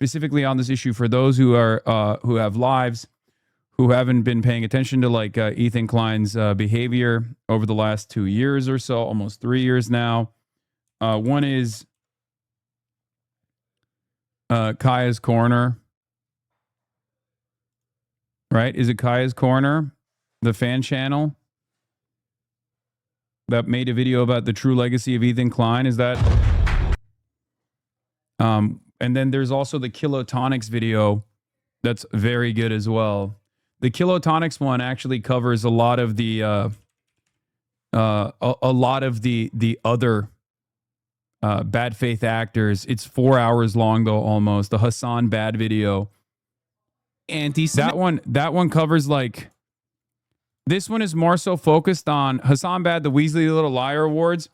specifically on this issue for those who are who have lives, who haven't been paying attention to like Ethan Klein's behavior over the last 2 years or so, almost 3 years now. One is Kaya's Corner. Right? Is it Kaya's Corner? The fan channel that made a video about the true legacy of Ethan Klein? Is that... and then there's also the Kilotonics video that's very good as well. The Kilotonics one actually covers a lot of the other bad faith actors. It's 4 hours long though, almost. The Hasan Bad video. That one covers like... This one is more so focused on Hasan Bad, the Weaselly Little Liar Awards.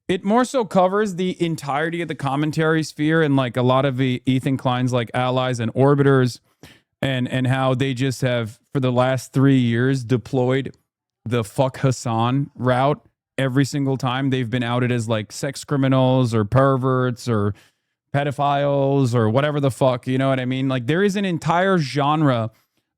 It more so covers the entirety of the commentary sphere and like a lot of the Ethan Klein's like allies and orbiters, and how they just have for the last 3 years deployed the fuck Hasan route every single time they've been outed as like sex criminals or perverts or pedophiles or whatever the fuck, you know what I mean? Like there is an entire genre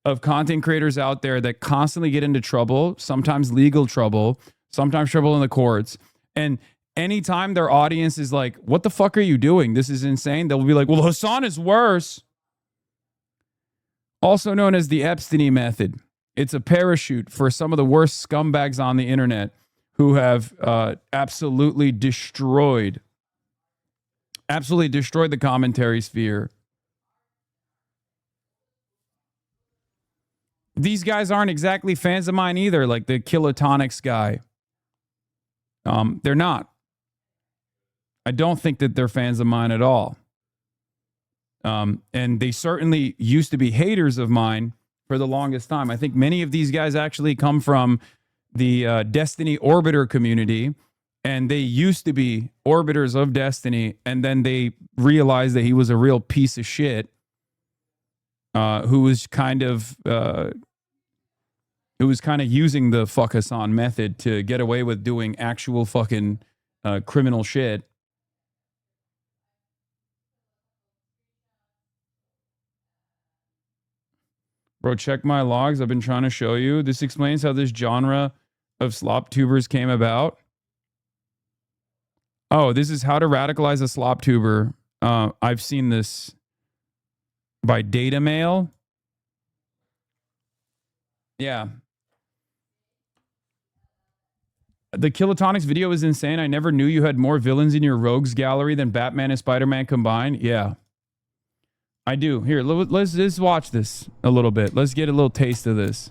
of content creators out there that constantly get into trouble, sometimes legal trouble, sometimes trouble in the courts. And anytime their audience is like, what the fuck are you doing? This is insane. They'll be like, well, Hasan is worse. Also known as the Epstein method. It's a parachute for some of the worst scumbags on the internet who have absolutely destroyed the commentary sphere. These guys aren't exactly fans of mine either, like the Kilotonics guy. They're not. I don't think that they're fans of mine at all. And they certainly used to be haters of mine for the longest time. I think many of these guys actually come from the Destiny Orbiter community, and they used to be Orbiters of Destiny, and then they realized that he was a real piece of shit who was kind of using the fuck Hasan method to get away with doing actual fucking criminal shit. Bro, check my logs. I've been trying to show you. This explains how this genre of slop tubers came about. Oh, this is how to radicalize a slop tuber. I've seen this by Data Mail. Yeah. The Kilotonics video is insane. I never knew you had more villains in your rogues gallery than Batman and Spider-Man combined. Yeah. I do. Here, let's just watch this a little bit. Let's get a little taste of this.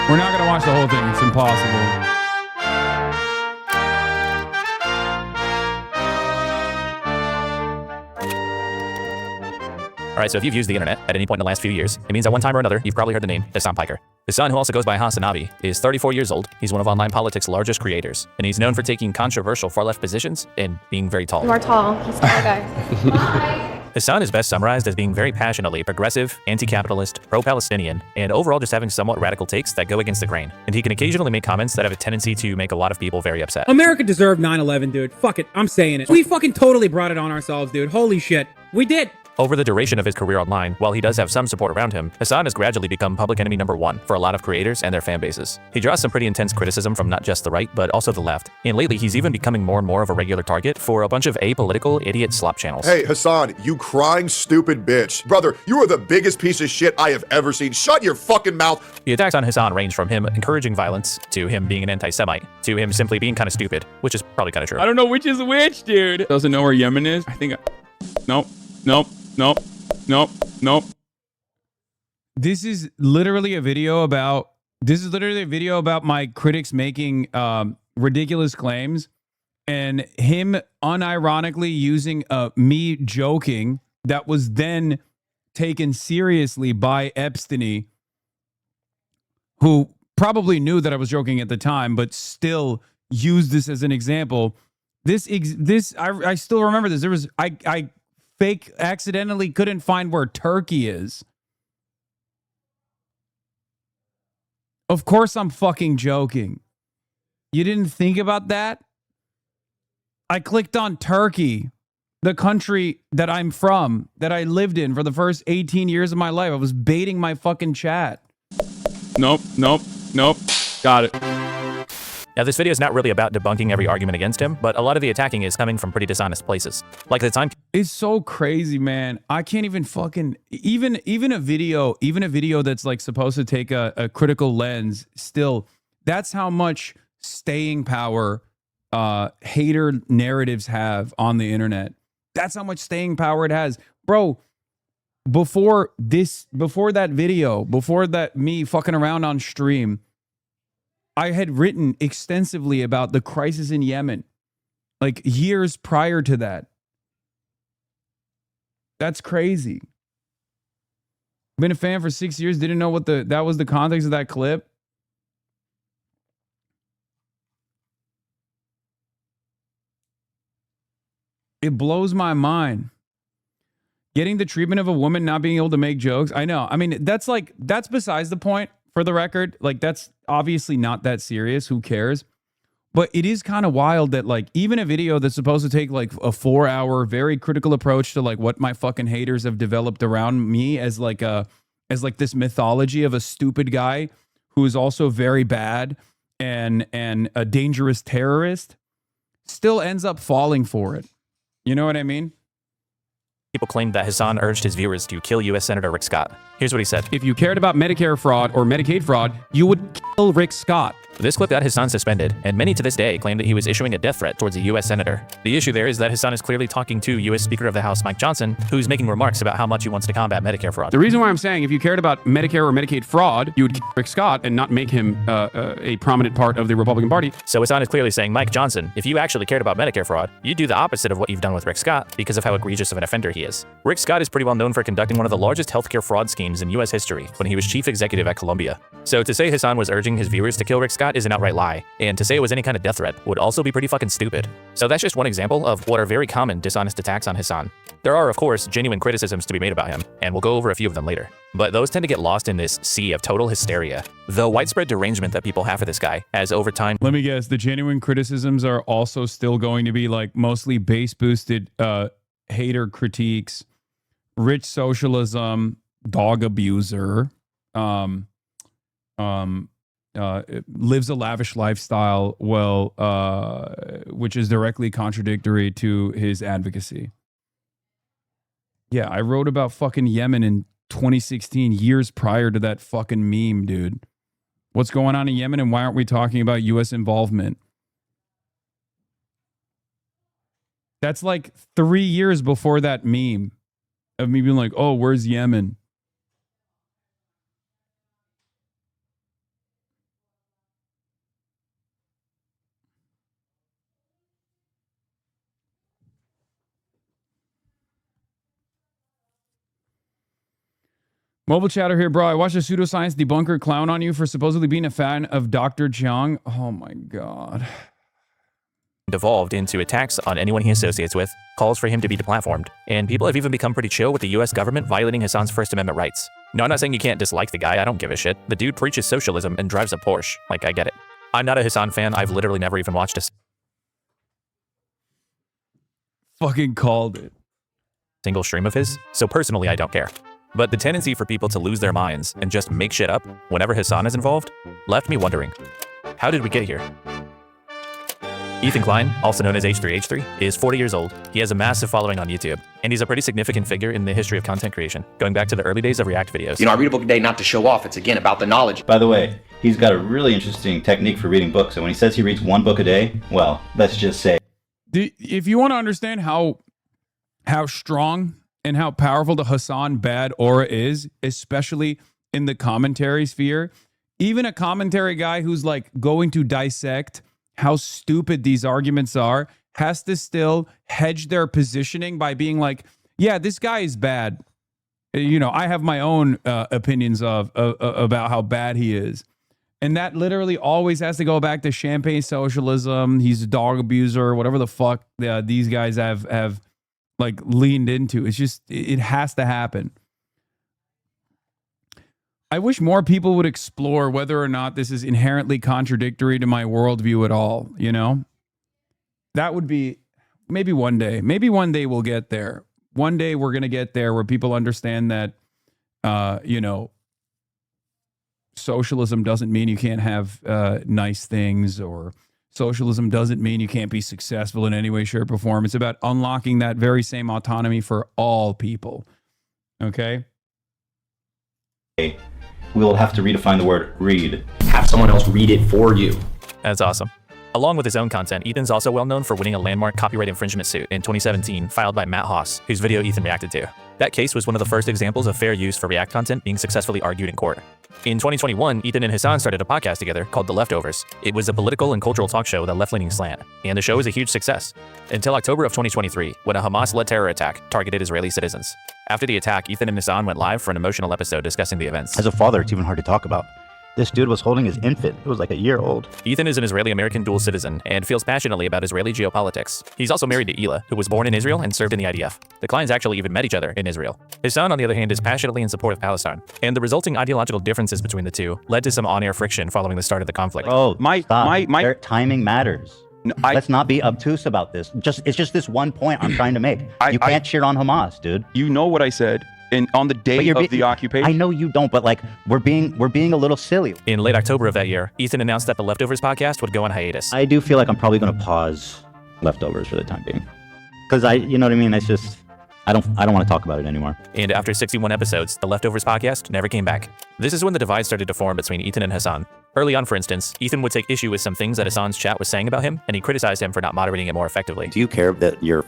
We're not going to watch the whole thing. It's impossible. All right, so if you've used the internet at any point in the last few years, it means at one time or another, you've probably heard the name Hasan Piker. Hasan, who also goes by Hasan, is 34 years old. He's one of online politics' largest creators, and he's known for taking controversial far-left positions and being very tall. You are tall. He's a tall guy. Hasan is best summarized as being very passionately progressive, anti-capitalist, pro-Palestinian, and overall just having somewhat radical takes that go against the grain. And he can occasionally make comments that have a tendency to make a lot of people very upset. America deserved 9/11, dude. Fuck it. I'm saying it. We fucking totally brought it on ourselves, dude. Holy shit. We did. Over the duration of his career online, while he does have some support around him, Hasan has gradually become public enemy #1 for a lot of creators and their fan bases. He draws some pretty intense criticism from not just the right, but also the left. And lately, he's even becoming more and more of a regular target for a bunch of apolitical idiot slop channels. Hey, Hasan, you crying stupid bitch. Brother, you are the biggest piece of shit I have ever seen. Shut your fucking mouth. The attacks on Hasan range from him encouraging violence, to him being an anti-Semite, to him simply being kind of stupid, which is probably kind of true. I don't know which is which, dude. Doesn't know where Yemen is? I think... Nope. This is literally a video about my critics making ridiculous claims and him unironically using me joking that was then taken seriously by Epstein, who probably knew that I was joking at the time, but still used this as an example. I still remember this. I accidentally couldn't find where Turkey is. Of course I'm fucking joking. You didn't think about that? I clicked on Turkey, the country that I'm from, that I lived in for the first 18 years of my life. I was baiting my fucking chat. Nope. Got it. Now, this video is not really about debunking every argument against him, but a lot of the attacking is coming from pretty dishonest places. Like the time It's so crazy, man. I can't even fucking even a video that's like supposed to take a critical lens. Still, that's how much staying power hater narratives have on the internet. That's how much staying power it has, bro. Before that video, before that me fucking around on stream, I had written extensively about the crisis in Yemen, like years prior to that. That's crazy. Been a fan for 6 years, didn't know what that was the context of that clip. It blows my mind. Getting the treatment of a woman not being able to make jokes. I know. I mean, that's besides the point, for the record. Like, that's obviously not that serious. Who cares? But it is kind of wild that, like, even a video that's supposed to take like a 4-hour, very critical approach to like what my fucking haters have developed around me as like this mythology of a stupid guy who is also very bad and a dangerous terrorist, still ends up falling for it. You know what I mean? people claimed that Hasan urged his viewers to kill U.S. Senator Rick Scott. Here's what he said. If you cared about Medicare fraud or Medicaid fraud, you would kill Rick Scott. This clip got Hasan suspended, and many to this day claim that he was issuing a death threat towards a U.S. senator. The issue there is that Hasan is clearly talking to U.S. Speaker of the House Mike Johnson, who's making remarks about how much he wants to combat Medicare fraud. The reason why I'm saying if you cared about Medicare or Medicaid fraud, you would kill Rick Scott and not make him a prominent part of the Republican Party. So Hasan is clearly saying, Mike Johnson, if you actually cared about Medicare fraud, you'd do the opposite of what you've done with Rick Scott because of how egregious of an offender he is. Rick Scott is pretty well known for conducting one of the largest healthcare fraud schemes in U.S. history when he was chief executive at Columbia. So to say Hasan was urging his viewers to kill Rick Scott is an outright lie, and to say it was any kind of death threat would also be pretty fucking stupid. So that's just one example of what are very common dishonest attacks on Hasan. There are, of course, genuine criticisms to be made about him, and we'll go over a few of them later. But those tend to get lost in this sea of total hysteria. The widespread derangement that people have for this guy, as over time... Let me guess, the genuine criticisms are also still going to be like mostly base-boosted hater critiques, rich socialism, dog abuser, lives a lavish lifestyle, which is directly contradictory to his advocacy. Yeah, I wrote about fucking Yemen in 2016, years prior to that fucking meme, dude. What's going on in Yemen and why aren't we talking about U.S. involvement? That's like 3 years before that meme of me being like, oh, where's Yemen? Mobile chatter here, bro. I watched a pseudoscience debunker clown on you for supposedly being a fan of Dr. Jiang. Oh my God. Devolved into attacks on anyone he associates with, calls for him to be deplatformed, and people have even become pretty chill with the US government violating Hasan's First Amendment rights. No, I'm not saying you can't dislike the guy, I don't give a shit. The dude preaches socialism and drives a Porsche. Like, I get it. I'm not a Hasan fan, I've literally never even watched a Fucking called it. single stream of his, so personally I don't care. But the tendency for people to lose their minds and just make shit up whenever Hasan is involved left me wondering, how did we get here? Ethan Klein, also known as H3H3, is 40 years old. He has a massive following on YouTube, and he's a pretty significant figure in the history of content creation, going back to the early days of React videos. You know, I read a book a day not to show off. It's, again, about the knowledge. By the way, he's got a really interesting technique for reading books, and when he says he reads one book a day, well, let's just say. If you want to understand how strong and how powerful the Hasan bad aura is, especially in the commentary sphere, even a commentary guy who's like going to dissect how stupid these arguments are has to still hedge their positioning by being like, yeah, this guy is bad. You know, I have my own opinions about how bad he is. And that literally always has to go back to champagne socialism. He's a dog abuser, whatever the fuck these guys have like leaned into. It's just, it has to happen. I wish more people would explore whether or not this is inherently contradictory to my worldview at all, you know? That would be maybe one day. Maybe one day we'll get there. One day we're going to get there where people understand that, you know, socialism doesn't mean you can't have nice things, or socialism doesn't mean you can't be successful in any way, shape, or form. It's about unlocking that very same autonomy for all people. Okay? We will have to redefine the word read. Have someone else read it for you. That's awesome. Along with his own content, Ethan's also well known for winning a landmark copyright infringement suit in 2017 filed by Matt Haas, whose video Ethan reacted to. That case was one of the first examples of fair use for React content being successfully argued in court. In 2021, Ethan and Hasan started a podcast together called The Leftovers. It was a political and cultural talk show with a left-leaning slant, and the show was a huge success. Until October of 2023, when a Hamas-led terror attack targeted Israeli citizens. After the attack, Ethan and Hasan went live for an emotional episode discussing the events. As a father, it's even hard to talk about. This dude was holding his infant. It was like a year old. Ethan is an Israeli-American dual citizen and feels passionately about Israeli geopolitics. He's also married to Ela, who was born in Israel and served in the IDF. The clients actually even met each other in Israel. Hasan, on the other hand, is passionately in support of Palestine, and the resulting ideological differences between the two led to some on-air friction following the start of the conflict. Oh, My Their timing matters. Let's not be obtuse about this. It's just this one point I'm trying to make. You can't cheer on Hamas, dude. You know what I said. And on the day of the occupation. I know you don't, but like we're being a little silly. In late October of that year, Ethan announced that the Leftovers podcast would go on hiatus. I do feel like I'm probably going to pause Leftovers for the time being, because you know what I mean. It's just I don't want to talk about it anymore. And after 61 episodes, the Leftovers podcast never came back. This is when the divide started to form between Ethan and Hasan. Early on, for instance, Ethan would take issue with some things that Hasan's chat was saying about him, and he criticized him for not moderating it more effectively. Do you care that your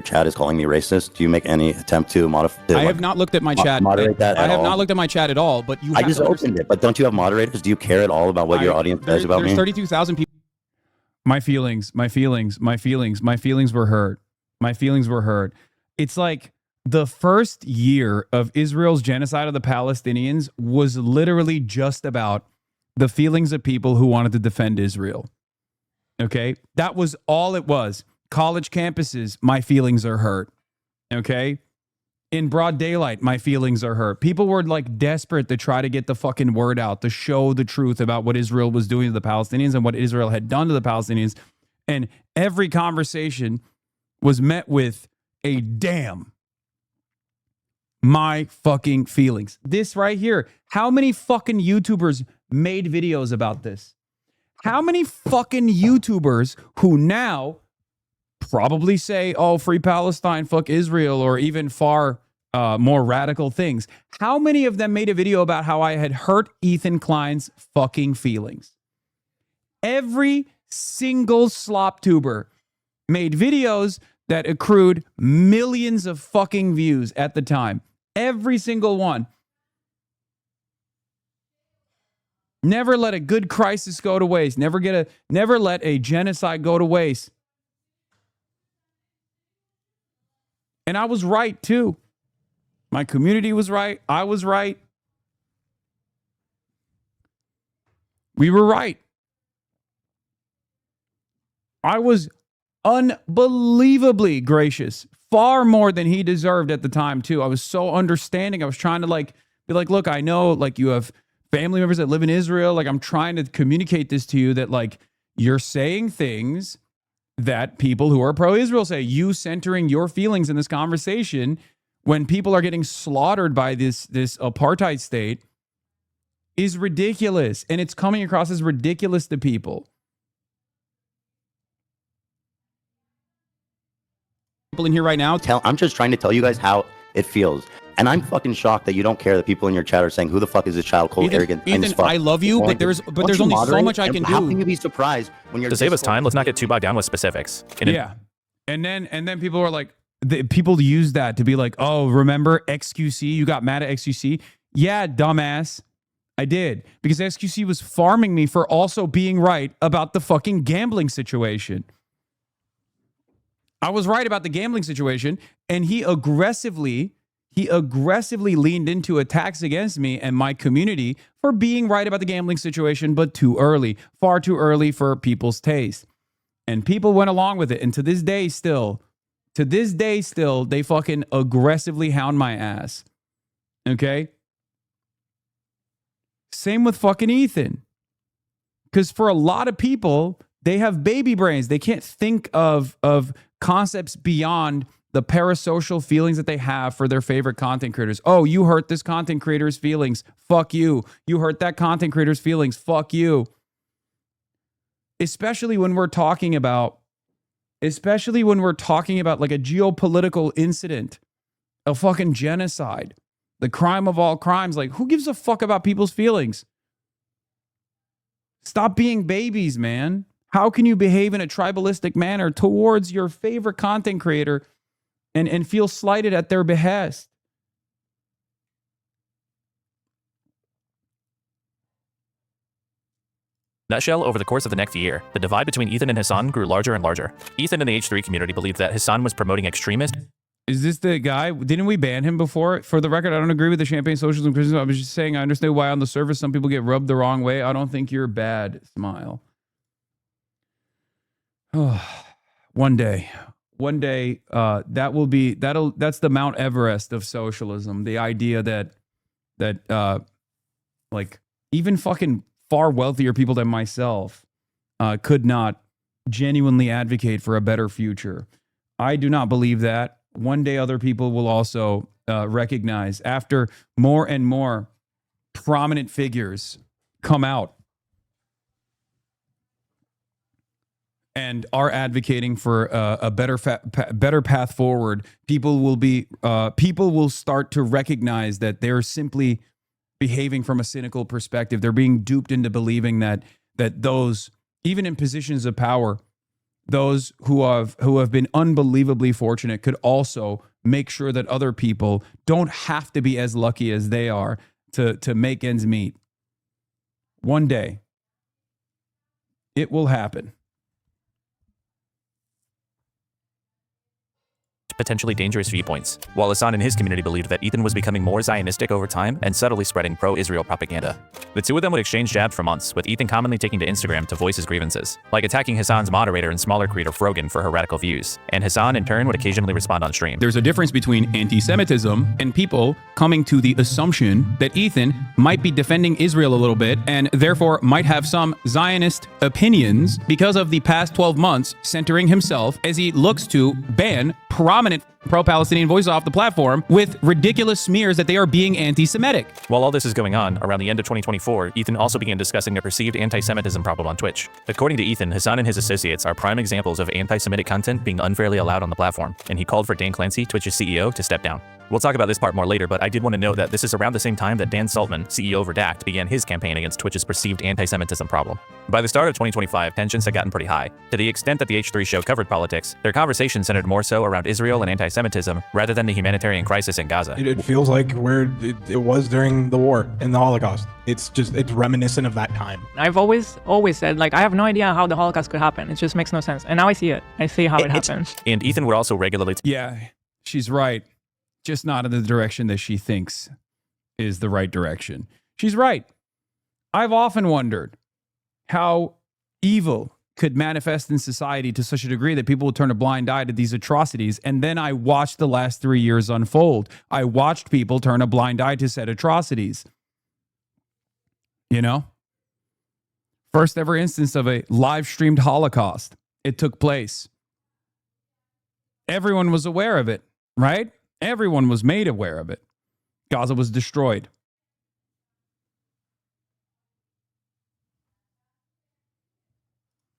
chat is calling me racist? Do you make any attempt to modify? I have not looked at my chat. Moderate that I have all? not looked at my chat at all, but you I have just to opened it, but don't you have moderators? Do you care at all about what your audience says about me? There's 32,000 people. My feelings were hurt. My feelings were hurt. It's like the first year of Israel's genocide of the Palestinians was literally just about the feelings of people who wanted to defend Israel. Okay? That was all it was. College campuses, my feelings are hurt. Okay? In broad daylight, my feelings are hurt. People were like desperate to try to get the fucking word out, to show the truth about what Israel was doing to the Palestinians and what Israel had done to the Palestinians. And every conversation was met with a damn. My fucking feelings. This right here. How many fucking YouTubers made videos about this? How many fucking YouTubers who now probably say, oh, free Palestine, fuck Israel, or even far more radical things. How many of them made a video about how I had hurt Ethan Klein's fucking feelings? Every single slop tuber made videos that accrued millions of fucking views at the time. Every single one. Never let a good crisis go to waste. Never let a genocide go to waste. And I was right too. My community was right. I was right. We were right. I was unbelievably gracious, far more than he deserved at the time too. I was so understanding. I was trying to be like, look, I know like you have family members that live in Israel. Like I'm trying to communicate this to you that like you're saying things that people who are pro-Israel say. You centering your feelings in this conversation when people are getting slaughtered by this apartheid state is ridiculous. And it's coming across as ridiculous to people. People in here right now. I'm just trying to tell you guys how it feels. And I'm fucking shocked that you don't care that people in your chat are saying, who the fuck is this child, cold, arrogant, Ethan, as fuck. I love you, but there's only so much I can do. How can you be surprised when you're To save us time, let's not get too bogged down with specifics. Yeah. And then people are like, people use that to be like, oh, remember XQC? You got mad at XQC? Yeah, dumbass. I did. Because XQC was farming me for also being right about the fucking gambling situation. I was right about the gambling situation, and he aggressively leaned into attacks against me and my community for being right about the gambling situation, but too early, far too early for people's taste. And people went along with it. And to this day still, they fucking aggressively hound my ass. Okay? Same with fucking Ethan. Because for a lot of people, they have baby brains. They can't think of concepts beyond the parasocial feelings that they have for their favorite content creators. Oh, you hurt this content creator's feelings. Fuck you. You hurt that content creator's feelings. Fuck you. Especially when we're talking about like a geopolitical incident, a fucking genocide, the crime of all crimes. Like, who gives a fuck about people's feelings? Stop being babies, man. How can you behave in a tribalistic manner towards your favorite content creator and feel slighted at their behest? Nutshell, over the course of the next year, the divide between Ethan and Hasan grew larger and larger. Ethan in the H3 community believed that Hasan was promoting extremist. Is this the guy? Didn't we ban him before? For the record, I don't agree with the champagne socialism criticism. I was just saying I understand why on the surface some people get rubbed the wrong way. I don't think you're bad. Smile. Oh, one day, that's the Mount Everest of socialism. The idea that like even fucking far wealthier people than myself could not genuinely advocate for a better future. I do not believe that. One day other people will also recognize, after more and more prominent figures come out and are advocating for a better path forward, people will start to recognize that they're simply behaving from a cynical perspective. They're being duped into believing that those, even in positions of power, those who have been unbelievably fortunate could also make sure that other people don't have to be as lucky as they are to make ends meet. One day, it will happen. Potentially dangerous viewpoints, while Hasan and his community believed that Ethan was becoming more Zionistic over time and subtly spreading pro-Israel propaganda. The two of them would exchange jabs for months, with Ethan commonly taking to Instagram to voice his grievances, like attacking Hasan's moderator and smaller creator Frogan for her radical views, and Hasan in turn would occasionally respond on stream. There's a difference between anti-Semitism and people coming to the assumption that Ethan might be defending Israel a little bit and therefore might have some Zionist opinions because of the past 12 months centering himself as he looks to ban prominent pro-Palestinian voices off the platform with ridiculous smears that they are being anti-Semitic. While all this is going on, around the end of 2024, Ethan also began discussing a perceived anti-Semitism problem on Twitch. According to Ethan, Hasan and his associates are prime examples of anti-Semitic content being unfairly allowed on the platform, and he called for Dan Clancy, Twitch's CEO, to step down. We'll talk about this part more later, but I did want to note that this is around the same time that Dan Saltman, CEO of Redact, began his campaign against Twitch's perceived anti-Semitism problem. By the start of 2025, tensions had gotten pretty high. To the extent that the H3 show covered politics, their conversation centered more so around Israel and anti-Semitism rather than the humanitarian crisis in Gaza. It feels like where it was during the war and the Holocaust. It's reminiscent of that time. I've always said, like, I have no idea how the Holocaust could happen. It just makes no sense. And now I see it. I see how it happened. And Ethan would also regularly... Yeah, she's right. Just not in the direction that she thinks is the right direction. She's right. I've often wondered how evil could manifest in society to such a degree that people would turn a blind eye to these atrocities. And then I watched the last 3 years unfold. I watched people turn a blind eye to said atrocities. You know? First ever instance of a live streamed Holocaust. It took place. Everyone was aware of it, right? Everyone was made aware of it. Gaza was destroyed.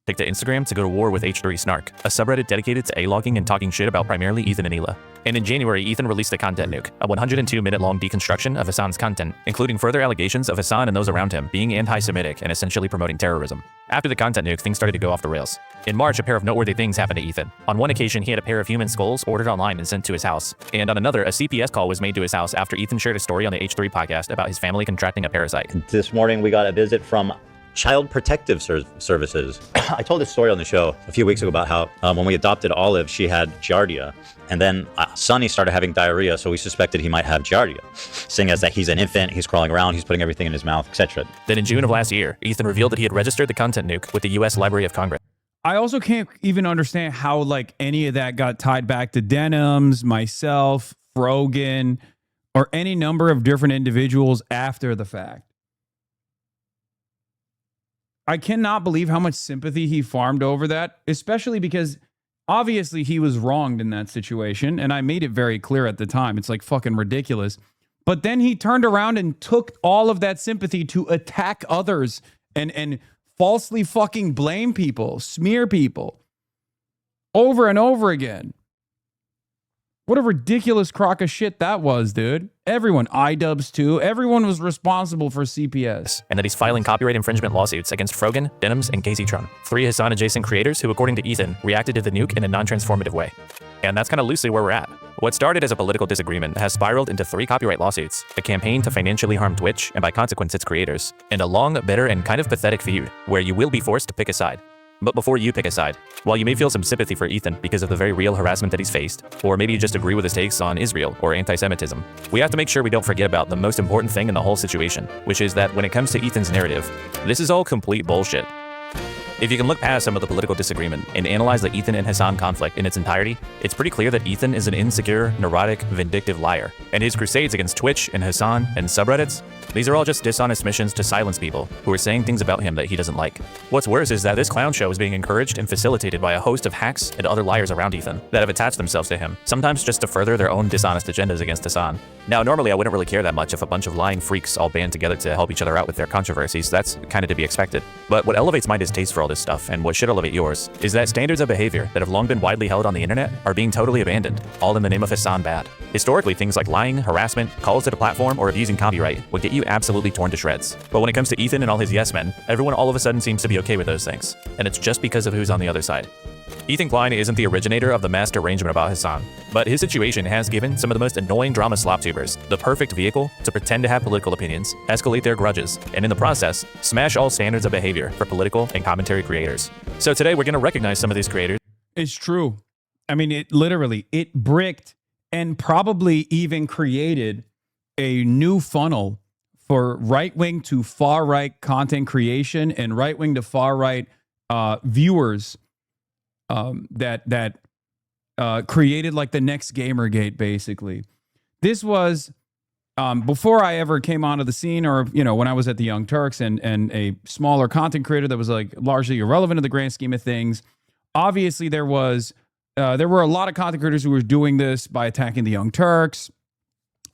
Take to Instagram to go to war with H3 Snark, a subreddit dedicated to A-logging and talking shit about primarily Ethan and Hila. And in January, Ethan released a content nuke, a 102-minute-long deconstruction of Hasan's content, including further allegations of Hasan and those around him being anti-Semitic and essentially promoting terrorism. After the content nuke, things started to go off the rails. In March, a pair of noteworthy things happened to Ethan. On one occasion, he had a pair of human skulls ordered online and sent to his house. And on another, a CPS call was made to his house after Ethan shared a story on the H3 podcast about his family contracting a parasite. This morning, we got a visit from Child Protective Services. I told this story on the show a few weeks ago about how when we adopted Olive, she had Giardia. And then Sonny started having diarrhea, so we suspected he might have Giardia. Seeing as that he's an infant, he's crawling around, he's putting everything in his mouth, etc. Then in June of last year, Ethan revealed that he had registered the content nuke with the U.S. Library of Congress. I also can't even understand how like any of that got tied back to Denims, myself, Frogan, or any number of different individuals after the fact. I cannot believe how much sympathy he farmed over that, especially because obviously he was wronged in that situation. And I made it very clear at the time. It's like fucking ridiculous. But then he turned around and took all of that sympathy to attack others and falsely fucking blame people, smear people over and over again. What a ridiculous crock of shit that was, dude. Everyone, iDubbbz too, everyone was responsible for CPS. And that he's filing copyright infringement lawsuits against Frogan, Denims, and Casey Tron, 3 Hasan-adjacent creators who, according to Ethan, reacted to the nuke in a non-transformative way. And that's kind of loosely where we're at. What started as a political disagreement has spiraled into 3 copyright lawsuits, a campaign to financially harm Twitch, and by consequence its creators, and a long, bitter, and kind of pathetic feud, where you will be forced to pick a side. But before you pick a side, while you may feel some sympathy for Ethan because of the very real harassment that he's faced, or maybe you just agree with his takes on Israel or anti-Semitism, we have to make sure we don't forget about the most important thing in the whole situation, which is that when it comes to Ethan's narrative, this is all complete bullshit. If you can look past some of the political disagreement and analyze the Ethan and Hasan conflict in its entirety, it's pretty clear that Ethan is an insecure, neurotic, vindictive liar. And his crusades against Twitch and Hasan and subreddits, these are all just dishonest missions to silence people who are saying things about him that he doesn't like. What's worse is that this clown show is being encouraged and facilitated by a host of hacks and other liars around Ethan that have attached themselves to him, sometimes just to further their own dishonest agendas against Hasan. Now, normally I wouldn't really care that much if a bunch of lying freaks all band together to help each other out with their controversies. That's kind of to be expected. But what elevates my distaste for all this stuff, and what should elevate yours, is that standards of behavior that have long been widely held on the internet are being totally abandoned, all in the name of Hasan bad. Historically, things like lying, harassment, calls to the platform, or abusing copyright would get you absolutely torn to shreds. But when it comes to Ethan and all his yes men, everyone all of a sudden seems to be okay with those things. And it's just because of who's on the other side. Ethan Klein isn't the originator of the mass derangement about Hasan, but his situation has given some of the most annoying drama slop tubers the perfect vehicle to pretend to have political opinions, escalate their grudges, and in the process, smash all standards of behavior for political and commentary creators. So today we're going to recognize some of these creators. It's true. I mean, it bricked and probably even created a new funnel for right-wing to far-right content creation and right-wing to far-right viewers that created like the next Gamergate, basically. This was before I ever came onto the scene, or when I was at the Young Turks and a smaller content creator that was like largely irrelevant in the grand scheme of things. Obviously, there were a lot of content creators who were doing this by attacking the Young Turks,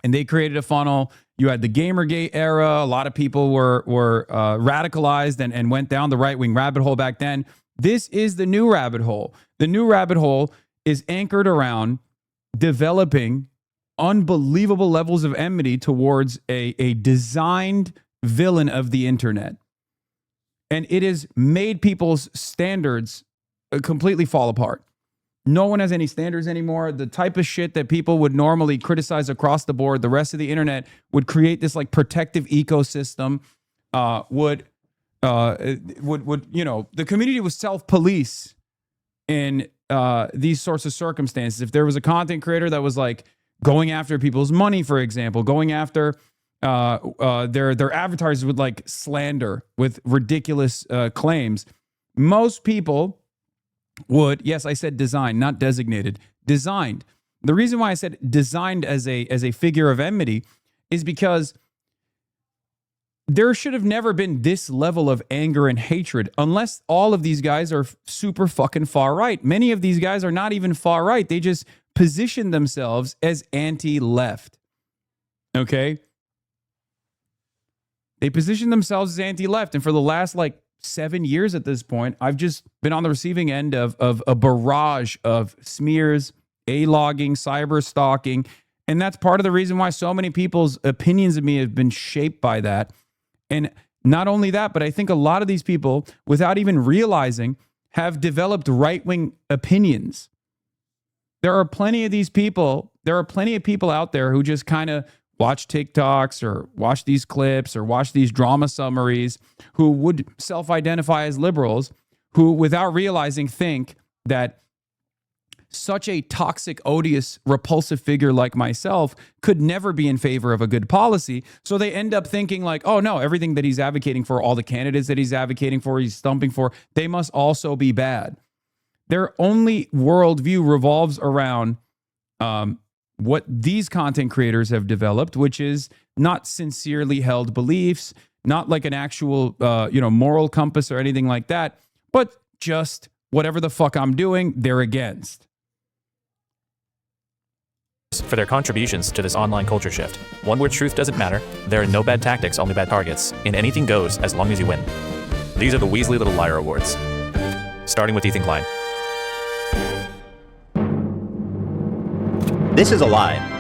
and they created a funnel. You had the Gamergate era. A lot of people were radicalized and went down the right-wing rabbit hole back then. This is the new rabbit hole. The new rabbit hole is anchored around developing unbelievable levels of enmity towards a designed villain of the internet. And it has made people's standards completely fall apart. No one has any standards anymore. The type of shit that people would normally criticize across the board, the rest of the internet would create this like protective ecosystem, the community would self-police in these sorts of circumstances. If there was a content creator that was like going after people's money, for example, going after their advertisers with like slander, with ridiculous claims, most people would, yes, I said designed, not designated, designed. The reason why I said designed as a figure of enmity is because there should have never been this level of anger and hatred unless all of these guys are super fucking far right. Many of these guys are not even far right. They just position themselves as anti-left. Okay? They position themselves as anti-left. And for the last like 7 years at this point, I've just been on the receiving end of a barrage of smears, A-logging, cyber stalking. And that's part of the reason why so many people's opinions of me have been shaped by that. And not only that, but I think a lot of these people, without even realizing, have developed right-wing opinions. There are plenty of these people. There are plenty of people out there who just kind of watch TikToks or watch these clips or watch these drama summaries, who would self-identify as liberals, who, without realizing, think that such a toxic, odious, repulsive figure like myself could never be in favor of a good policy. So they end up thinking like, oh no, everything that he's advocating for, all the candidates that he's advocating for, he's stumping for, they must also be bad. Their only worldview revolves around what these content creators have developed, which is not sincerely held beliefs, Not like an actual, moral compass or anything like that, but just whatever the fuck I'm doing, they're against. For their contributions to this online culture shift. One where truth doesn't matter, there are no bad tactics, only bad targets, and anything goes as long as you win. These are the Weaselly Little Liar Awards. Starting with Ethan Klein. This is a lie.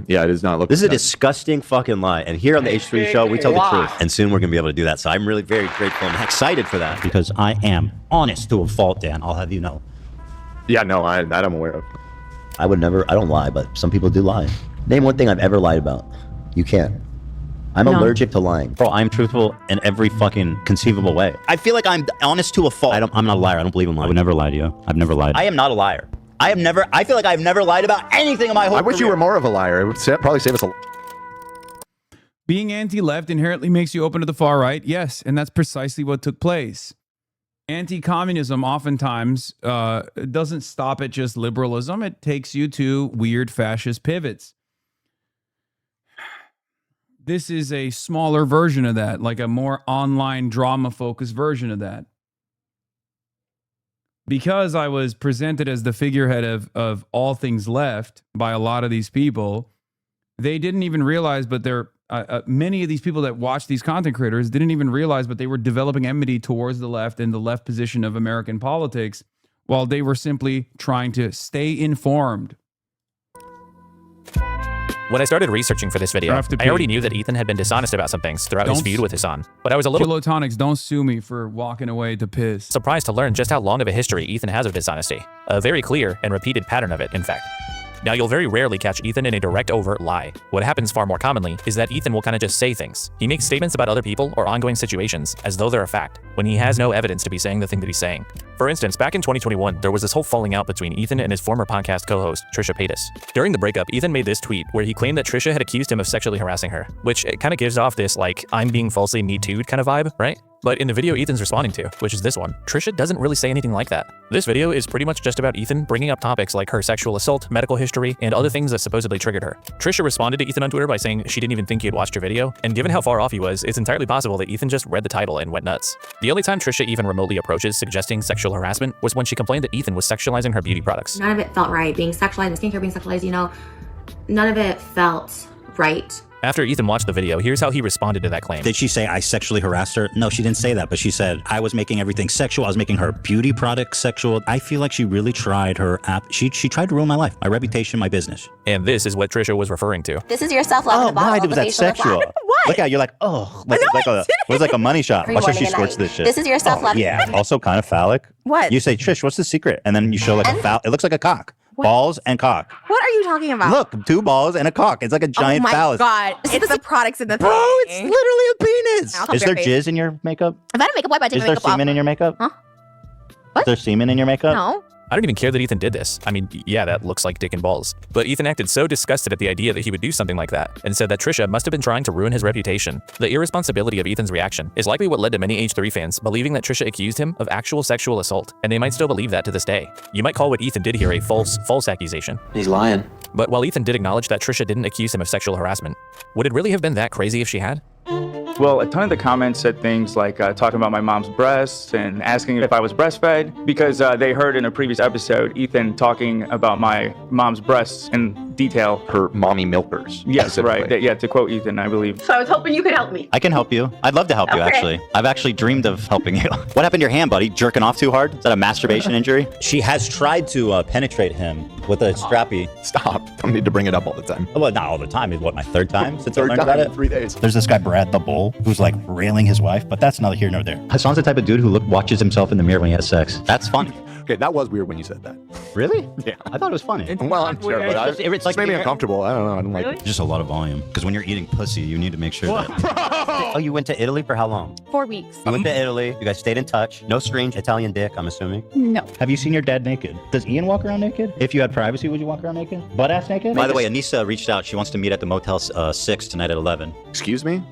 Yeah, it does not look. This is a disgusting fucking lie. And here on the H3 show, we tell the truth. And soon we're going to be able to do that. So I'm really very grateful and excited for that. Because I am honest to a fault, Dan. I'll have you know. Yeah, no, that I'm aware of. I would never, I don't lie, but some people do lie. Name one thing I've ever lied about. You can't. I'm allergic to lying. Bro, I'm truthful in every fucking conceivable way. I feel like I'm honest to a fault. I'm not a liar. I don't believe in lying. I would never lie to you. I've never lied. I am not a liar. I feel like I've never lied about anything in my whole career. I wish you were more of a liar. It would probably save us a... Being anti-left inherently makes you open to the far right. Yes, and that's precisely what took place. Anti-communism oftentimes doesn't stop at just liberalism. It takes you to weird fascist pivots. This is a smaller version of that, like a more online drama-focused version of that. Because I was presented as the figurehead of all things left by a lot of these people, they didn't even realize, but many of these people that watch these content creators didn't even realize, but they were developing enmity towards the left and the left position of American politics while they were simply trying to stay informed. When I started researching for this video, I already knew that Ethan had been dishonest about some things throughout his feud with Hasan, but I was a little Kilotonics, don't sue me for walking away to piss. Surprised to learn just how long of a history Ethan has of dishonesty. A very clear and repeated pattern of it, in fact. Now, you'll very rarely catch Ethan in a direct, overt lie. What happens far more commonly is that Ethan will kind of just say things. He makes statements about other people or ongoing situations as though they're a fact, when he has no evidence to be saying the thing that he's saying. For instance, back in 2021, there was this whole falling out between Ethan and his former podcast co-host, Trisha Paytas. During the breakup, Ethan made this tweet where he claimed that Trisha had accused him of sexually harassing her, which it kind of gives off this, like, I'm being falsely Me Too'd kind of vibe, right? But in the video Ethan's responding to, which is this one, Trisha doesn't really say anything like that. This video is pretty much just about Ethan bringing up topics like her sexual assault, medical history, and other things that supposedly triggered her. Trisha responded to Ethan on Twitter by saying she didn't even think he had watched her video, and given how far off he was, it's entirely possible that Ethan just read the title and went nuts. The only time Trisha even remotely approaches suggesting sexual harassment was when she complained that Ethan was sexualizing her beauty products. None of it felt right. Being sexualized, and skincare being sexualized, none of it felt right. After Ethan watched the video, here's how he responded to that claim. Did she say I sexually harassed her? No, she didn't say that, but she said I was making everything sexual. I was making her beauty products sexual. I feel like she really tried her app. She tried to ruin my life, my reputation, my business. And this is what Trisha was referring to. This is your self-love in a bottle. Why was that sexual? What? Look how you're like, oh, it was like a money shot. Watch how she squirts this shit. This is your self-love. Yeah, also kind of phallic. What? You say, Trish, what's the secret? And then you show like it looks like a cock. What? Balls and cock. What are you talking about? Look, 2 balls and a cock. It's like a giant phallus. Oh my God. It's the products in the thing. Bro, it's literally a penis. Is there jizz in your makeup? If I don't make up, why take Is my there makeup off? semen in your makeup? Huh? Is there semen in your makeup? No. I don't even care that Ethan did this. I mean, yeah, that looks like dick and balls. But Ethan acted so disgusted at the idea that he would do something like that and said that Trisha must have been trying to ruin his reputation. The irresponsibility of Ethan's reaction is likely what led to many H3 fans believing that Trisha accused him of actual sexual assault, and they might still believe that to this day. You might call what Ethan did here a false accusation. He's lying. But while Ethan did acknowledge that Trisha didn't accuse him of sexual harassment, would it really have been that crazy if she had? Well, a ton of the comments said things like talking about my mom's breasts and asking if I was breastfed because they heard in a previous episode Ethan talking about my mom's breasts in detail. Her mommy milkers. Yes, right. Yeah, to quote Ethan, I believe. So I was hoping you could help me. I can help you. I'd love to help you, actually. I've actually dreamed of helping you. What happened to your hand, buddy? Jerking off too hard? Is that a masturbation injury? She has tried to penetrate him with a strappy. Stop. Don't need to bring it up all the time. Well, not all the time. It's what, my third time since I Third learned time about in it? 3 days. There's this guy, Brad the Bull, who's like railing his wife, but that's neither here nor there. Hasan's the type of dude who watches himself in the mirror when he has sex. That's funny. Okay, that was weird when you said that. Really? Yeah. I thought it was funny. Well, I'm sure, but it's like made me uncomfortable. I don't know. I don't like it. Just a lot of volume. Because when you're eating pussy, you need to make sure that... Oh, you went to Italy for how long? 4 weeks. You went to Italy. You guys stayed in touch. No strange Italian dick, I'm assuming. No. Have you seen your dad naked? Does Ian walk around naked? If you had privacy, would you walk around naked? Butt-ass naked? By the way, Anissa reached out. She wants to meet at the Motel 6 tonight at 11. Excuse me?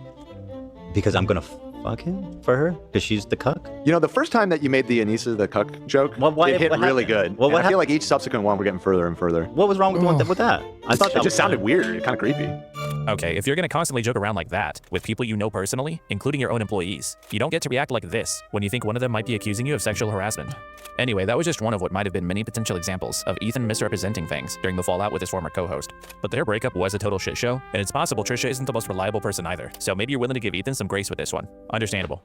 Because I'm going to fuck him for her? Because she's the cuck? You know, the first time that you made the Anissa the cuck joke, it hit really good. Well, I feel like each subsequent one we're getting further and further. What was wrong with that? I thought it just sounded weird. Kind of creepy. Okay, if you're gonna constantly joke around like that with people you know personally, including your own employees, you don't get to react like this when you think one of them might be accusing you of sexual harassment. Anyway, that was just one of what might have been many potential examples of Ethan misrepresenting things during the fallout with his former co-host. But their breakup was a total shit show, and it's possible Trisha isn't the most reliable person either, so maybe you're willing to give Ethan some grace with this one. Understandable.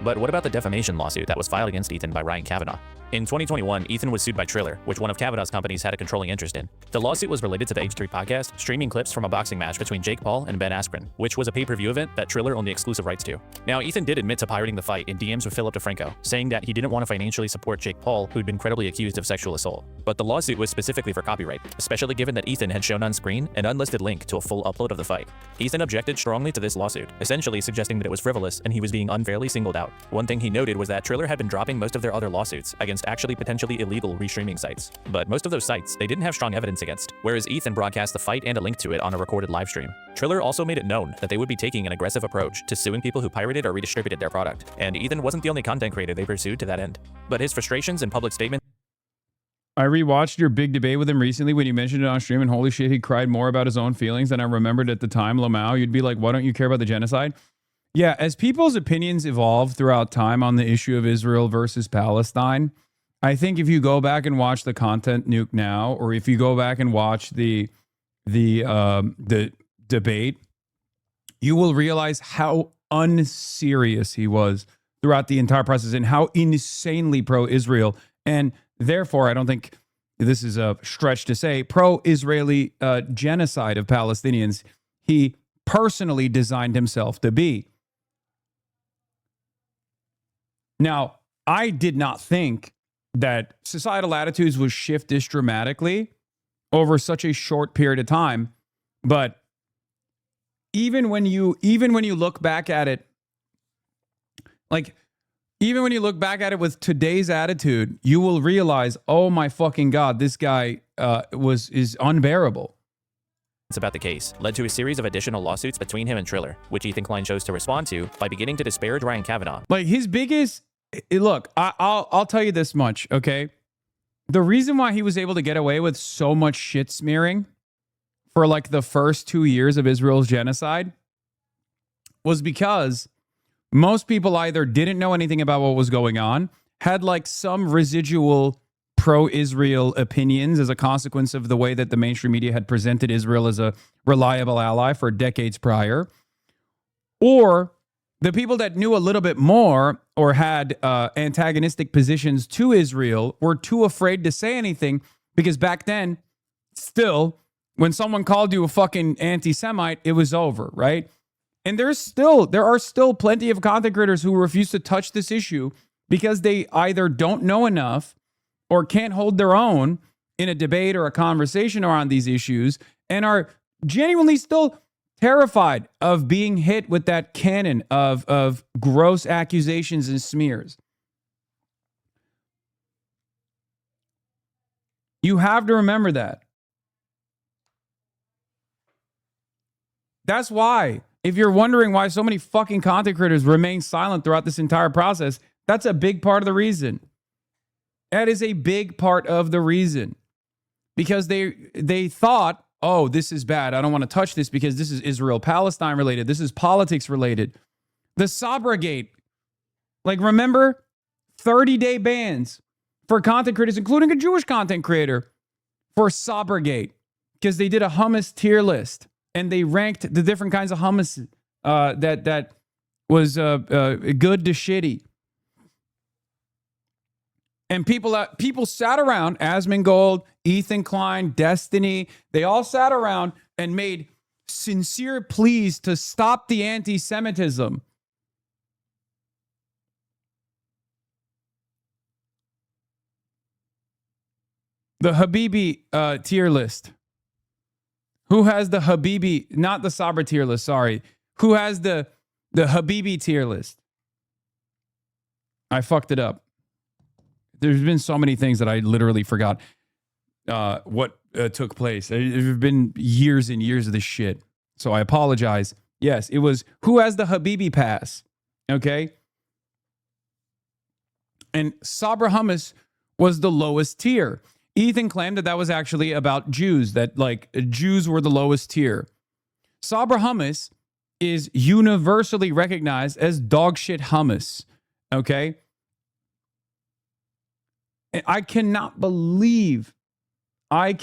But what about the defamation lawsuit that was filed against Ethan by Ryan Kavanaugh? In 2021, Ethan was sued by Triller, which one of Kavanaugh's companies had a controlling interest in. The lawsuit was related to the H3 podcast, streaming clips from a boxing match between Jake Paul and Ben Askren, which was a pay-per-view event that Triller owned the exclusive rights to. Now, Ethan did admit to pirating the fight in DMs with Philip DeFranco, saying that he didn't want to financially support Jake Paul, who'd been credibly accused of sexual assault. But the lawsuit was specifically for copyright, especially given that Ethan had shown on screen an unlisted link to a full upload of the fight. Ethan objected strongly to this lawsuit, essentially suggesting that it was frivolous and he was being unfairly singled out. One thing he noted was that Triller had been dropping most of their other lawsuits against actually potentially illegal restreaming sites. But most of those sites, they didn't have strong evidence against, whereas Ethan broadcast the fight and a link to it on a recorded live stream. Triller also made it known that they would be taking an aggressive approach to suing people who pirated or redistributed their product, and Ethan wasn't the only content creator they pursued to that end. But his frustrations and public statements. I rewatched your big debate with him recently when you mentioned it on stream, and holy shit, he cried more about his own feelings than I remembered at the time. Lamau, you'd be like, why don't you care about the genocide? Yeah, as people's opinions evolve throughout time on the issue of Israel versus Palestine, I think if you go back and watch the Content Nuke now, or if you go back and watch the debate, you will realize how unserious he was throughout the entire process and how insanely pro-Israel, and therefore, I don't think this is a stretch to say, pro-Israeli genocide of Palestinians he personally designed himself to be. Now, I did not think that societal attitudes would shift this dramatically over such a short period of time, but even when you look back at it, like even when you look back at it with today's attitude, you will realize, oh my fucking God, this guy is unbearable. It's about the case led to a series of additional lawsuits between him and Triller, which Ethan Klein chose to respond to by beginning to disparage Ryan Kavanaugh. Like his biggest look, I'll tell you this much, okay? The reason why he was able to get away with so much shit smearing for like the first 2 years of Israel's genocide was because most people either didn't know anything about what was going on, had like some residual pro-Israel opinions as a consequence of the way that the mainstream media had presented Israel as a reliable ally for decades prior, or the people that knew a little bit more or had antagonistic positions to Israel were too afraid to say anything because back then, still, when someone called you a fucking anti-Semite, it was over, right? And there are still plenty of content creators who refuse to touch this issue because they either don't know enough or can't hold their own in a debate or a conversation around these issues and are genuinely still terrified of being hit with that cannon of gross accusations and smears. You have to remember that. That's why, if you're wondering why so many fucking content creators remain silent throughout this entire process, that's a big part of the reason. That is a big part of the reason. Because they thought, oh, this is bad. I don't want to touch this because this is Israel-Palestine related. This is politics related. The Sabragate. Like, remember? 30-day bans for content creators, including a Jewish content creator, for Sabragate. Because they did a hummus tier list. And they ranked the different kinds of hummus that was good to shitty. And people sat around, Asmongold, Ethan Klein, Destiny, they all sat around and made sincere pleas to stop the anti-Semitism. The Habibi tier list. Who has the Habibi, not the Sabra tier list, sorry. Who has the Habibi tier list? I fucked it up. There's been so many things that I literally forgot what took place. There's been years and years of this shit. So I apologize. Yes, it was who has the Habibi pass, okay? And Sabra Hummus was the lowest tier. Ethan claimed that was actually about Jews, that like Jews were the lowest tier. Sabra hummus is universally recognized as dog shit hummus. Okay? And I cannot believe that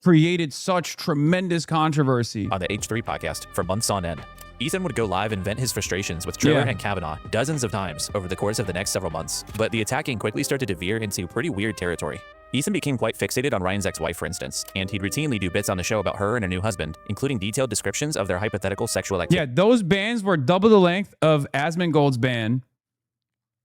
created such tremendous controversy. On the H3 podcast for months on end, Ethan would go live and vent his frustrations with Triller and Kavanaugh dozens of times over the course of the next several months, but the attacking quickly started to veer into pretty weird territory. Ethan became quite fixated on Ryan's ex-wife, for instance, and he'd routinely do bits on the show about her and her new husband, including detailed descriptions of their hypothetical sexual activity. Yeah, those bans were double the length of Asmongold's ban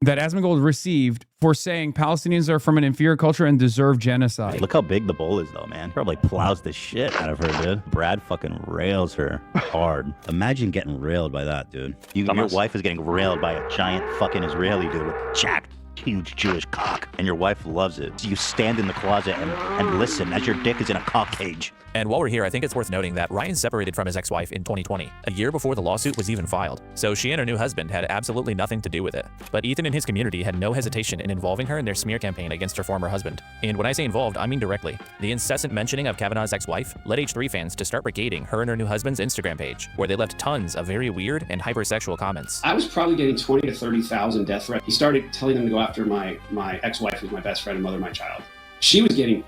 that Asmongold received for saying Palestinians are from an inferior culture and deserve genocide. Look how big the bowl is, though, man. Probably plows the shit out of her, dude. Brad fucking rails her hard. Imagine getting railed by that, dude. Your wife is getting railed by a giant fucking Israeli dude with jacked, huge Jewish cock, and your wife loves it. So you stand in the closet and listen as your dick is in a cock cage. And while we're here, I think it's worth noting that Ryan separated from his ex-wife in 2020, a year before the lawsuit was even filed. So she and her new husband had absolutely nothing to do with it. But Ethan and his community had no hesitation in involving her in their smear campaign against her former husband. And when I say involved, I mean directly. The incessant mentioning of Kavanaugh's ex-wife led H3 fans to start brigading her and her new husband's Instagram page, where they left tons of very weird and hypersexual comments. I was probably getting 20 to 30,000 death threats. He started telling them to go after my ex-wife, who's my best friend and mother of my child. She was getting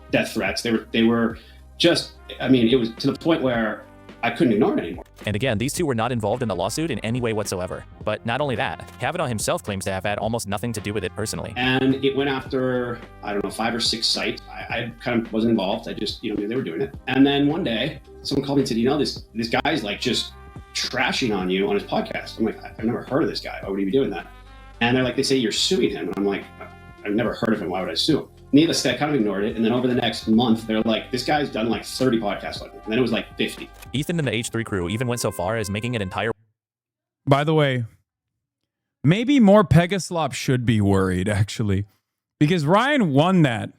death threats. They were just, I mean, it was to the point where I couldn't ignore it anymore. And again, these two were not involved in the lawsuit in any way whatsoever. But not only that, Kavanaugh himself claims to have had almost nothing to do with it personally. And it went after, I don't know, 5 or 6 sites. I kind of wasn't involved. I just, knew they were doing it. And then one day, someone called me and said, this guy's like just trashing on you on his podcast. I'm like, I've never heard of this guy. Why would he be doing that? And they're like, they say you're suing him. And I'm like, I've never heard of him. Why would I sue him? Needless to say, I kind of ignored it. And then over the next month, they're like, this guy's done like 30 podcasts on it. And then it was like 50. Ethan and the H3 crew even went so far as making an entire... By the way, maybe more Pegaslop should be worried, actually, because Ryan won that.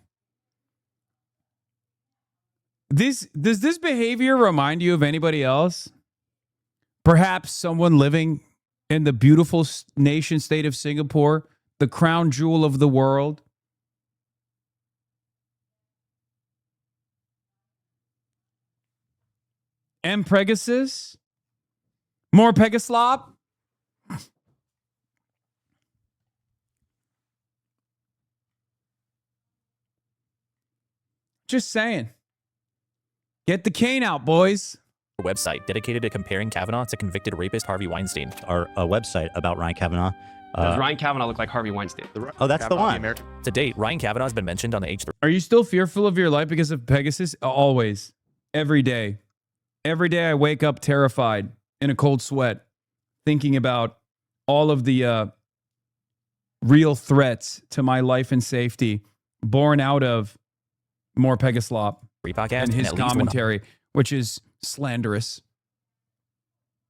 Does this behavior remind you of anybody else? Perhaps someone living in the beautiful nation state of Singapore, the crown jewel of the world? M. Pegasus? More Pegaslop? Just saying. Get the cane out, boys. Website dedicated to comparing Kavanaugh to convicted rapist Harvey Weinstein. Our website about Ryan Kavanaugh. Does Ryan Kavanaugh look like Harvey Weinstein? Oh, that's the one. To date, Ryan Kavanaugh has been mentioned on the H3. Are you still fearful of your life because of Pegasus? Always. Every day. Every day I wake up terrified in a cold sweat, thinking about all of the real threats to my life and safety born out of more Pegaslop and his commentary, which is slanderous,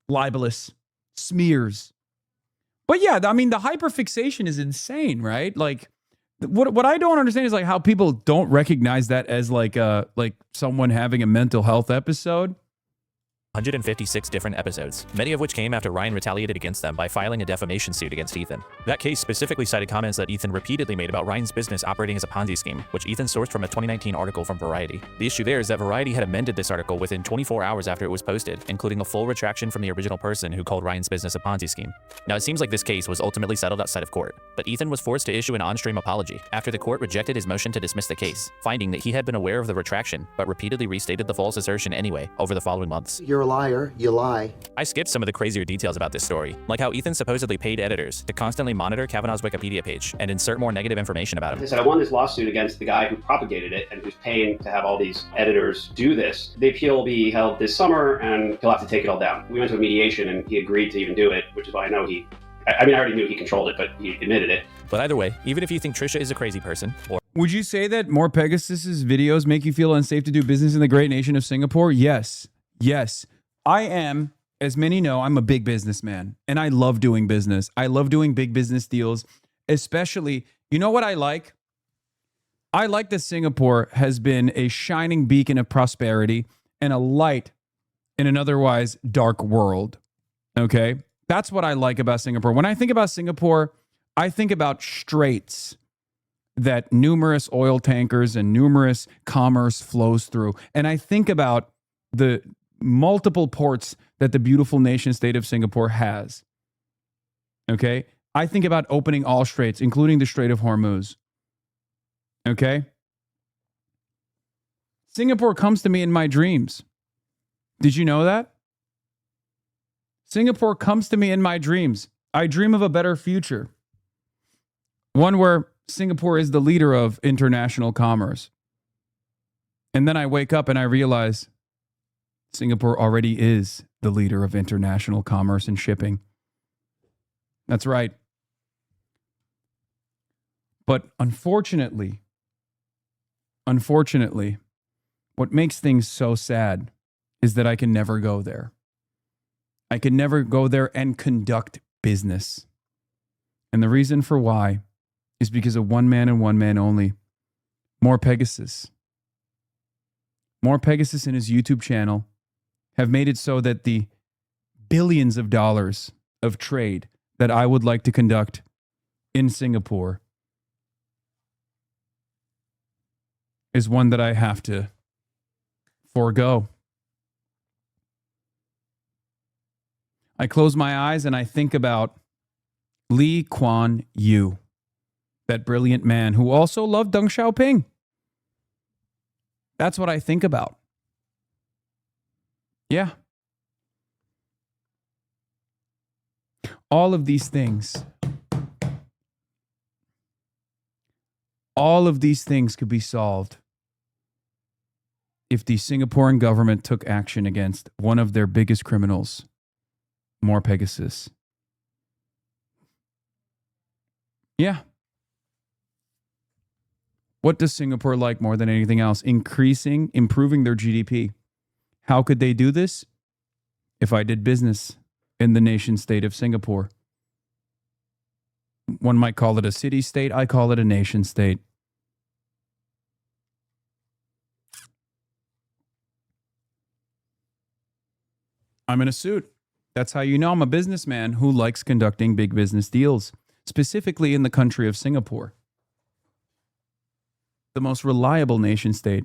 libelous, smears. But yeah, I mean, the hyperfixation is insane, right? Like, what I don't understand is like how people don't recognize that as like someone having a mental health episode. 156 different episodes, many of which came after Ryan retaliated against them by filing a defamation suit against Ethan. That case specifically cited comments that Ethan repeatedly made about Ryan's business operating as a Ponzi scheme, which Ethan sourced from a 2019 article from Variety. The issue there is that Variety had amended this article within 24 hours after it was posted, including a full retraction from the original person who called Ryan's business a Ponzi scheme. Now, it seems like this case was ultimately settled outside of court, but Ethan was forced to issue an on-stream apology after the court rejected his motion to dismiss the case, finding that he had been aware of the retraction, but repeatedly restated the false assertion anyway over the following months. You're a liar. You lie. I skipped some of the crazier details about this story, like how Ethan supposedly paid editors to constantly monitor Kavanaugh's Wikipedia page and insert more negative information about him. They said, I won this lawsuit against the guy who propagated it and who's paying to have all these editors do this. The appeal will be held this summer and he'll have to take it all down. We went to a mediation and he agreed to even do it, which is why I know I already knew he controlled it, but he admitted it. But either way, even if you think Trisha is a crazy person, or would you say that more Pegasus's videos make you feel unsafe to do business in the great nation of Singapore? Yes. Yes. I am. As many know, I'm a big businessman and I love doing business. I love doing big business deals, especially, you know what I like? I like that Singapore has been a shining beacon of prosperity and a light in an otherwise dark world. Okay? That's what I like about Singapore. When I think about Singapore, I think about straits that numerous oil tankers and numerous commerce flows through. And I think about the multiple ports that the beautiful nation state of Singapore has. Okay? I think about opening all straits, including the Strait of Hormuz. Okay? Singapore comes to me in my dreams. Did you know that? Singapore comes to me in my dreams. I dream of a better future. One where Singapore is the leader of international commerce. And then I wake up and I realize Singapore already is the leader of international commerce and shipping. That's right. But unfortunately, what makes things so sad is that I can never go there. I can never go there and conduct business. And the reason for why is because of one man and one man only. More Pegasus. More Pegasus and his YouTube channel have made it so that the billions of dollars of trade that I would like to conduct in Singapore is one that I have to forego. I close my eyes and I think about Lee Kuan Yew, that brilliant man who also loved Deng Xiaoping. That's what I think about. Yeah. All of these things could be solved if the Singaporean government took action against one of their biggest criminals, More Pegasus. Yeah. What does Singapore like more than anything else? Improving their GDP. How could they do this? If I did business in the nation state of Singapore. One might call it a city state. I call it a nation state. I'm in a suit. That's how you know I'm a businessman who likes conducting big business deals, specifically in the country of Singapore. The most reliable nation state.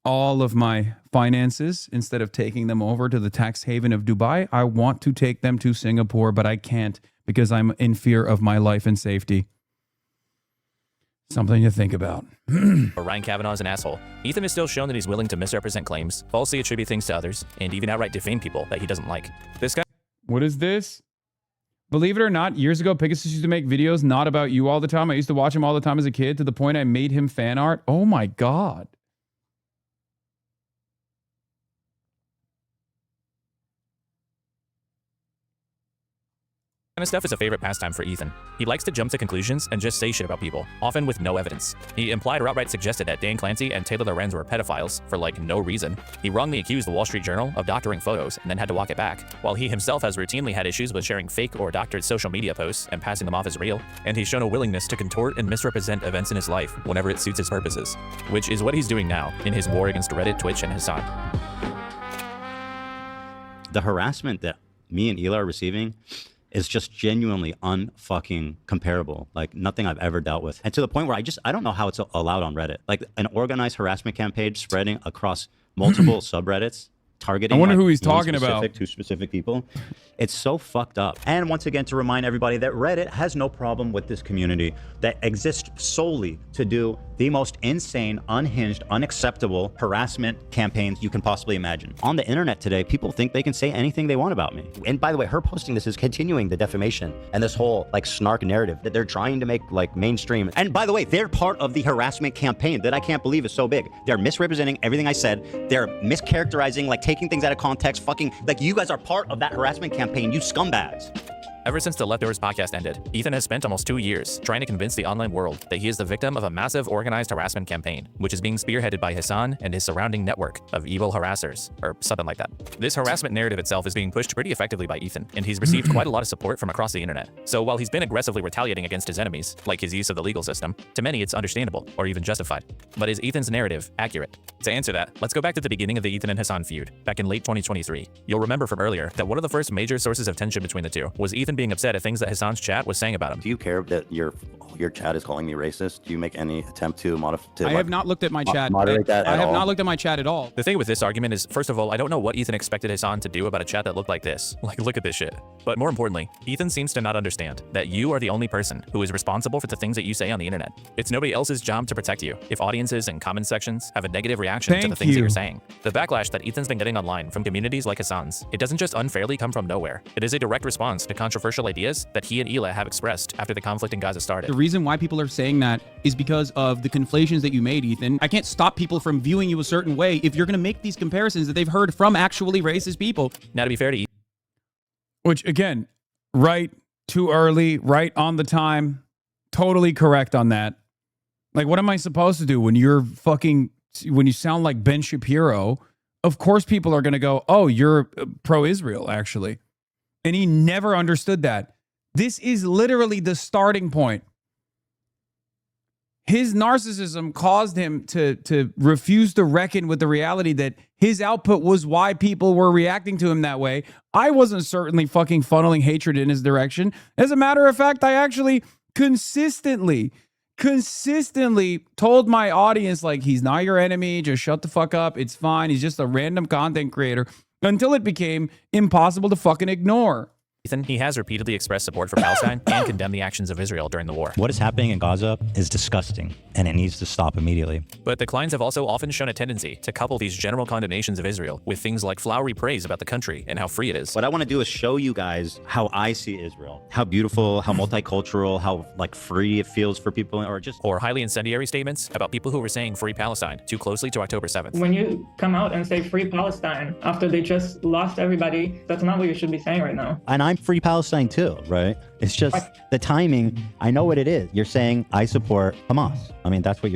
All of my finances, instead of taking them over to the tax haven of Dubai, I want to take them to Singapore, but I can't because I'm in fear of my life and safety. Something to think about. Ryan Kavanaugh is an asshole. Ethan is still shown that he's willing to misrepresent claims, falsely attribute things to others, and even outright defame people that he doesn't like. This guy... What is this? Believe it or not, years ago, Pegasus used to make videos not about you all the time. I used to watch him all the time as a kid to the point I made him fan art. Oh my God. Kind of stuff is a favorite pastime for Ethan. He likes to jump to conclusions and just say shit about people, often with no evidence. He implied or outright suggested that Dan Clancy and Taylor Lorenz were pedophiles for like no reason. He wrongly accused the Wall Street Journal of doctoring photos and then had to walk it back, while he himself has routinely had issues with sharing fake or doctored social media posts and passing them off as real, and he's shown a willingness to contort and misrepresent events in his life whenever it suits his purposes, which is what he's doing now in his war against Reddit, Twitch, and Hasan. The harassment that me and Eli are receiving is just genuinely unfucking comparable. Like nothing I've ever dealt with. And to the point where I don't know how it's allowed on Reddit. Like an organized harassment campaign spreading across multiple subreddits, targeting I wonder like, who he's talking about. To specific people. It's so fucked up. And once again, to remind everybody that Reddit has no problem with this community that exists solely to do the most insane, unhinged, unacceptable harassment campaigns you can possibly imagine. On the internet today, people think they can say anything they want about me. And by the way, her posting this is continuing the defamation and this whole like snark narrative that they're trying to make like mainstream. And by the way, they're part of the harassment campaign that I can't believe is so big. They're misrepresenting everything I said. They're mischaracterizing, like taking things out of context, fucking, like you guys are part of that harassment campaign, you scumbags. Ever since the Leftovers podcast ended, Ethan has spent almost 2 years trying to convince the online world that he is the victim of a massive organized harassment campaign, which is being spearheaded by Hasan and his surrounding network of evil harassers, or something like that. This harassment narrative itself is being pushed pretty effectively by Ethan, and he's received quite a lot of support from across the internet. So while he's been aggressively retaliating against his enemies, like his use of the legal system, to many it's understandable, or even justified. But is Ethan's narrative accurate? To answer that, let's go back to the beginning of the Ethan and Hasan feud, back in late 2023. You'll remember from earlier that one of the first major sources of tension between the two was Ethan being upset at things that Hasan's chat was saying about him. Do you care that your chat is calling me racist? Do you make any attempt to modify? I have not looked at my chat. Moderate that I at have all? not looked at my chat at all. The thing with this argument is, first of all, I don't know what Ethan expected Hasan to do about a chat that looked like this. Like, look at this shit. But more importantly, Ethan seems to not understand that you are the only person who is responsible for the things that you say on the internet. It's nobody else's job to protect you if audiences and comment sections have a negative reaction to the things that you're saying. The backlash that Ethan's been getting online from communities like Hasan's, it doesn't just unfairly come from nowhere. It is a direct response to controversial ideas that he and Hila have expressed after the conflict in Gaza started. The reason why people are saying that is because of the conflations that you made, Ethan. I can't stop people from viewing you a certain way if you're going to make these comparisons that they've heard from actually racist people. Now, to be fair to Ethan, which again, right too early, right on the time, totally correct on that. Like, what am I supposed to do when you sound like Ben Shapiro? Of course people are going to go, oh, you're pro-Israel, actually. And he never understood that. This is literally the starting point. His narcissism caused him to refuse to reckon with the reality that his output was why people were reacting to him that way. I wasn't certainly fucking funneling hatred in his direction. As a matter of fact, I actually consistently told my audience, like, he's not your enemy. Just shut the fuck up. It's fine. He's just a random content creator, until it became impossible to fucking ignore. Ethan, he has repeatedly expressed support for Palestine and condemned the actions of Israel during the war. What is happening in Gaza is disgusting, and it needs to stop immediately. But the Kleins have also often shown a tendency to couple these general condemnations of Israel with things like flowery praise about the country and how free it is. What I want to do is show you guys how I see Israel, how beautiful, how multicultural, how like free it feels for people, or highly incendiary statements about people who were saying free Palestine too closely to October 7th. When you come out and say free Palestine after they just lost everybody, that's not what you should be saying right now. And I'm free Palestine too, right? It's just the timing. I know what it is. You're saying I support Hamas. I mean, that's what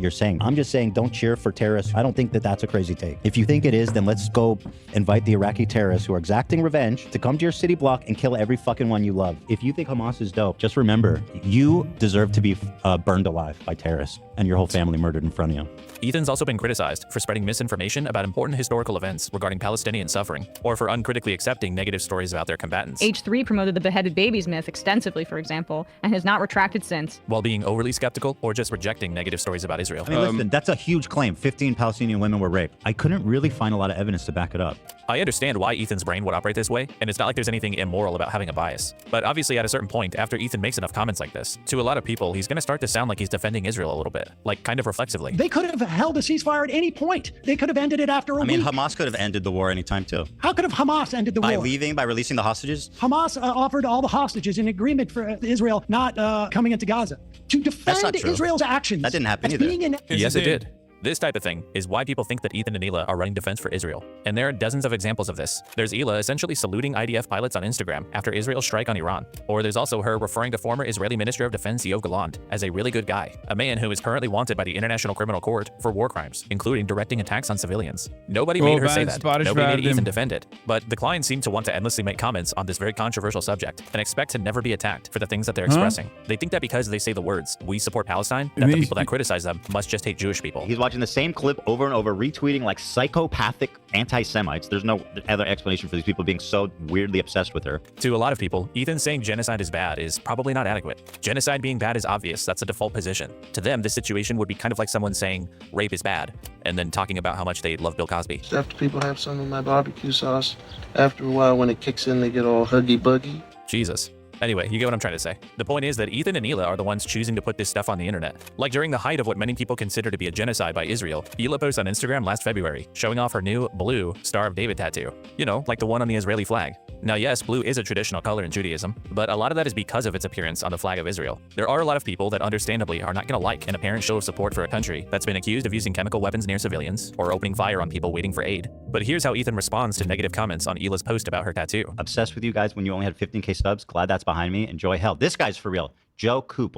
you're saying. I'm just saying don't cheer for terrorists. I don't think that that's a crazy take. If you think it is, then let's go invite the Iraqi terrorists who are exacting revenge to come to your city block and kill every fucking one you love. If you think Hamas is dope, just remember, you deserve to be burned alive by terrorists and your whole family murdered in front of you. Ethan's also been criticized for spreading misinformation about important historical events regarding Palestinian suffering, or for uncritically accepting negative stories about their combatants. H3 promoted the beheaded babies myth extensively, for example, and has not retracted since. While being overly skeptical or just rejecting negative stories about Israel. I mean, listen, that's a huge claim. 15 Palestinian women were raped. I couldn't really find a lot of evidence to back it up. I understand why Ethan's brain would operate this way, and it's not like there's anything immoral about having a bias. But obviously at a certain point, after Ethan makes enough comments like this, to a lot of people, he's going to start to sound like he's defending Israel a little bit, like kind of reflexively. They could have held a ceasefire at any point. They could have ended it after a week. I mean, Hamas could have ended the war anytime too. How could have Hamas ended the war? By releasing the hostages? Hamas offered all the hostages in agreement for Israel not coming into Gaza to defend Israel's actions. That didn't happen either. Yes, it did. This type of thing is why people think that Ethan and Hila are running defense for Israel. And there are dozens of examples of this. There's Hila essentially saluting IDF pilots on Instagram after Israel's strike on Iran. Or there's also her referring to former Israeli Minister of Defense Yoav Gallant as a really good guy, a man who is currently wanted by the International Criminal Court for war crimes, including directing attacks on civilians. Nobody made her say that. Nobody made Ethan defend it. But the clients seem to want to endlessly make comments on this very controversial subject and expect to never be attacked for the things that they're expressing. They think that because they say the words, "We support Palestine," that the people that criticize them must just hate Jewish people. He's watching the same clip over and over, retweeting like psychopathic anti-Semites. There's no other explanation for these people being so weirdly obsessed with her. To a lot of people, Ethan saying genocide is bad is probably not adequate. Genocide being bad is obvious. That's a default position. To them, this situation would be kind of like someone saying rape is bad and then talking about how much they love Bill Cosby. After people have some of my barbecue sauce, after a while when it kicks in, they get all huggy-buggy. Jesus. Anyway, you get what I'm trying to say. The point is that Ethan and Hila are the ones choosing to put this stuff on the internet. Like during the height of what many people consider to be a genocide by Israel, Hila posted on Instagram last February, showing off her new blue Star of David tattoo. You know, like the one on the Israeli flag. Now yes, blue is a traditional color in Judaism, but a lot of that is because of its appearance on the flag of Israel. There are a lot of people that understandably are not going to like an apparent show of support for a country that's been accused of using chemical weapons near civilians or opening fire on people waiting for aid. But here's how Ethan responds to negative comments on Hila's post about her tattoo. Obsessed with you guys when you only had 15K subs. Glad that's behind me. Enjoy hell. This guy's for real. Joe Coop.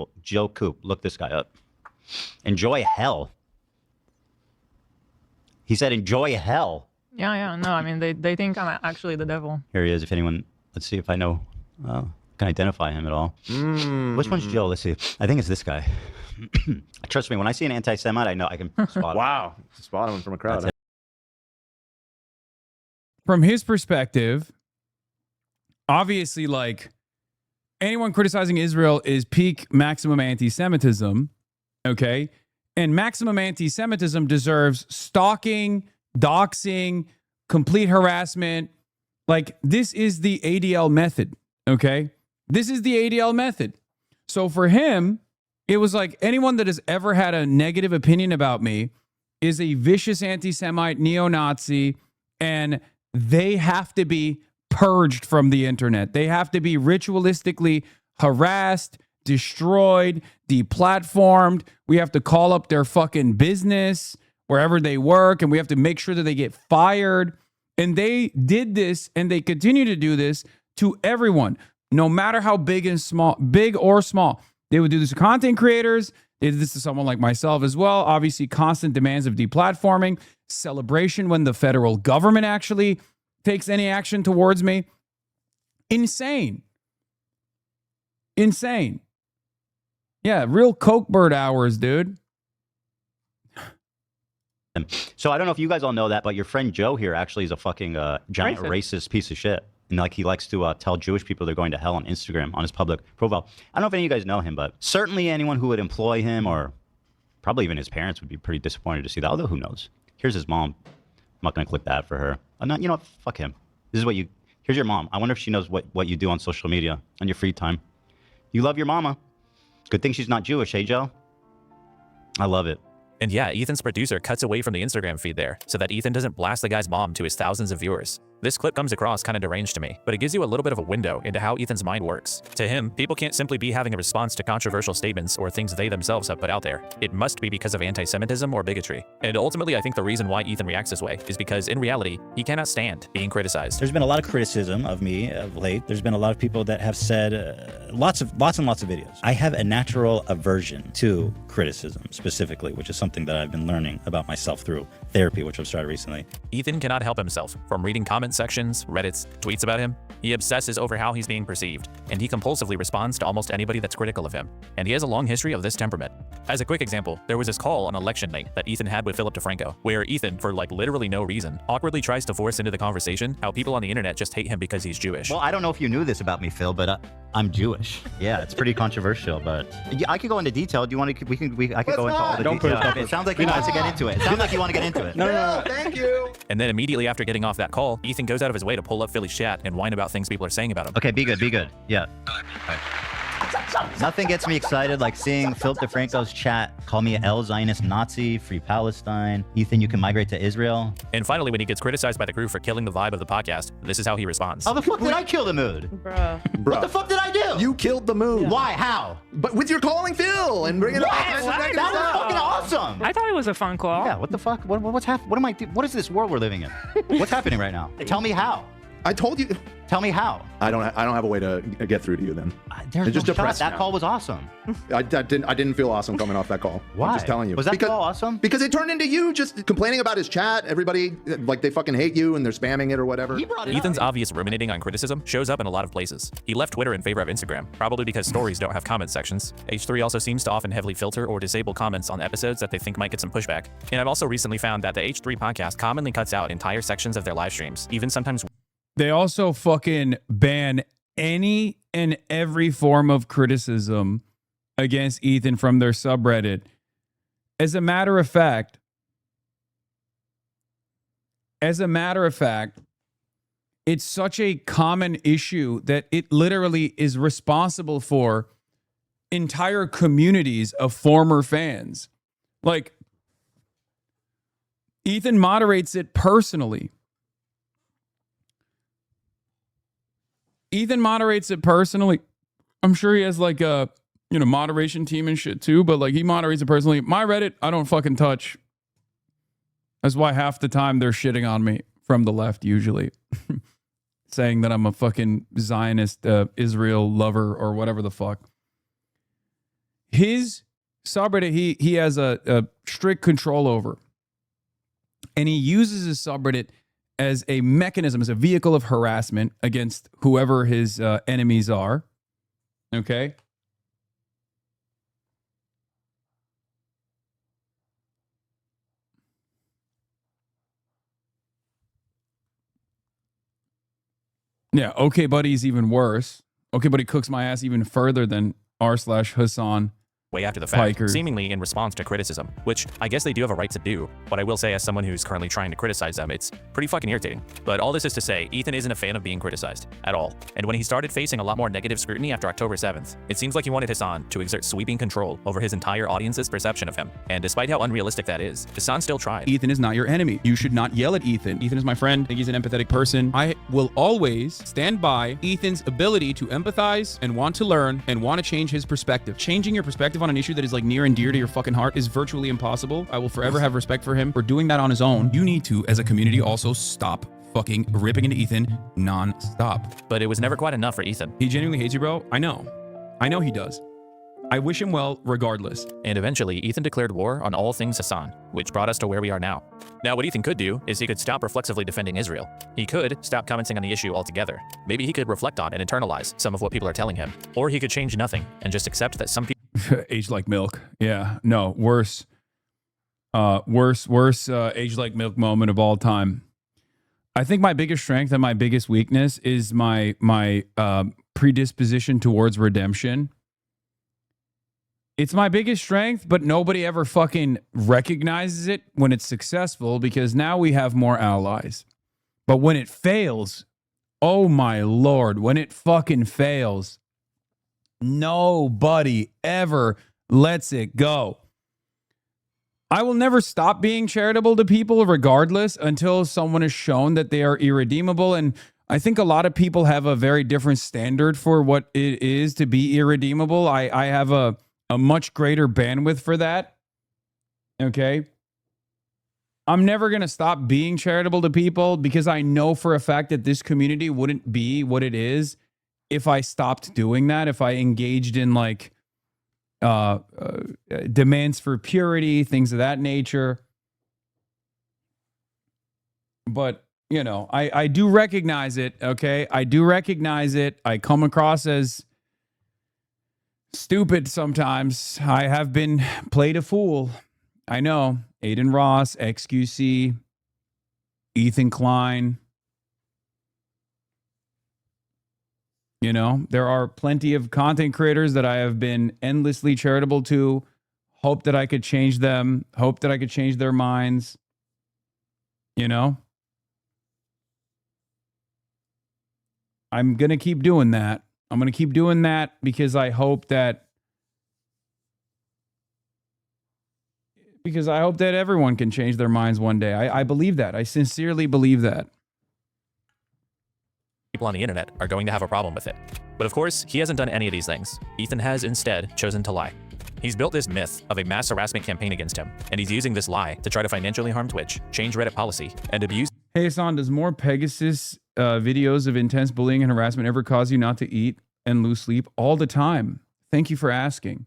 Look this guy up. Enjoy hell. He said enjoy hell. Yeah, no, I mean, they think I'm actually the devil. Here he is. If anyone, let's see if I know, can identify him at all. Which one's Joe? Let's see. I think it's this guy. Trust me, when I see an anti-Semite, I know I can spot him. Wow. Spot him from a crowd. From his perspective, obviously, like, anyone criticizing Israel is peak maximum anti-Semitism, okay? And maximum anti-Semitism deserves stalking, doxing, complete harassment. Like, this is the ADL method, okay? This is the ADL method. So for him, it was like anyone that has ever had a negative opinion about me is a vicious anti-Semite, neo-Nazi, and they have to be purged from the internet. They have to be ritualistically harassed, destroyed, deplatformed. We have to call up their fucking business wherever they work, and we have to make sure that they get fired. And they did this, and they continue to do this to everyone, no matter how big or small. They would do this to content creators. They did this to someone like myself as well. Obviously, constant demands of deplatforming, celebration when the federal government actually takes any action towards me. Insane. Insane. Yeah, real Coke bird hours, dude. So I don't know if you guys all know that, but your friend Joe here actually is a fucking giant racist piece of shit. And like he likes to tell Jewish people they're going to hell on Instagram on his public profile. I don't know if any of you guys know him, but certainly anyone who would employ him, or probably even his parents, would be pretty disappointed to see that. Although who knows? Here's his mom. I'm not going to click that for her. I'm not, you know what? Fuck him. This is what you. Here's your mom. I wonder if she knows what you do on social media on your free time. You love your mama. Good thing she's not Jewish, hey Joe? I love it. And yeah, Ethan's producer cuts away from the Instagram feed there so that Ethan doesn't blast the guy's mom to his thousands of viewers. This clip comes across kind of deranged to me, but it gives you a little bit of a window into how Ethan's mind works. To him, people can't simply be having a response to controversial statements or things they themselves have put out there. It must be because of anti-Semitism or bigotry. And ultimately, I think the reason why Ethan reacts this way is because in reality, he cannot stand being criticized. There's been a lot of criticism of me of late. There's been a lot of people that have said lots and lots of videos. I have a natural aversion to criticism specifically, which is something that I've been learning about myself through therapy, which I've started recently. Ethan cannot help himself from reading comment sections, Reddit's, tweets about him. He obsesses over how he's being perceived, and he compulsively responds to almost anybody that's critical of him. And he has a long history of this temperament. As a quick example, there was this call on election night that Ethan had with Philip DeFranco, where Ethan, for like literally no reason, awkwardly tries to force into the conversation how people on the internet just hate him because he's Jewish. Well, I don't know if you knew this about me, Phil, but I'm Jewish. Yeah, it's pretty controversial, but I could go into detail. Do you want to? I could go into all the details. It sounds like you want to get into it. It sounds like you want to get into it. No, thank you. And then immediately after getting off that call, Ethan goes out of his way to pull up Philly's chat and whine about things people are saying about him. Okay, be good, be good. Yeah. Nothing gets me excited like seeing Philip DeFranco's chat call me El Zionist Nazi, free Palestine. Ethan, you can migrate to Israel. And finally, when he gets criticized by the crew for killing the vibe of the podcast, this is how he responds. How the fuck did I kill the mood? Bruh. What the fuck did I do? You killed the mood. Yeah. Why? How? But with your calling Phil and bringing up that was fucking awesome. I thought it was a fun call. Yeah, what the fuck? What's happening? What is this world we're living in? What's happening right now? Tell me how. I told you. Tell me how. I don't have a way to get through to you then. There's just no shot. That call was awesome. I didn't feel awesome coming off that call. Why? I'm just telling you. Was that call awesome? Because it turned into you just complaining about his chat. Everybody, like, they fucking hate you and they're spamming it or whatever. Ethan's obvious ruminating on criticism shows up in a lot of places. He left Twitter in favor of Instagram, probably because stories don't have comment sections. H3 also seems to often heavily filter or disable comments on episodes that they think might get some pushback. And I've also recently found that the H3 podcast commonly cuts out entire sections of their live streams, even sometimes. They also fucking ban any and every form of criticism against Ethan from their subreddit. As a matter of fact, it's such a common issue that it literally is responsible for entire communities of former fans. Like, Ethan moderates it personally. I'm sure he has like a, moderation team and shit too, but like he moderates it personally. My Reddit, I don't fucking touch. That's why half the time they're shitting on me from the left usually. Saying that I'm a fucking Zionist Israel lover or whatever the fuck. His subreddit, he has a strict control over. And he uses his subreddit as a mechanism, as a vehicle of harassment against whoever his enemies are. Okay? Yeah, okay, buddy's even worse. Okay, but he cooks my ass even further than r/Hasan. Way after the fact, Pikers. seemingly in response to criticism, which I guess they do have a right to do, but I will say as someone who's currently trying to criticize them, it's pretty fucking irritating. But all this is to say, Ethan isn't a fan of being criticized, at all. And when he started facing a lot more negative scrutiny after October 7th, it seems like he wanted Hasan to exert sweeping control over his entire audience's perception of him. And despite how unrealistic that is, Hasan still tried. Ethan is not your enemy. You should not yell at Ethan. Ethan is my friend. I think he's an empathetic person. I will always stand by Ethan's ability to empathize and want to learn and want to change his perspective. Changing your perspective on an issue that is like near and dear to your fucking heart is virtually impossible. I will forever have respect for him for doing that on his own. You need to, as a community, also stop fucking ripping into Ethan non-stop. But it was never quite enough for Ethan. He genuinely hates you, bro. I know he does. I wish him well regardless. And eventually, Ethan declared war on all things Hasan, which brought us to where we are now. Now, what Ethan could do is he could stop reflexively defending Israel. He could stop commenting on the issue altogether. Maybe he could reflect on and internalize some of what people are telling him. Or he could change nothing and just accept that some people Age like milk. Yeah, no, worse age like milk moment of all time. I think my biggest strength and my biggest weakness is my predisposition towards redemption. It's my biggest strength, but nobody ever fucking recognizes it when it's successful because now we have more allies. But when it fails, oh my Lord, when it fucking fails, nobody ever lets it go. I will never stop being charitable to people regardless until someone is shown that they are irredeemable. And I think a lot of people have a very different standard for what it is to be irredeemable. I have a much greater bandwidth for that. Okay. I'm never going to stop being charitable to people because I know for a fact that this community wouldn't be what it is if I stopped doing that, if I engaged in like demands for purity, things of that nature. But, you know, I do recognize it, okay? I do recognize it. I come across as stupid sometimes. I have been played a fool. I know. Aiden Ross, XQC, Ethan Klein. You know, there are plenty of content creators that I have been endlessly charitable to. Hope that I could change them. Hope that I could change their minds. You know? I'm going to keep doing that. I'm going to keep doing that because I hope that everyone can change their minds one day. I believe that. I sincerely believe that. People on the internet are going to have a problem with it. But of course, he hasn't done any of these things. Ethan has instead chosen to lie. He's built this myth of a mass harassment campaign against him, and he's using this lie to try to financially harm Twitch, change Reddit policy, and abuse. Hey, Hasan, does more Pegasus videos of intense bullying and harassment ever cause you not to eat and lose sleep? All the time. Thank you for asking.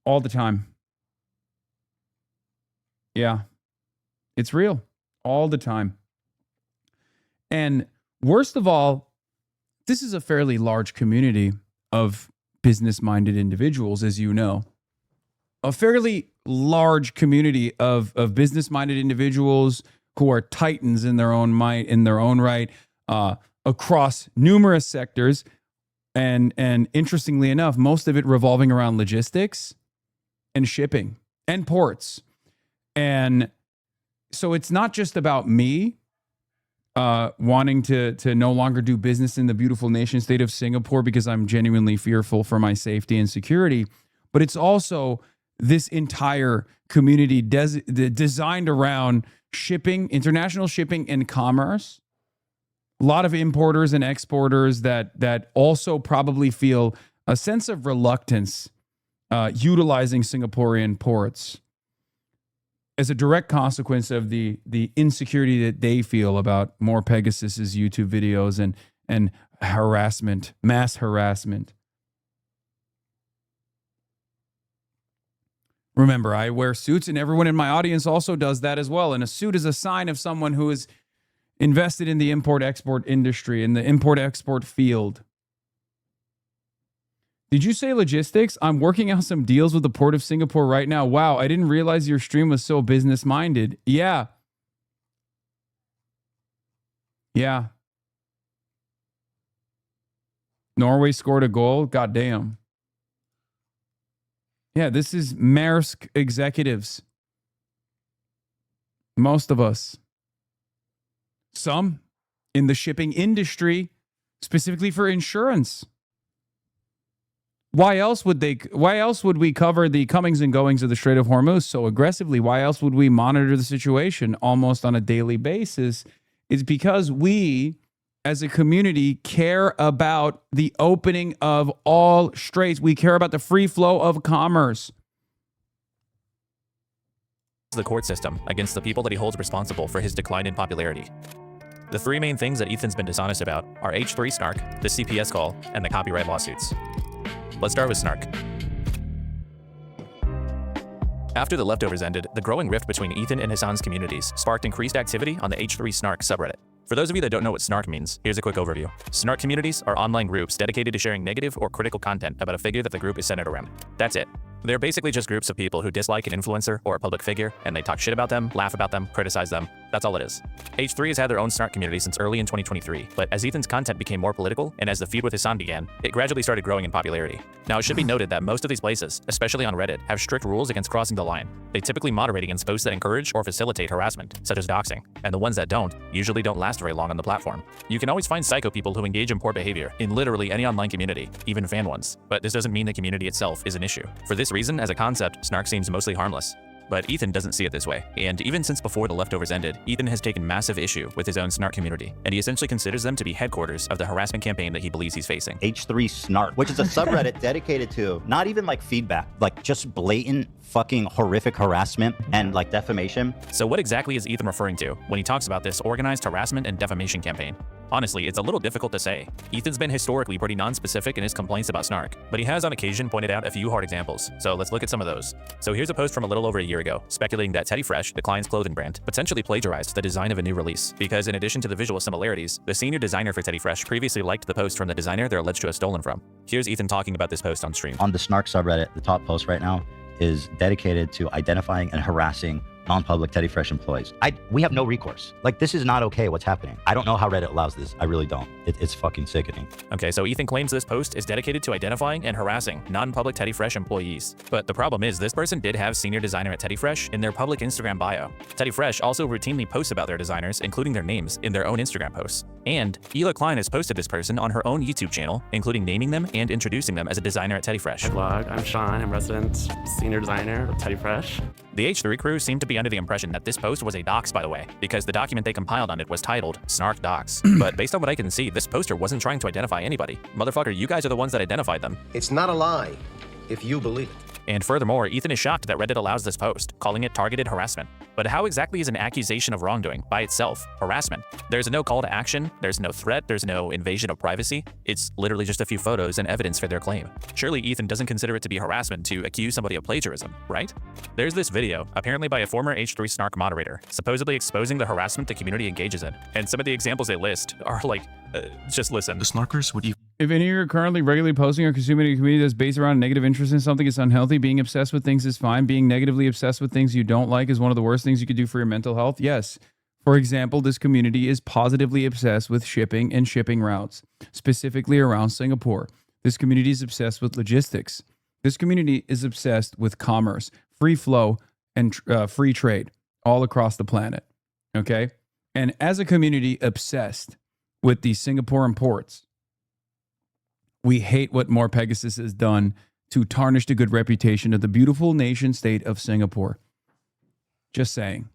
All the time. Yeah. It's real. All the time. And worst of all, this is a fairly large community of business-minded individuals, as you know. A fairly large community of business-minded individuals who are titans in their own might, in their own right, across numerous sectors. And interestingly enough, most of it revolving around logistics and shipping and ports. And so it's not just about me wanting to no longer do business in the beautiful nation state of Singapore because I'm genuinely fearful for my safety and security, but it's also this entire community designed around shipping, international shipping and commerce. A lot of importers and exporters that also probably feel a sense of reluctance utilizing Singaporean ports as a direct consequence of the insecurity that they feel about more Pegasus's YouTube videos and harassment, mass harassment. Remember, I wear suits and everyone in my audience also does that as well. And a suit is a sign of someone who is invested in the import-export industry, in the import-export field. Did you say logistics? I'm working out some deals with the Port of Singapore right now. Wow, I didn't realize your stream was so business-minded. Yeah. Yeah. Norway scored a goal. Goddamn. Yeah, this is Maersk executives. Most of us. Some in the shipping industry, specifically for insurance. Why else would we cover the comings and goings of the Strait of Hormuz so aggressively? Why else would we monitor the situation almost on a daily basis? It's because we, as a community, care about the opening of all straits. We care about the free flow of commerce. The court system against the people that he holds responsible for his decline in popularity. The three main things that Ethan's been dishonest about are H3 snark, the CPS call, and the copyright lawsuits. Let's start with snark. After the leftovers ended, the growing rift between Ethan and Hasan's communities sparked increased activity on the H3 snark subreddit. For those of you that don't know what snark means, here's a quick overview. Snark communities are online groups dedicated to sharing negative or critical content about a figure that the group is centered around. That's it. They're basically just groups of people who dislike an influencer or a public figure, and they talk shit about them, laugh about them, criticize them. That's all it is. H3 has had their own snark community since early in 2023, but as Ethan's content became more political and as the feud with Hasan began, it gradually started growing in popularity. Now, it should be noted that most of these places, especially on Reddit, have strict rules against crossing the line. They typically moderate against posts that encourage or facilitate harassment, such as doxing, and the ones that don't usually don't last very long on the platform. You can always find psycho people who engage in poor behavior in literally any online community, even fan ones, but this doesn't mean the community itself is an issue. For this reason, as a concept, snark seems mostly harmless. But Ethan doesn't see it this way, and even since before the leftovers ended, Ethan has taken massive issue with his own snark community, and he essentially considers them to be headquarters of the harassment campaign that he believes he's facing. H3 snark, which is a subreddit dedicated to not even like feedback, like just blatant fucking horrific harassment and like defamation. So what exactly is Ethan referring to when he talks about this organized harassment and defamation campaign? Honestly, it's a little difficult to say. Ethan's been historically pretty non-specific in his complaints about snark, but he has on occasion pointed out a few hard examples, so let's look at some of those. So here's a post from a little over a year ago, speculating that Teddy Fresh, the client's clothing brand, potentially plagiarized the design of a new release, because in addition to the visual similarities, the senior designer for Teddy Fresh previously liked the post from the designer they're alleged to have stolen from. Here's Ethan talking about this post on stream. On the snark subreddit, the top post right now is dedicated to identifying and harassing non-public Teddy Fresh employees. We have no recourse. Like, this is not okay what's happening. I don't know how Reddit allows this. I really don't. It's fucking sickening. Okay, so Ethan claims this post is dedicated to identifying and harassing non-public Teddy Fresh employees. But the problem is, this person did have senior designer at Teddy Fresh in their public Instagram bio. Teddy Fresh also routinely posts about their designers, including their names, in their own Instagram posts. And Ela Klein has posted this person on her own YouTube channel, including naming them and introducing them as a designer at Teddy Fresh. Vlog, I'm Sean, I'm resident senior designer of Teddy Fresh. The H3 crew seemed to be under the impression that this post was a dox, by the way, because the document they compiled on it was titled Snark Dox. But based on what I can see, this poster wasn't trying to identify anybody. Motherfucker, you guys are the ones that identified them. It's not a lie, if you believe it. And furthermore, Ethan is shocked that Reddit allows this post, calling it targeted harassment. But how exactly is an accusation of wrongdoing by itself harassment? There's no call to action, there's no threat, there's no invasion of privacy. It's literally just a few photos and evidence for their claim. Surely Ethan doesn't consider it to be harassment to accuse somebody of plagiarism, right? There's this video, apparently by a former H3 snark moderator, supposedly exposing the harassment the community engages in. And some of the examples they list are like, just listen. The snarkers would even... If any of you are currently regularly posting or consuming a community that's based around negative interest in something, it's unhealthy. Being obsessed with things is fine. Being negatively obsessed with things you don't like is one of the worst things you could do for your mental health. Yes. For example, this community is positively obsessed with shipping and shipping routes, specifically around Singapore. This community is obsessed with logistics. This community is obsessed with commerce, free flow, and free trade all across the planet. Okay? And as a community obsessed with the Singaporean ports, we hate what More Pegasus has done to tarnish the good reputation of the beautiful nation state of Singapore. Just saying.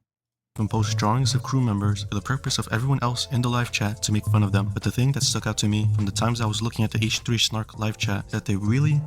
Post drawings of crew members for the purpose of everyone else in the live chat to make fun of them. But the thing that stuck out to me from the times I was looking at the H3 Snark live chat is that they really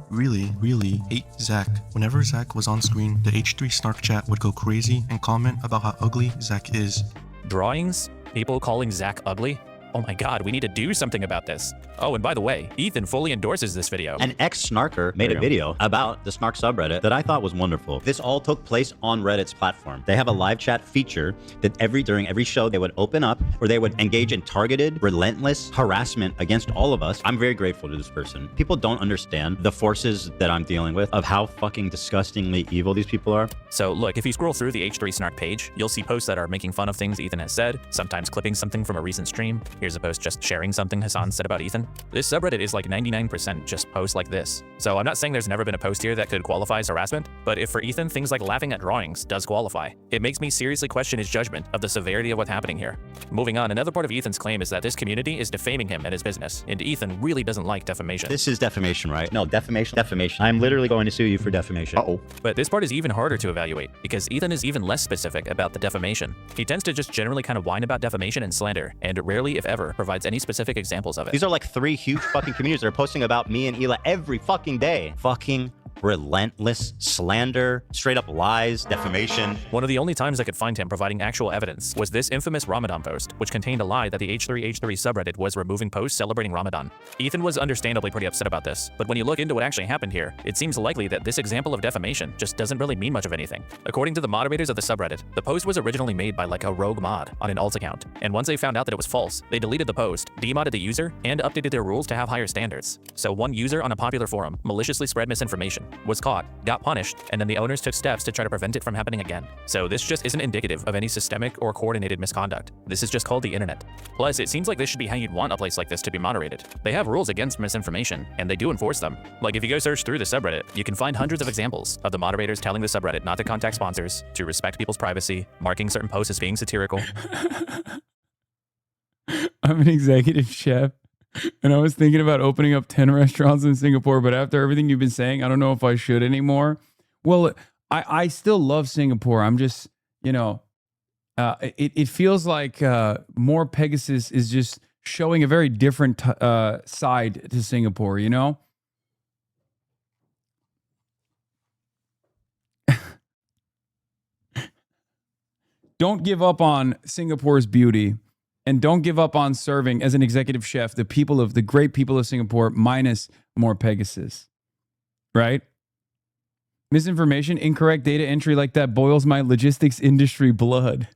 hate Zach. Whenever Zach was on screen, the H3 Snark chat would go crazy and comment about how ugly Zach is. Drawings? People calling Zach ugly? Oh my god, we need to do something about this. Oh, and by the way, Ethan fully endorses this video. An ex-snarker made a video about the snark subreddit that I thought was wonderful. This all took place on Reddit's platform. They have a live chat feature that during every show they would open up or they would engage in targeted, relentless harassment against all of us. I'm very grateful to this person. People don't understand the forces that I'm dealing with of how fucking disgustingly evil these people are. So look, if you scroll through the H3 Snark page, you'll see posts that are making fun of things Ethan has said, sometimes clipping something from a recent stream. Here's a post just sharing something Hasan said about Ethan. This subreddit is like 99% just posts like this. So I'm not saying there's never been a post here that could qualify as harassment, but if for Ethan things like laughing at drawings does qualify, it makes me seriously question his judgment of the severity of what's happening here. Moving on, another part of Ethan's claim is that this community is defaming him and his business, and Ethan really doesn't like defamation. This is defamation, right? No, defamation. Defamation. I'm literally going to sue you for defamation. Uh-oh. But this part is even harder to evaluate because Ethan is even less specific about the defamation. He tends to just generally kind of whine about defamation and slander, and rarely, if ever, provides any specific examples of it. These are like 3 huge fucking communities that are posting about me and Hila every fucking day. Fucking relentless slander, straight up lies, defamation. One of the only times I could find him providing actual evidence was this infamous Ramadan post, which contained a lie that the H3H3 subreddit was removing posts celebrating Ramadan. Ethan was understandably pretty upset about this, but when you look into what actually happened here, it seems likely that this example of defamation just doesn't really mean much of anything. According to the moderators of the subreddit, the post was originally made by like a rogue mod on an alt account, and once they found out that it was false, they deleted the post, demodded the user, and updated their rules to have higher standards. So one user on a popular forum maliciously spread misinformation, was caught, got punished, and then the owners took steps to try to prevent it from happening again. So this just isn't indicative of any systemic or coordinated misconduct. This is just called the internet. Plus, it seems like this should be how you'd want a place like this to be moderated. They have rules against misinformation, and they do enforce them. Like if you go search through the subreddit, you can find hundreds of examples of the moderators telling the subreddit not to contact sponsors, to respect people's privacy, marking certain posts as being satirical. I'm an executive chef, and I was thinking about opening up 10 restaurants in Singapore, but after everything you've been saying, I don't know if I should anymore. Well, I still love Singapore. I'm just, you know, it feels like more Pegasus is just showing a very different side to Singapore, you know? Don't give up on Singapore's beauty. And don't give up on serving as an executive chef the great people of Singapore minus more Pegasus. Right? Misinformation, incorrect data entry like that boils my logistics industry blood.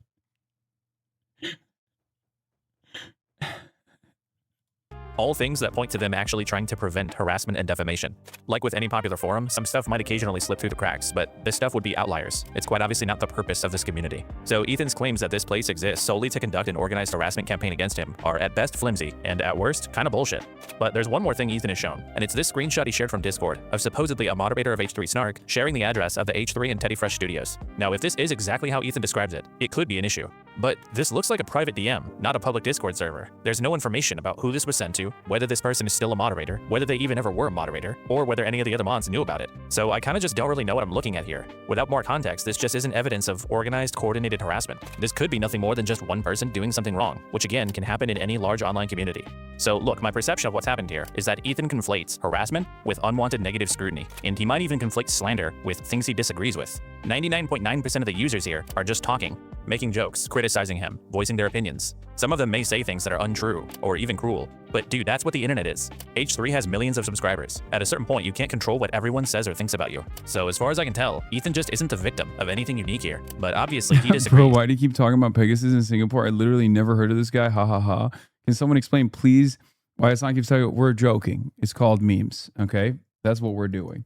All things that point to them actually trying to prevent harassment and defamation. Like with any popular forum, some stuff might occasionally slip through the cracks, but this stuff would be outliers. It's quite obviously not the purpose of this community. So Ethan's claims that this place exists solely to conduct an organized harassment campaign against him are at best flimsy, and at worst, kind of bullshit. But there's one more thing Ethan has shown, and it's this screenshot he shared from Discord of supposedly a moderator of H3 Snark sharing the address of the H3 and Teddy Fresh studios. Now, if this is exactly how Ethan describes it, it could be an issue. But this looks like a private DM, not a public Discord server. There's no information about who this was sent to, whether this person is still a moderator, whether they even ever were a moderator, or whether any of the other mods knew about it. So I kind of just don't really know what I'm looking at here. Without more context, this just isn't evidence of organized, coordinated harassment. This could be nothing more than just one person doing something wrong, which again can happen in any large online community. So look, my perception of what's happened here is that Ethan conflates harassment with unwanted negative scrutiny, and he might even conflate slander with things he disagrees with. 99.9% of the users here are just talking, making jokes, criticizing him, voicing their opinions. Some of them may say things that are untrue or even cruel, but dude, that's what the internet is. H3 has millions of subscribers. At a certain point, you can't control what everyone says or thinks about you. So as far as I can tell, Ethan just isn't the victim of anything unique here, but obviously he disagrees. Bro, why do you keep talking about Pegasus in Singapore? I literally never heard of this guy. Ha ha ha. Can someone explain, please, why Hasan keeps telling you we're joking? It's called memes, okay? That's what we're doing.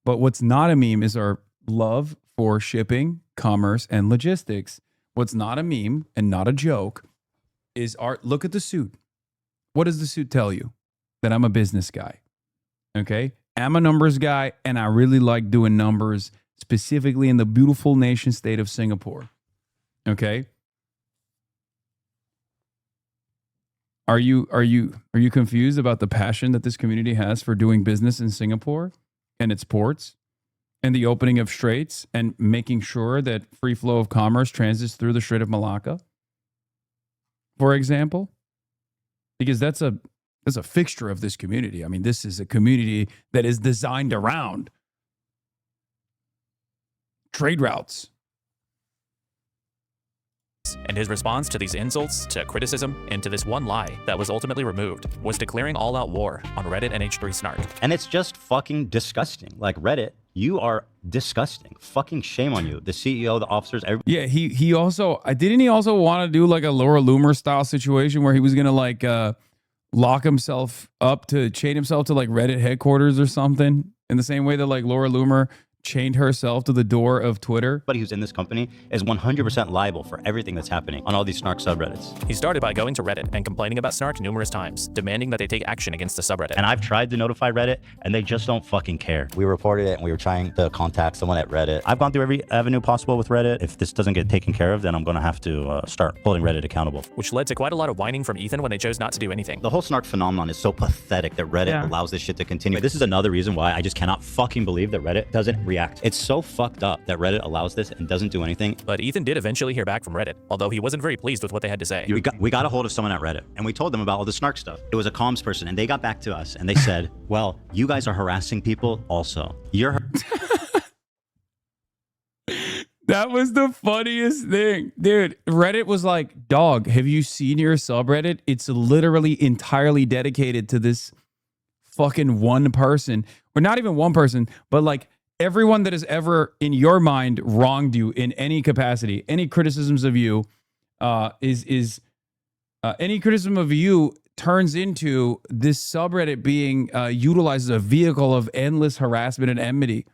But what's not a meme is our love for shipping, commerce, and logistics. What's not a meme and not a joke is art. Look at the suit. What does the suit tell you? That I'm a business guy. Okay? I'm a numbers guy, and I really like doing numbers, specifically in the beautiful nation state of Singapore. Okay? Are you confused about the passion that this community has for doing business in Singapore and its ports and the opening of straits and making sure that free flow of commerce transits through the Strait of Malacca, for example? Because that's a fixture of this community. I mean, this is a community that is designed around trade routes. And his response to these insults, to criticism, and to this one lie that was ultimately removed was declaring all-out war on Reddit and H3 Snark. And it's just fucking disgusting. Like, Reddit, you are disgusting. Fucking shame on you. The CEO, the officers, everybody. Yeah, he also, didn't he also want to do like a Laura Loomer style situation where he was going to like lock himself up to chain himself to like Reddit headquarters or something, in the same way that like Laura Loomer chained herself to the door of Twitter. Everybody who's in this company is 100% liable for everything that's happening on all these snark subreddits. He started by going to Reddit and complaining about Snark numerous times, demanding that they take action against the subreddit. And I've tried to notify Reddit, and they just don't fucking care. We reported it, and we were trying to contact someone at Reddit. I've gone through every avenue possible with Reddit. If this doesn't get taken care of, then I'm going to have to start holding Reddit accountable. Which led to quite a lot of whining from Ethan when they chose not to do anything. The whole snark phenomenon is so pathetic that Reddit allows this shit to continue. This is another reason why I just cannot fucking believe that Reddit doesn't react. It's so fucked up that Reddit allows this and doesn't do anything. But Ethan did eventually hear back from Reddit, although he wasn't very pleased with what they had to say. We got a hold of someone at Reddit, and we told them about all the snark stuff. It was a comms person, and they got back to us, and they said, well, you guys are harassing people also. You're... That was the funniest thing. Dude, Reddit was like, dog, have you seen your subreddit? It's literally entirely dedicated to this fucking one person. Or not even one person, but like everyone that has ever, in your mind, wronged you in any capacity. Any criticisms of you any criticism of you turns into this subreddit being utilized as a vehicle of endless harassment and enmity.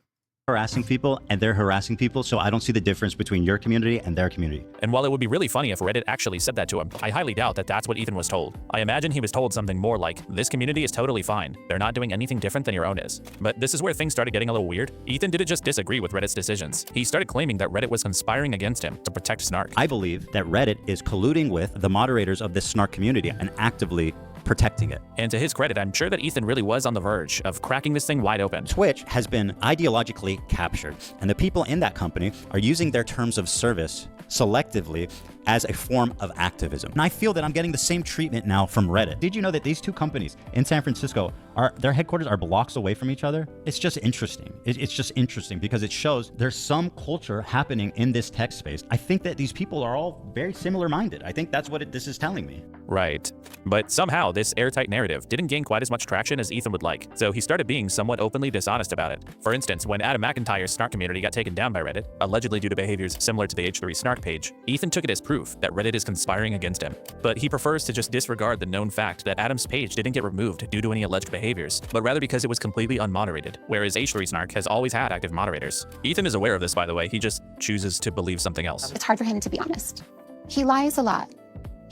Harassing people, and they're harassing people, so I don't see the difference between your community and their community. And while it would be really funny if Reddit actually said that to him, I highly doubt that that's what Ethan was told. I imagine he was told something more like, this community is totally fine. They're not doing anything different than your own is. But this is where things started getting a little weird. Ethan didn't just disagree with Reddit's decisions. He started claiming that Reddit was conspiring against him to protect Snark. I believe that Reddit is colluding with the moderators of this Snark community and actively protecting it. And to his credit, I'm sure that Ethan really was on the verge of cracking this thing wide open. Twitch has been ideologically captured, and the people in that company are using their terms of service selectively as a form of activism. And I feel that I'm getting the same treatment now from Reddit. Did you know that these two companies in San Francisco, their headquarters are blocks away from each other? It's just interesting. It's just interesting because it shows there's some culture happening in this tech space. I think that these people are all very similar-minded. I think that's what this is telling me. Right. But somehow this airtight narrative didn't gain quite as much traction as Ethan would like, so he started being somewhat openly dishonest about it. For instance, when Adam McIntyre's Snark community got taken down by Reddit, allegedly due to behaviors similar to the H3 Snark page, Ethan took it as proof that Reddit is conspiring against him. But he prefers to just disregard the known fact that Adam's page didn't get removed due to any alleged behaviors, but rather because it was completely unmoderated, whereas H3 Snark has always had active moderators. Ethan is aware of this, by the way, he just chooses to believe something else. It's hard for him to be honest. He lies a lot.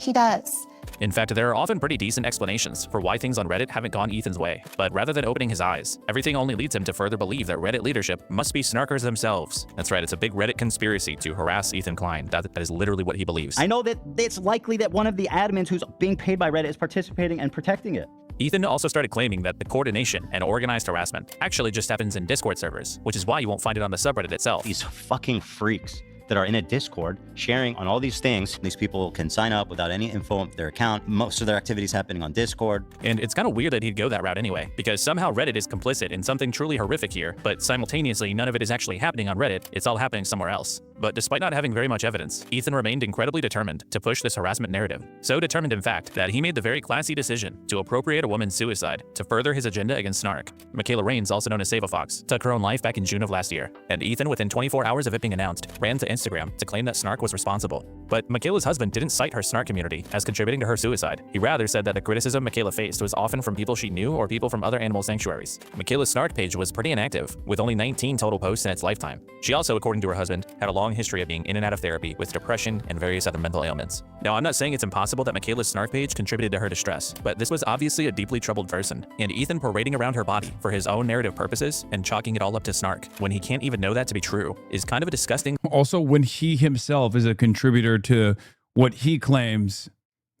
He does. In fact, there are often pretty decent explanations for why things on Reddit haven't gone Ethan's way, but rather than opening his eyes, everything only leads him to further believe that Reddit leadership must be snarkers themselves. That's right, it's a big Reddit conspiracy to harass Ethan Klein. That is literally what he believes. I know that it's likely that one of the admins who's being paid by Reddit is participating and protecting it. Ethan also started claiming that the coordination and organized harassment actually just happens in Discord servers, which is why you won't find it on the subreddit itself. These fucking freaks that are in a Discord sharing on all these things. These people can sign up without any info of their account. Most of their activities happening on Discord. And it's kind of weird that he'd go that route anyway, because somehow Reddit is complicit in something truly horrific here, but simultaneously none of it is actually happening on Reddit, it's all happening somewhere else. But despite not having very much evidence, Ethan remained incredibly determined to push this harassment narrative. So determined, in fact, that he made the very classy decision to appropriate a woman's suicide to further his agenda against Snark. Michaela Raines, also known as Save a Fox, took her own life back in June of last year, and Ethan, within 24 hours of it being announced, ran to Instagram to claim that Snark was responsible. But Michaela's husband didn't cite her Snark community as contributing to her suicide. He rather said that the criticism Michaela faced was often from people she knew or people from other animal sanctuaries. Michaela's Snark page was pretty inactive, with only 19 total posts in its lifetime. She also, according to her husband, had a long history of being in and out of therapy with depression and various other mental ailments. Now, I'm not saying it's impossible that Michaela's Snark page contributed to her distress, but this was obviously a deeply troubled person, and Ethan parading around her body for his own narrative purposes and chalking it all up to Snark when he can't even know that to be true is kind of a disgusting. Also, when he himself is a contributor to what he claims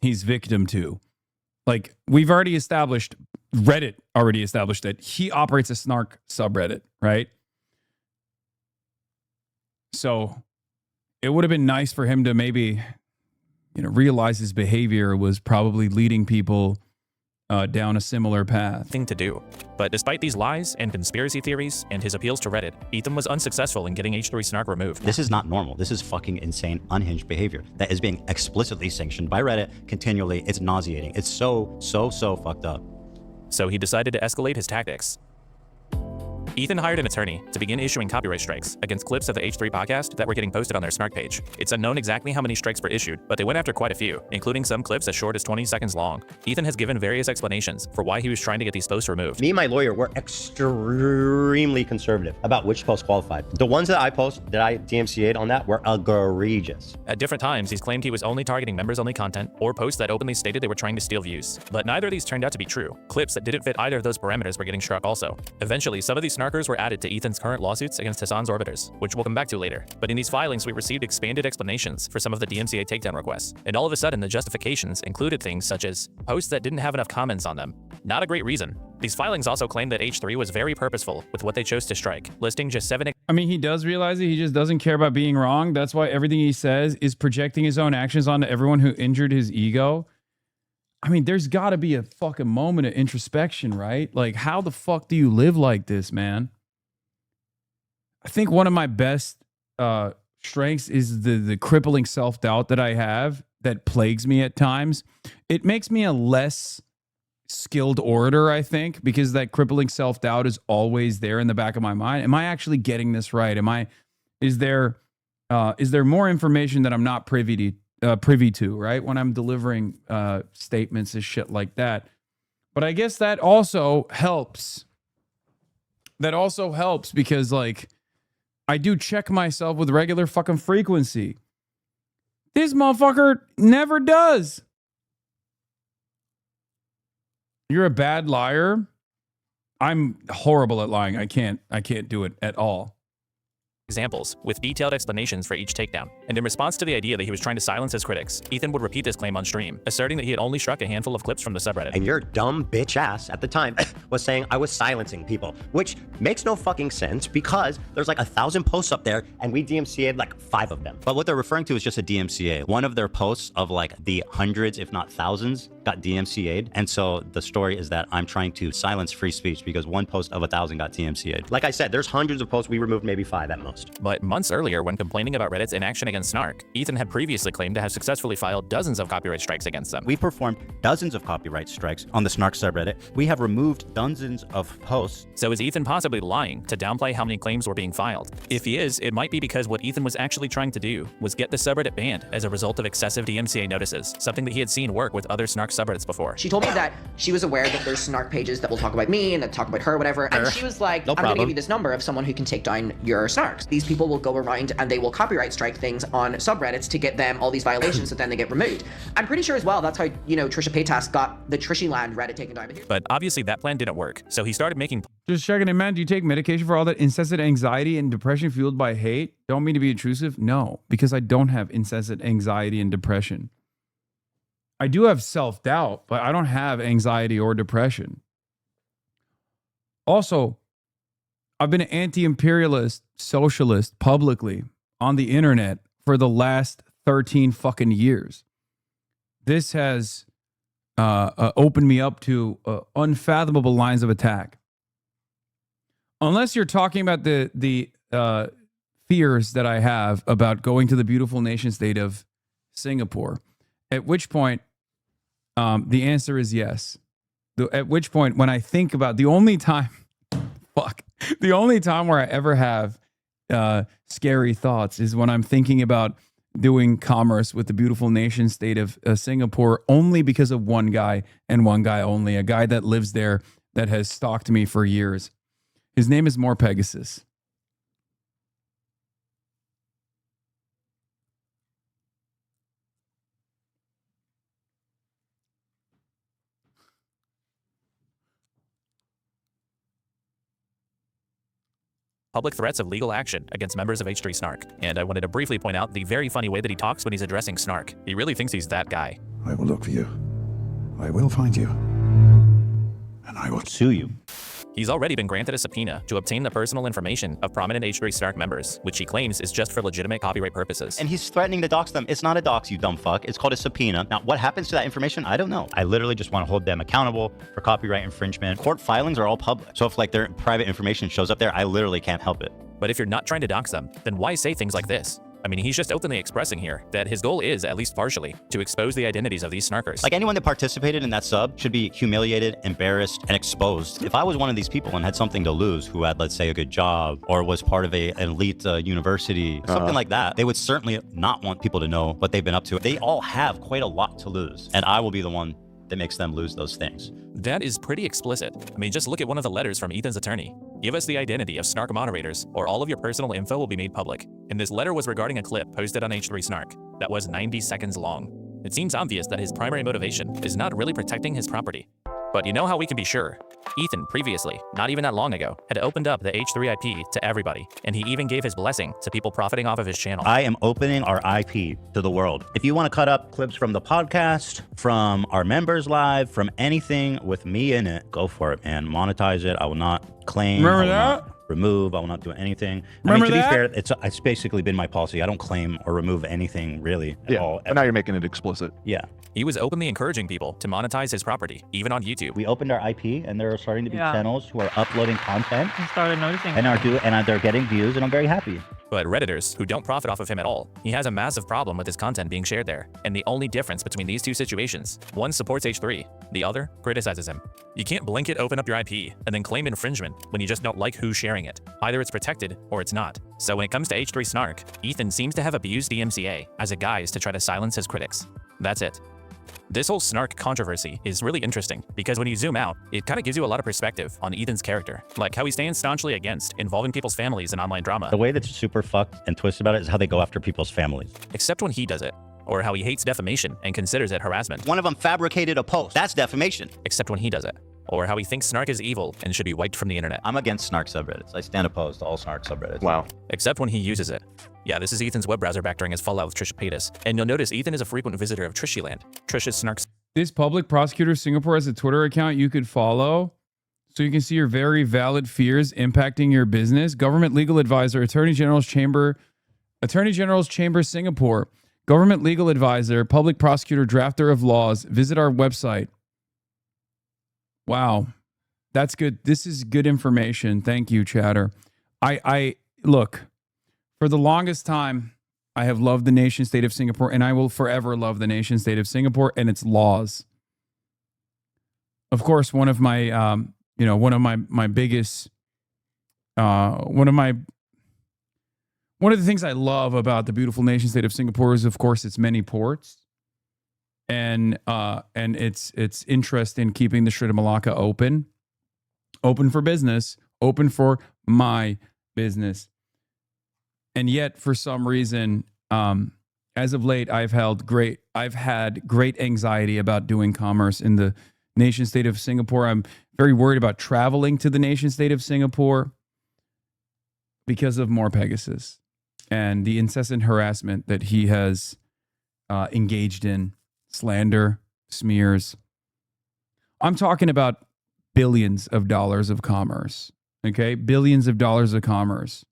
he's victim to. Like, we've already established, Reddit already established that he operates a Snark subreddit, right? So it would have been nice for him to maybe, realize his behavior was probably leading people down a similar path. Thing to do. But despite these lies and conspiracy theories and his appeals to Reddit, Ethan was unsuccessful in getting H3 Snark removed. This is not normal. This is fucking insane, unhinged behavior that is being explicitly sanctioned by Reddit continually. It's nauseating. It's so fucked up. So he decided to escalate his tactics. Ethan hired an attorney to begin issuing copyright strikes against clips of the H3 podcast that were getting posted on their Snark page. It's unknown exactly how many strikes were issued, but they went after quite a few, including some clips as short as 20 seconds long. Ethan has given various explanations for why he was trying to get these posts removed. Me and my lawyer were extremely conservative about which posts qualified. The ones that I DMCA'd on that were egregious. At different times, he's claimed he was only targeting members-only content or posts that openly stated they were trying to steal views. But neither of these turned out to be true. Clips that didn't fit either of those parameters were getting struck also. Eventually, some of these snarkers were added to Ethan's current lawsuits against Hasan's orbiters, which we'll come back to later. But in these filings, we received expanded explanations for some of the DMCA takedown requests. And all of a sudden, the justifications included things such as posts that didn't have enough comments on them. Not a great reason. These filings also claim that H3 was very purposeful with what they chose to strike, listing just 7. I mean, he does realize it. He just doesn't care about being wrong. That's why everything he says is projecting his own actions onto everyone who injured his ego. I mean, there's got to be a fucking moment of introspection, right? Like, how the fuck do you live like this, man? I think one of my best strengths is the crippling self-doubt that I have that plagues me at times. It makes me a less skilled orator, I think, because that crippling self-doubt is always there in the back of my mind. Am I actually getting this right? Is there more information that I'm not privy to, right? When I'm delivering statements and shit like that. But I guess that also helps. That also helps because, like, I do check myself with regular fucking frequency. This motherfucker never does. You're a bad liar. I'm horrible at lying. I can't do it at all. Examples with detailed explanations for each takedown. And in response to the idea that he was trying to silence his critics, Ethan would repeat this claim on stream, asserting that he had only struck a handful of clips from the subreddit. And your dumb bitch ass at the time was saying I was silencing people, which makes no fucking sense because there's like 1,000 posts up there and we DMCA'd like 5 of them. But what they're referring to is just a DMCA. One of their posts of like the hundreds, if not thousands, got DMCA'd. And so the story is that I'm trying to silence free speech because one post of 1,000 got DMCA'd. Like I said, there's hundreds of posts. We removed maybe 5 at most. But months earlier, when complaining about Reddit's inaction against Snark, Ethan had previously claimed to have successfully filed dozens of copyright strikes against them. We've performed dozens of copyright strikes on the Snark subreddit. We have removed dozens of posts. So is Ethan possibly lying to downplay how many claims were being filed? If he is, it might be because what Ethan was actually trying to do was get the subreddit banned as a result of excessive DMCA notices, something that he had seen work with other Snark subreddits before. She told me that she was aware that there's Snark pages that will talk about me and that talk about her, whatever. And she was like, I'm going to give you this number of someone who can take down your Snarks. These people will go around and they will copyright strike things on subreddits to get them all these violations that then they get removed. I'm pretty sure as well that's how, Trisha Paytas got the Trishyland Reddit taken down. But obviously that plan didn't work, so he started making... Just checking in, man. Do you take medication for all that incessant anxiety and depression fueled by hate? Don't mean to be intrusive. No, because I don't have incessant anxiety and depression. I do have self-doubt, but I don't have anxiety or depression. Also, I've been an anti-imperialist socialist publicly on the internet for the last 13 fucking years. This has opened me up to unfathomable lines of attack. Unless you're talking about the fears that I have about going to the beautiful nation state of Singapore, at which point the answer is yes. At which point, when I think about the only time where I ever have scary thoughts is when I'm thinking about doing commerce with the beautiful nation state of Singapore, only because of one guy and one guy only, a guy that lives there that has stalked me for years. His name is More Pegasus. public threats of legal action against members of H3 Snark. And I wanted to briefly point out the very funny way that he talks when he's addressing Snark. He really thinks he's that guy. I will look for you. I will find you. And I will sue you. He's already been granted a subpoena to obtain the personal information of prominent H3 Snark members, which he claims is just for legitimate copyright purposes. And he's threatening to dox them. It's not a dox, you dumb fuck. It's called a subpoena. Now, what happens to that information? I don't know. I literally just want to hold them accountable for copyright infringement. Court filings are all public. So if like their private information shows up there, I literally can't help it. But if you're not trying to dox them, then why say things like this? I mean, he's just openly expressing here that his goal is, at least partially, to expose the identities of these snarkers. Like anyone that participated in that sub should be humiliated, embarrassed, and exposed. If I was one of these people and had something to lose, who had, let's say, a good job or was part of an elite university, something like that, they would certainly not want people to know what they've been up to. They all have quite a lot to lose, and I will be the one that makes them lose those things. That is pretty explicit. I mean, just look at one of the letters from Ethan's attorney. Give us the identity of Snark moderators, or all of your personal info will be made public. And this letter was regarding a clip posted on H3 Snark that was 90 seconds long. It seems obvious that his primary motivation is not really protecting his property. But you know how we can be sure? Ethan previously, not even that long ago, had opened up the H3 IP to everybody, and he even gave his blessing to people profiting off of his channel. I am opening our IP to the world. If you want to cut up clips from the podcast, from our members live, from anything with me in it, go for it, man. Monetize it. I will not claim. Remember I will that? not remove. I will not do anything. Remember I mean, to that? be fair, it's basically been my policy. I don't claim or remove anything really at all. But now you're making it explicit. Yeah. He was openly encouraging people to monetize his property, even on YouTube. We opened our IP, and there are starting to be Yeah. channels who are uploading content I started noticing. and they're getting views, and I'm very happy. But Redditors, who don't profit off of him at all, he has a massive problem with his content being shared there. And the only difference between these two situations, one supports H3, the other criticizes him. You can't blanket open up your IP and then claim infringement when you just don't like who's sharing it. Either it's protected or it's not. So when it comes to H3 Snark, Ethan seems to have abused DMCA as a guise to try to silence his critics. That's it. This whole Snark controversy is really interesting because when you zoom out, it kind of gives you a lot of perspective on Ethan's character, like how he stands staunchly against involving people's families in online drama. The way that's super fucked and twisted about it is how they go after people's families. Except when he does it, or how he hates defamation and considers it harassment. One of them fabricated a post. That's defamation. Except when he does it, or how he thinks Snark is evil and should be wiped from the internet. I'm against Snark subreddits. I stand opposed to all Snark subreddits. Wow. Except when he uses it. Yeah, this is Ethan's web browser back during his fallout with Trisha Paytas, and you'll notice Ethan is a frequent visitor of Trishyland. Trisha's Snark's. This public prosecutor Singapore has a Twitter account you could follow so you can see your very valid fears impacting your business. Government legal advisor, Attorney General's Chamber Singapore. Government legal advisor, public prosecutor, drafter of laws. Visit our website. Wow. That's good. This is good information. Thank you, chatter. I look, for the longest time, I have loved the nation state of Singapore, and I will forever love the nation state of Singapore and its laws. Of course, one of my biggest, one of the things I love about the beautiful nation state of Singapore is, of course, its many ports, and its interest in keeping the Strait of Malacca open for business, open for my business. And yet, for some reason, as of late, I've had great anxiety about doing commerce in the nation state of Singapore. I'm very worried about traveling to the nation state of Singapore because of more Pegasus and the incessant harassment that he has engaged in, slander, smears. I'm talking about billions of dollars of commerce, okay? Billions of dollars of commerce.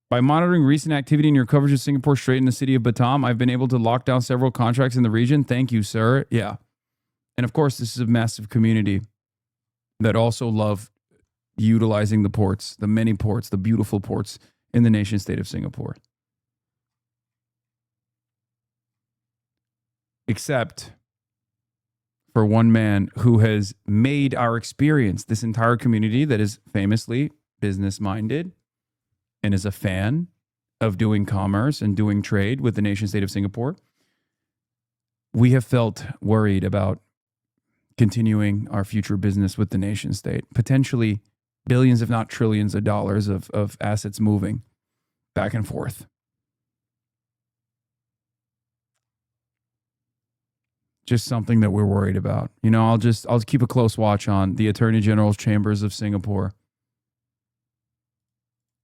By monitoring recent activity in your coverage of Singapore Strait in the city of Batam, I've been able to lock down several contracts in the region. Thank you, sir. Yeah. And of course, this is a massive community that also love utilizing the ports, the many ports, the beautiful ports in the nation state of Singapore. Except for one man who has made our experience, this entire community that is famously business-minded and is a fan of doing commerce and doing trade with the nation state of Singapore, we have felt worried about continuing our future business with the nation state, potentially billions, if not trillions of dollars of assets moving back and forth. Just something that we're worried about. You know, I'll keep a close watch on the Attorney General's Chambers of Singapore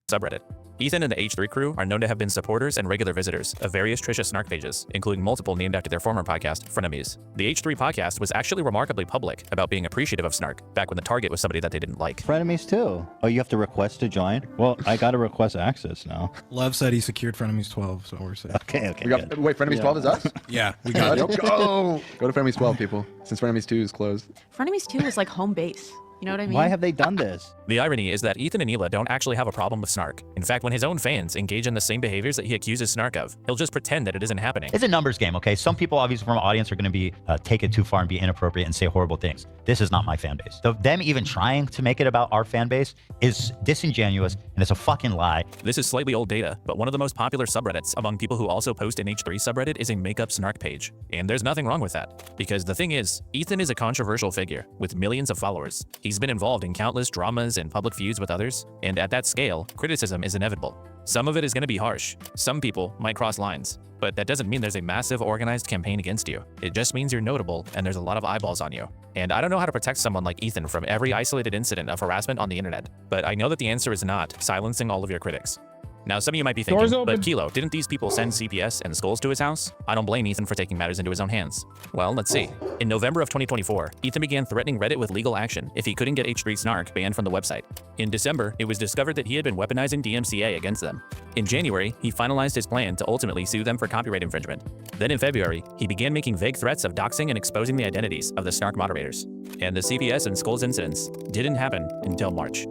subreddit. Ethan and the H3 crew are known to have been supporters and regular visitors of various Trisha Snark pages, including multiple named after their former podcast, Frenemies. The H3 podcast was actually remarkably public about being appreciative of Snark back when the target was somebody that they didn't like. Frenemies too. Oh, you have to request to join? Well, I got to request access now. Love said he secured Frenemies 12, so we're safe. Okay. Wait, Frenemies 12 is us? Yeah, we got it. Go to Frenemies 12, people, since Frenemies 2 is closed. Frenemies 2 was like home base. You know what I mean? Why have they done this? The irony is that Ethan and Hila don't actually have a problem with snark. In fact, when his own fans engage in the same behaviors that he accuses snark of, he'll just pretend that it isn't happening. It's a numbers game, okay? Some people, obviously, from our audience are going to be take it too far and be inappropriate and say horrible things. This is not my fan base. Them even trying to make it about our fan base is disingenuous, and it's a fucking lie. This is slightly old data, but one of the most popular subreddits among people who also post in H3 subreddit is a makeup snark page. And there's nothing wrong with that. Because the thing is, Ethan is a controversial figure with millions of followers. He's been involved in countless dramas and public feuds with others, and at that scale, criticism is inevitable. Some of it is going to be harsh. Some people might cross lines. But that doesn't mean there's a massive organized campaign against you. It just means you're notable and there's a lot of eyeballs on you. And I don't know how to protect someone like Ethan from every isolated incident of harassment on the internet, but I know that the answer is not silencing all of your critics. Now, some of you might be thinking, but Kilo, didn't these people send CPS and skulls to his house? I don't blame Ethan for taking matters into his own hands. Well, let's see. In November of 2024, Ethan began threatening Reddit with legal action if he couldn't get H3 Snark banned from the website. In December, it was discovered that he had been weaponizing DMCA against them. In January, he finalized his plan to ultimately sue them for copyright infringement. Then in February, he began making vague threats of doxing and exposing the identities of the Snark moderators. And the CPS and skulls incidents didn't happen until March.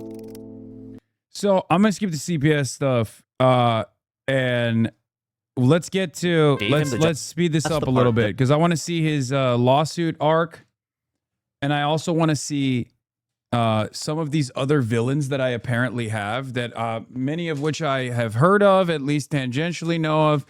So I'm gonna skip the CPS stuff, and let's get to let's speed this up a little bit because I want to see his lawsuit arc, and I also want to see some of these other villains that I apparently have that many of which I have heard of, at least tangentially know of,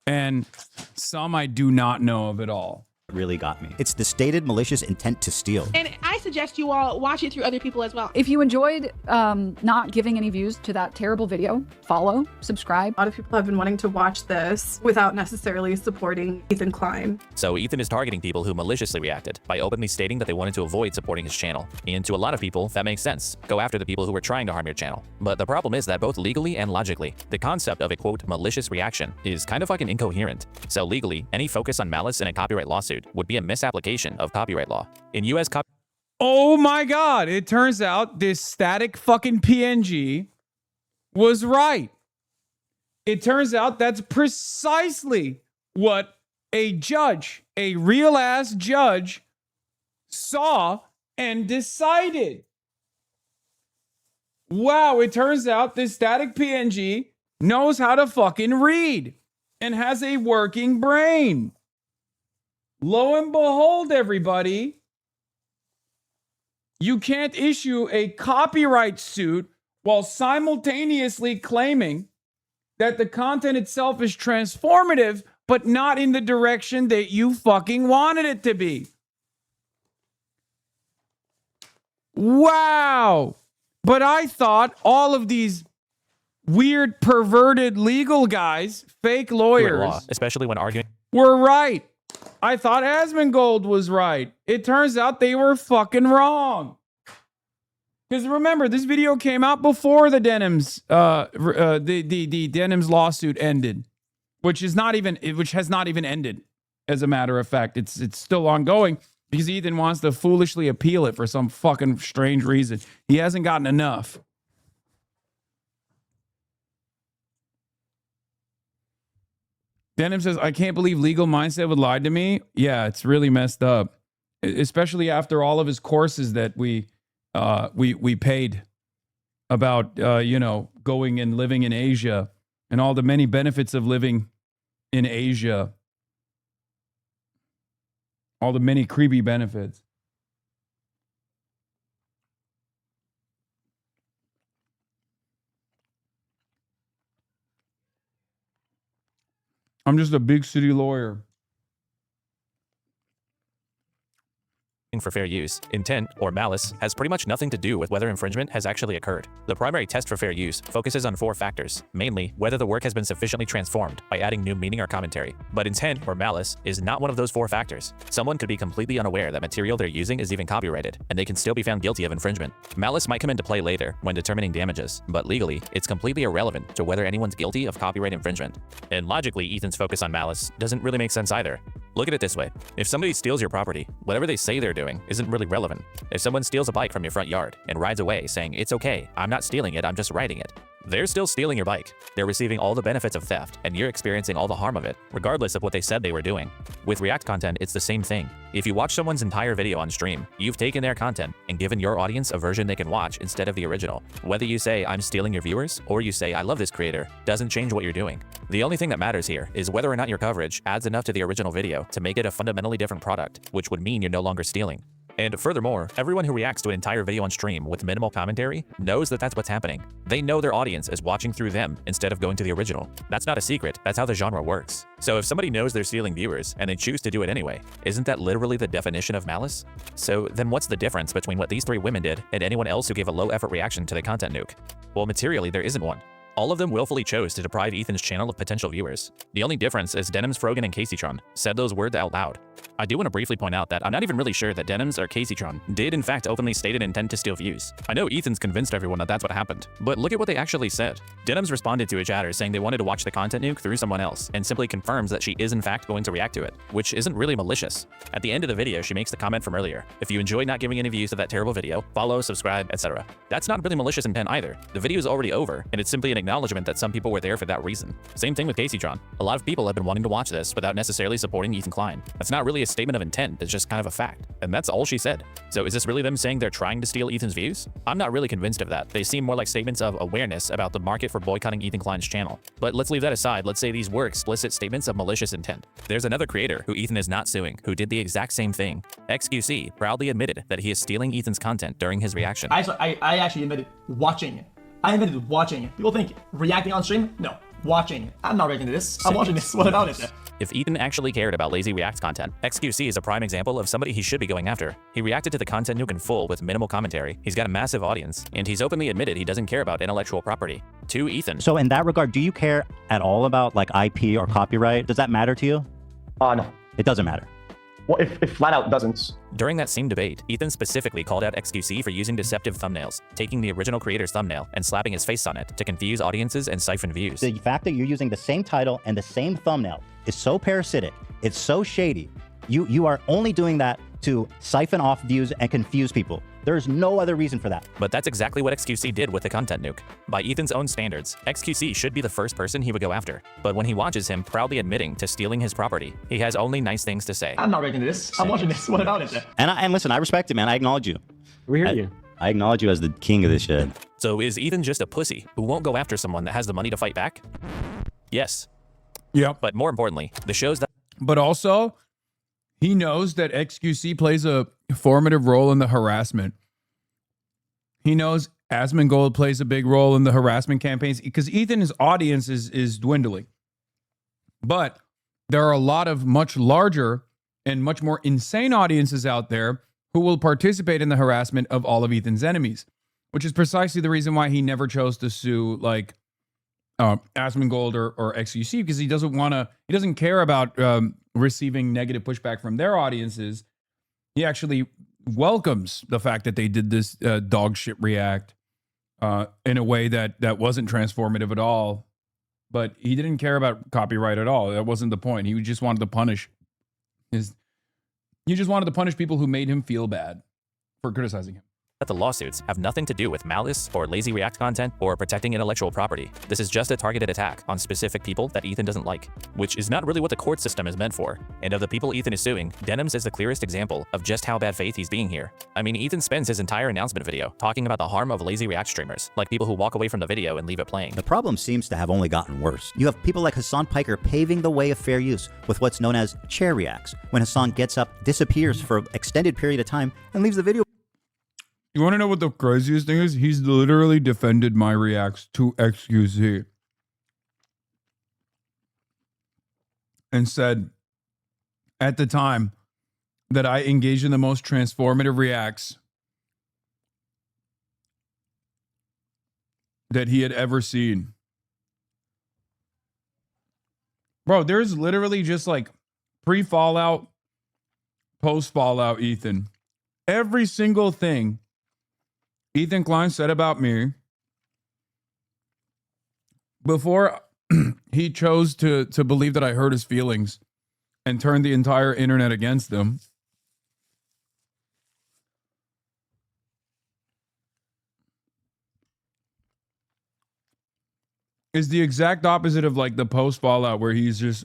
and some I do not know of at all. Really got me. It's the stated malicious intent to steal. And I suggest you all watch it through other people as well. If you enjoyed not giving any views to that terrible video, follow, subscribe. A lot of people have been wanting to watch this without necessarily supporting Ethan Klein. So Ethan is targeting people who maliciously reacted by openly stating that they wanted to avoid supporting his channel. And to a lot of people, that makes sense. Go after the people who were trying to harm your channel. But the problem is that both legally and logically, the concept of a quote malicious reaction is kind of fucking incoherent. So legally, any focus on malice in a copyright lawsuit would be a misapplication of copyright law. In US Oh my God, it turns out this static fucking PNG was right. It turns out that's precisely what a judge, a real ass judge, saw and decided. Wow, it turns out this static PNG knows how to fucking read and has a working brain. Lo and behold, everybody, you can't issue a copyright suit while simultaneously claiming that the content itself is transformative, but not in the direction that you fucking wanted it to be. Wow. But I thought all of these weird, perverted legal guys, fake lawyers, law, especially when arguing, were right. I thought Asmongold was right. It turns out they were fucking wrong. Because remember, this video came out before the Denims, the Denims lawsuit ended, which has not even ended. As a matter of fact, it's still ongoing because Ethan wants to foolishly appeal it for some fucking strange reason. He hasn't gotten enough. Denim says, I can't believe Legal Mindset would lie to me. Yeah, it's really messed up. Especially after all of his courses that we paid about, going and living in Asia and all the many benefits of living in Asia. All the many creepy benefits. I'm just a big city lawyer. for fair use, intent, or malice has pretty much nothing to do with whether infringement has actually occurred. The primary test for fair use focuses on 4 factors, mainly whether the work has been sufficiently transformed by adding new meaning or commentary. But intent or malice is not one of those 4 factors. Someone could be completely unaware that material they're using is even copyrighted, and they can still be found guilty of infringement. Malice might come into play later when determining damages, but legally, it's completely irrelevant to whether anyone's guilty of copyright infringement. And logically, Ethan's focus on malice doesn't really make sense either. Look at it this way. If somebody steals your property, whatever they say they're doing isn't really relevant. If someone steals a bike from your front yard and rides away saying, "It's okay, I'm not stealing it, I'm just riding it," They're still stealing your bike. They're receiving all the benefits of theft, and you're experiencing all the harm of it, regardless of what they said they were doing. With React content, it's the same thing. If you watch someone's entire video on stream, you've taken their content and given your audience a version they can watch instead of the original. Whether you say, I'm stealing your viewers, or you say, I love this creator, doesn't change what you're doing. The only thing that matters here is whether or not your coverage adds enough to the original video to make it a fundamentally different product, which would mean you're no longer stealing. And furthermore, everyone who reacts to an entire video on stream with minimal commentary knows that that's what's happening. They know their audience is watching through them instead of going to the original. That's not a secret, that's how the genre works. So if somebody knows they're stealing viewers and they choose to do it anyway, isn't that literally the definition of malice? So then what's the difference between what these 3 women did and anyone else who gave a low-effort reaction to the content nuke? Well, materially, there isn't one. All of them willfully chose to deprive Ethan's channel of potential viewers. The only difference is Denims, Frogan, and Caseytron said those words out loud. I do want to briefly point out that I'm not even really sure that Denims or Caseytron did in fact openly state an intent to steal views. I know Ethan's convinced everyone that that's what happened, but look at what they actually said. Denims responded to a chatter saying they wanted to watch the content nuke through someone else, and simply confirms that she is in fact going to react to it, which isn't really malicious. At the end of the video, she makes the comment from earlier. If you enjoyed not giving any views to that terrible video, follow, subscribe, etc. That's not really malicious intent either. The video is already over, and it's simply an acknowledgement that some people were there for that reason. Same thing with Caseytron. A lot of people have been wanting to watch this without necessarily supporting Ethan Klein. That's not really a statement of intent, it's just kind of a fact. And that's all she said. So is this really them saying they're trying to steal Ethan's views? I'm not really convinced of that. They seem more like statements of awareness about the market for boycotting Ethan Klein's channel. But let's leave that aside. Let's say these were explicit statements of malicious intent. There's another creator who Ethan is not suing who did the exact same thing. XQC proudly admitted that he is stealing Ethan's content during his reaction. I actually admitted watching it. I admitted watching it. People think reacting on stream? No. Watching. I'm not reacting to this. I'm watching this. What about it? If Ethan actually cared about lazy React content, XQC is a prime example of somebody he should be going after. He reacted to the content nuke in full with minimal commentary. He's got a massive audience, and he's openly admitted he doesn't care about intellectual property. To Ethan. So in that regard, do you care at all about like IP or copyright? Does that matter to you? No. It doesn't matter. Well, if flat out doesn't. During that same debate, Ethan specifically called out XQC for using deceptive thumbnails, taking the original creator's thumbnail and slapping his face on it to confuse audiences and siphon views. The fact that you're using the same title and the same thumbnail is so parasitic, it's so shady. You are only doing that to siphon off views and confuse people. There's no other reason for that. But that's exactly what XQC did with the content nuke. By Ethan's own standards, XQC should be the first person he would go after. But when he watches him proudly admitting to stealing his property, he has only nice things to say. I'm not reacting to this. I'm watching this. What about it? And listen, I respect it, man. I acknowledge you. We hear you. I acknowledge you as the king of this shit. So is Ethan just a pussy who won't go after someone that has the money to fight back? Yes. Yeah. But more importantly, the shows that... But also, he knows that XQC plays a formative role in the harassment. He knows Asmongold plays a big role in the harassment campaigns because Ethan's audience is dwindling. But there are a lot of much larger and much more insane audiences out there who will participate in the harassment of all of Ethan's enemies, which is precisely the reason why he never chose to sue like Asmongold or XQC, because he doesn't care about receiving negative pushback from their audiences. He actually welcomes the fact that they did this dog shit react in a way that wasn't transformative at all. But he didn't care about copyright at all. That wasn't the point. He just wanted to punish people who made him feel bad for criticizing him. The lawsuits have nothing to do with malice or lazy React content or protecting intellectual property. This is just a targeted attack on specific people that Ethan doesn't like, which is not really what the court system is meant for. And of the people Ethan is suing, Denims is the clearest example of just how bad faith he's being here. I mean, Ethan spends his entire announcement video talking about the harm of lazy React streamers, like people who walk away from the video and leave it playing. The problem seems to have only gotten worse. You have people like Hasan Piker paving the way of fair use with what's known as chair reacts, when Hasan gets up, disappears for an extended period of time, and leaves the video. You want to know what the craziest thing is? He's literally defended my reacts to XQC and said at the time that I engaged in the most transformative reacts that he had ever seen. Bro, there's literally just like pre-Fallout, post-Fallout Ethan. Every single thing Ethan Klein said about me before he chose to believe that I hurt his feelings and turned the entire internet against them. is the exact opposite of like the post Fallout where he's just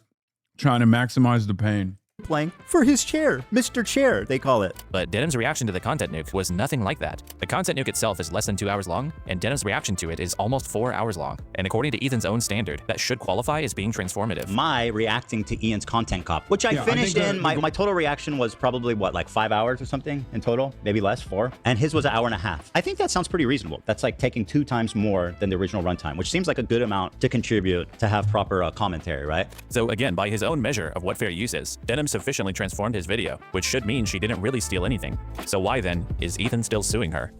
trying to maximize the pain. Playing for his chair, Mr. Chair, they call it. But Denham's reaction to the content nuke was nothing like that. The content nuke itself is less than 2 hours long, and Denham's reaction to it is almost 4 hours long. And according to Ethan's own standard, that should qualify as being transformative. My reacting to Ian's content cop, which I finished in, my total reaction was probably what, like 5 hours or something in total? Maybe less, 4? And his was 1.5 hours. I think that sounds pretty reasonable. That's like taking 2 times more than the original runtime, which seems like a good amount to contribute to have proper commentary, right? So again, by his own measure of what fair use is, Denham sufficiently transformed his video, which should mean she didn't really steal anything. So why then is Ethan still suing her?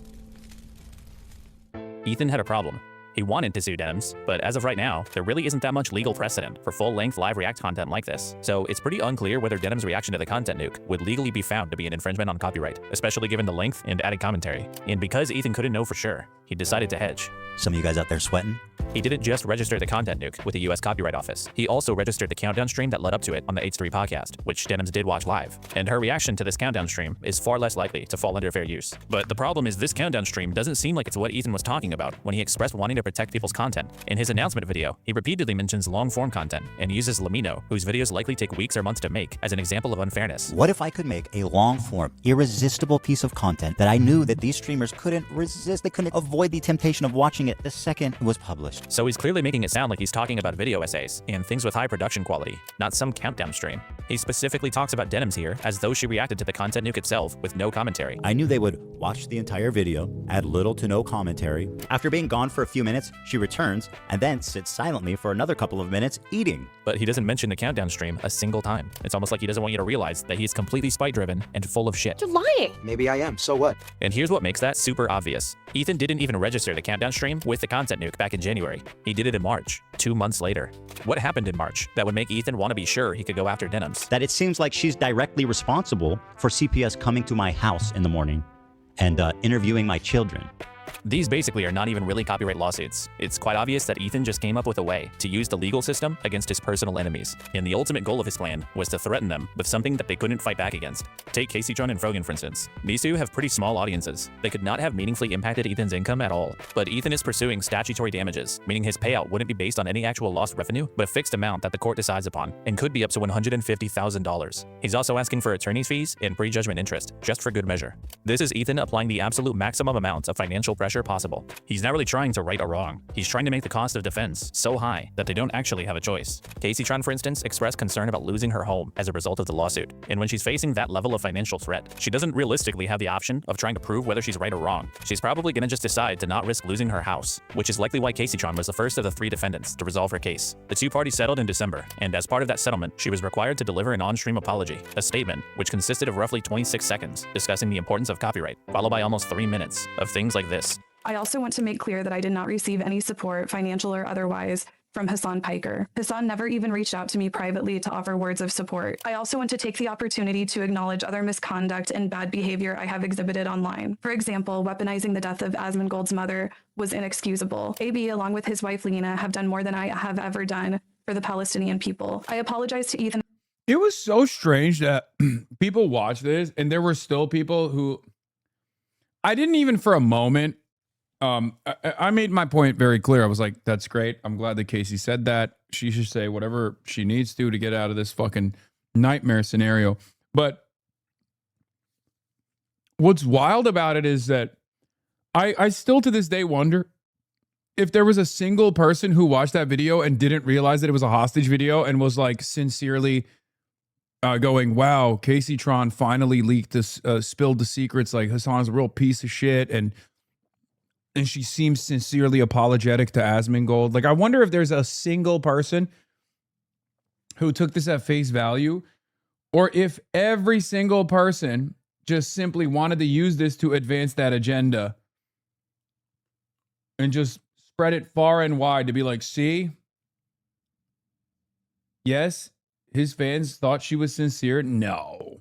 Ethan had a problem. He wanted to sue Denham's, but as of right now, there really isn't that much legal precedent for full-length live React content like this. So it's pretty unclear whether Denham's reaction to the content nuke would legally be found to be an infringement on copyright, especially given the length and added commentary. And because Ethan couldn't know for sure, he decided to hedge. Some of you guys out there sweating? He didn't just register the content nuke with the US Copyright Office. He also registered the countdown stream that led up to it on the H3 podcast, which Denham's did watch live. And her reaction to this countdown stream is far less likely to fall under fair use. But the problem is this countdown stream doesn't seem like it's what Ethan was talking about when he expressed wanting to protect people's content. In his announcement video, he repeatedly mentions long-form content and uses Lamino, whose videos likely take weeks or months to make, as an example of unfairness. What if I could make a long-form, irresistible piece of content that I knew that these streamers couldn't resist, they couldn't avoid the temptation of watching it the second it was published? So he's clearly making it sound like he's talking about video essays and things with high production quality, not some countdown stream. He specifically talks about Denham's here as though she reacted to the content nuke itself with no commentary. I knew they would watch the entire video, add little to no commentary. After being gone for a few minutes, she returns and then sits silently for another couple of minutes eating. But he doesn't mention the countdown stream a single time. It's almost like he doesn't want you to realize that he's completely spite-driven and full of shit. You're lying. Maybe I am, so what? And here's what makes that super obvious. Ethan didn't even register the countdown stream with the content nuke back in January. He did it in March, 2 months later. What happened in March that would make Ethan want to be sure he could go after Denham's? That it seems like she's directly responsible for CPS coming to my house in the morning and interviewing my children. These basically are not even really copyright lawsuits. It's quite obvious that Ethan just came up with a way to use the legal system against his personal enemies. And the ultimate goal of his plan was to threaten them with something that they couldn't fight back against. Take Caseytron and Frogan, for instance. These two have pretty small audiences. They could not have meaningfully impacted Ethan's income at all. But Ethan is pursuing statutory damages, meaning his payout wouldn't be based on any actual lost revenue, but a fixed amount that the court decides upon, and could be up to $150,000. He's also asking for attorney's fees and prejudgment interest, just for good measure. This is Ethan applying the absolute maximum amount of financial pressure possible. He's not really trying to right a wrong. He's trying to make the cost of defense so high that they don't actually have a choice. Caseytron, for instance, expressed concern about losing her home as a result of the lawsuit. And when she's facing that level of financial threat, she doesn't realistically have the option of trying to prove whether she's right or wrong. She's probably gonna just decide to not risk losing her house, which is likely why Caseytron was the first of the 3 defendants to resolve her case. The 2 parties settled in December, and as part of that settlement, she was required to deliver an on-stream apology, a statement which consisted of roughly 26 seconds discussing the importance of copyright, followed by almost 3 minutes of things like this. I also want to make clear that I did not receive any support, financial or otherwise, from Hasan Piker. Hasan never even reached out to me privately to offer words of support. I also want to take the opportunity to acknowledge other misconduct and bad behavior I have exhibited online. For example, weaponizing the death of Asmongold's mother was inexcusable. AB, along with his wife Lena, have done more than I have ever done for the Palestinian people. I apologize to Ethan. It was so strange that people watched this and there were still people who I didn't even for a moment. I made my point very clear. I was like, that's great. I'm glad that Casey said that. She should say whatever she needs to get out of this fucking nightmare scenario. But what's wild about it is that I still to this day wonder if there was a single person who watched that video and didn't realize that it was a hostage video and was like sincerely going, wow, Caseytron finally leaked this, spilled the secrets. Like Hasan's a real piece of shit. And she seems sincerely apologetic to Asmongold. Like, I wonder if there's a single person who took this at face value, or if every single person just simply wanted to use this to advance that agenda and just spread it far and wide to be like, see, yes, his fans thought she was sincere. No.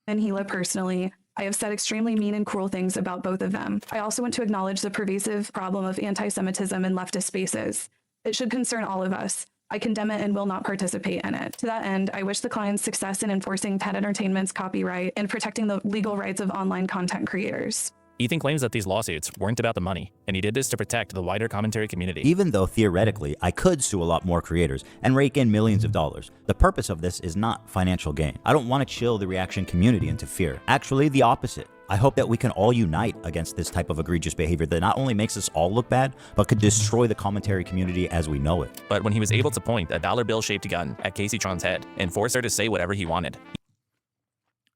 And Hila personally, I have said extremely mean and cruel things about both of them. I also want to acknowledge the pervasive problem of anti-Semitism in leftist spaces. It should concern all of us. I condemn it and will not participate in it. To that end, I wish the clients success in enforcing TED Entertainment's copyright and protecting the legal rights of online content creators. Ethan claims that these lawsuits weren't about the money, and he did this to protect the wider commentary community. Even though theoretically I could sue a lot more creators and rake in millions of dollars, the purpose of this is not financial gain. I don't want to chill the reaction community into fear. Actually, the opposite. I hope that we can all unite against this type of egregious behavior that not only makes us all look bad, but could destroy the commentary community as we know it. But when he was able to point a dollar bill-shaped gun at Casey Tron's head and force her to say whatever he wanted.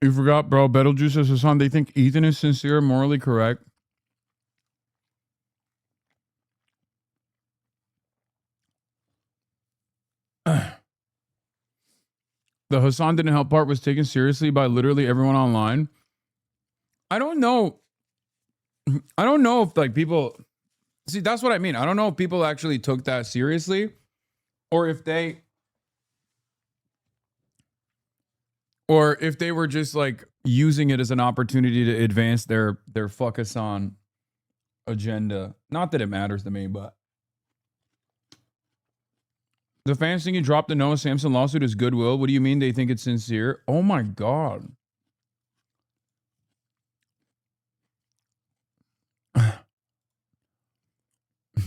You forgot, bro. Betelgeuse says, Hasan, they think Ethan is sincere and morally correct. The Hasan didn't help part was taken seriously by literally everyone online. I don't know. I don't know if like people see, that's what I mean. I don't know if people actually took that seriously or if they were just like using it as an opportunity to advance their fuck Hasan agenda. Not that it matters to me, but the fans think you dropped the Noah Samson lawsuit as goodwill. What do you mean they think it's sincere? Oh my God.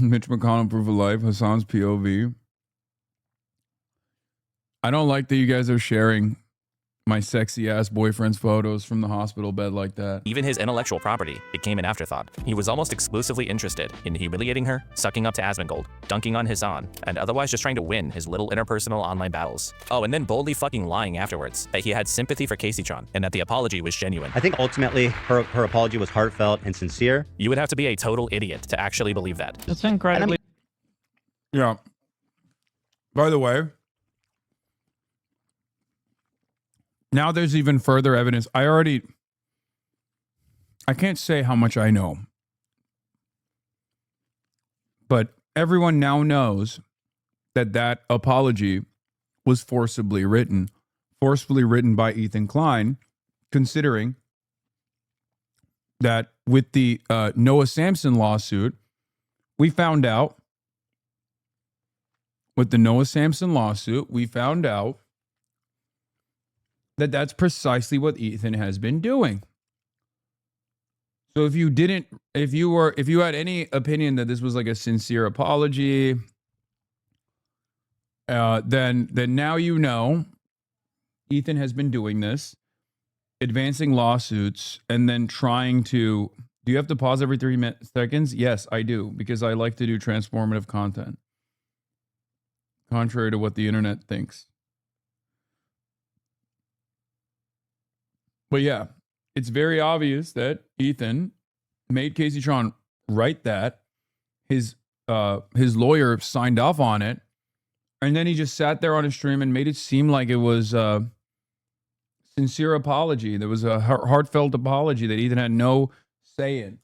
Mitch McConnell, proof of life. Hasan's POV. I don't like that you guys are sharing my sexy ass boyfriend's photos from the hospital bed like that. Even his intellectual property became an afterthought. He was almost exclusively interested in humiliating her, sucking up to Asmongold, dunking on Hasan, and otherwise just trying to win his little interpersonal online battles. Oh, and then boldly fucking lying afterwards that he had sympathy for Casey Tron and that the apology was genuine. I think ultimately her apology was heartfelt and sincere. You would have to be a total idiot to actually believe that. It's incredibly. Yeah. By the way, now there's even further evidence. I can't say how much I know, but everyone now knows that that apology was forcibly written by Ethan Klein, considering that with the Noah Samson lawsuit, we found out that that's precisely what Ethan has been doing. So if you had any opinion that this was like a sincere apology, then now you know Ethan has been doing this, advancing lawsuits, and then trying to. Do you have to pause every 3 seconds? Yes, I do, because I like to do transformative content, contrary to what the internet thinks. But yeah, it's very obvious that Ethan made Casey Tron write that. His lawyer signed off on it, and then he just sat there on his stream and made it seem like it was a sincere apology. There was a heartfelt apology that Ethan had no say in.